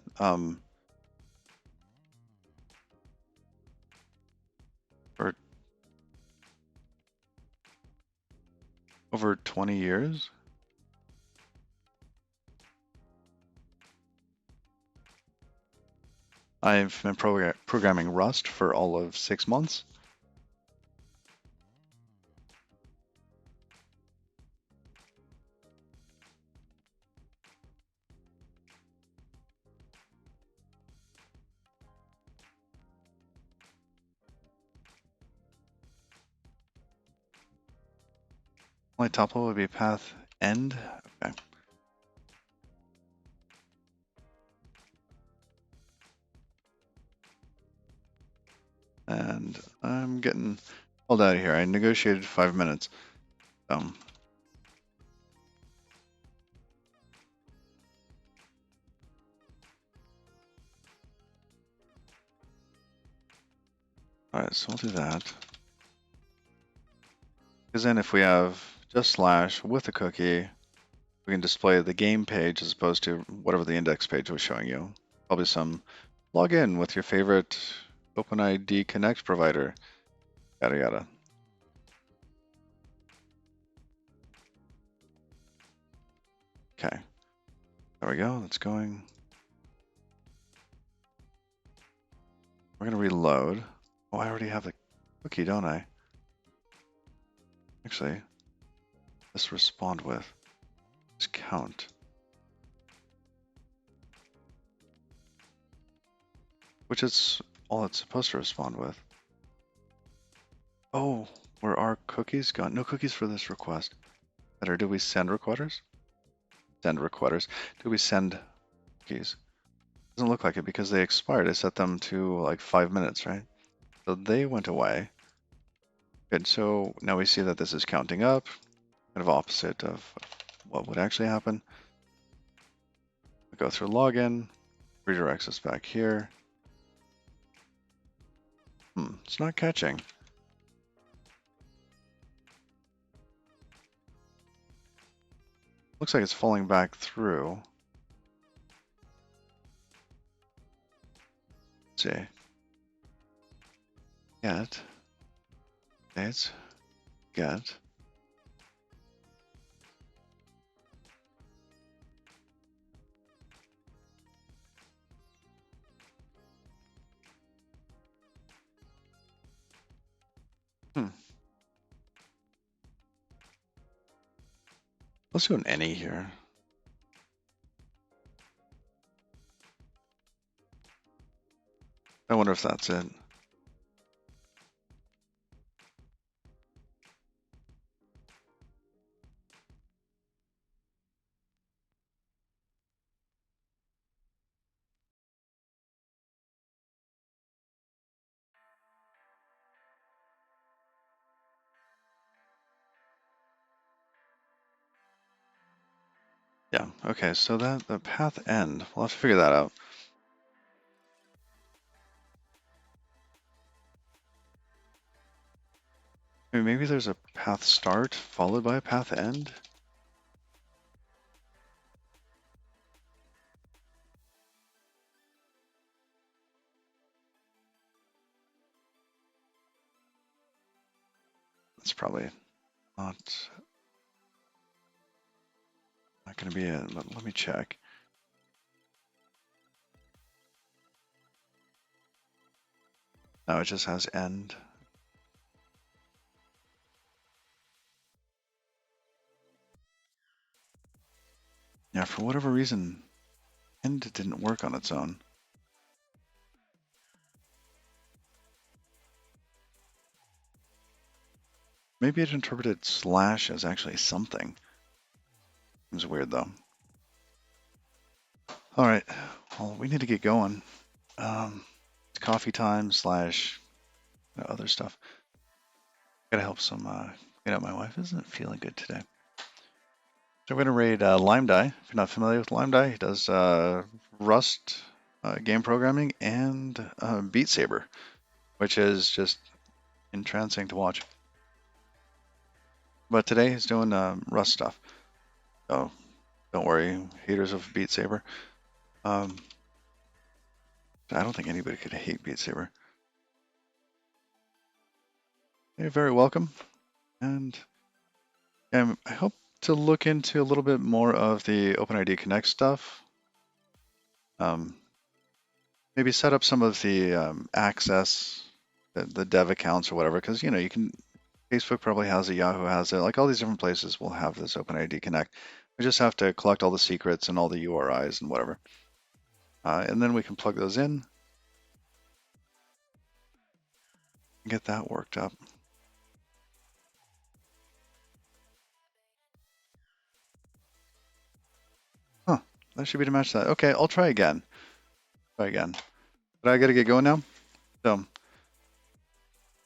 For over 20 years. I've been programming Rust for all of 6 months. My top level would be path end. Okay. And I'm getting pulled out of here. I negotiated 5 minutes. All right, so we'll do that. Because then if we have just slash with a cookie, we can display the game page as opposed to whatever the index page was showing you. Probably some login with your favorite OpenID Connect provider, yada yada. Okay, there we go, that's going. We're gonna reload. Oh, I already have the cookie, don't I? Actually, let's respond with, let's count. Which is all it's supposed to respond with. Oh, were our cookies gone? No cookies for this request. Or do we send requesters? Send requesters. Do we send cookies? Doesn't look like it because they expired. I set them to like 5 minutes, right? So they went away. Good, so now we see that this is counting up, kind of opposite of what would actually happen. We go through login, redirects us back here. It's not catching. Looks like it's falling back through. Let's see. Get. It's get. Let's do an any here. I wonder if that's it. Yeah, okay, so that the path end, we'll have to figure that out. Maybe there's a path start followed by a path end? That's probably not going to be it. Let me check. No, it just has end. Yeah, for whatever reason, end didn't work on its own. Maybe it interpreted slash as actually something. Seems weird though. All right, well, we need to get going. It's coffee time slash other stuff. Gotta help some, get out. My wife isn't feeling good today. So we're gonna raid Lime Die. If you're not familiar with Lime Die, he does Rust game programming and Beat Saber, which is just entrancing to watch. But today he's doing Rust stuff. So don't worry, haters of Beat Saber. I don't think anybody could hate Beat Saber. You're very welcome. And I hope to look into a little bit more of the OpenID Connect stuff. Maybe set up some of the access, the dev accounts or whatever, because you can. Facebook probably has it, Yahoo has it, like all these different places will have this OpenID Connect. We just have to collect all the secrets and all the URIs and whatever. And then we can plug those in and get that worked up. Huh, that should be to match that. Okay, I'll try again. But I gotta get going now. So,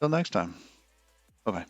till next time. Bye-bye.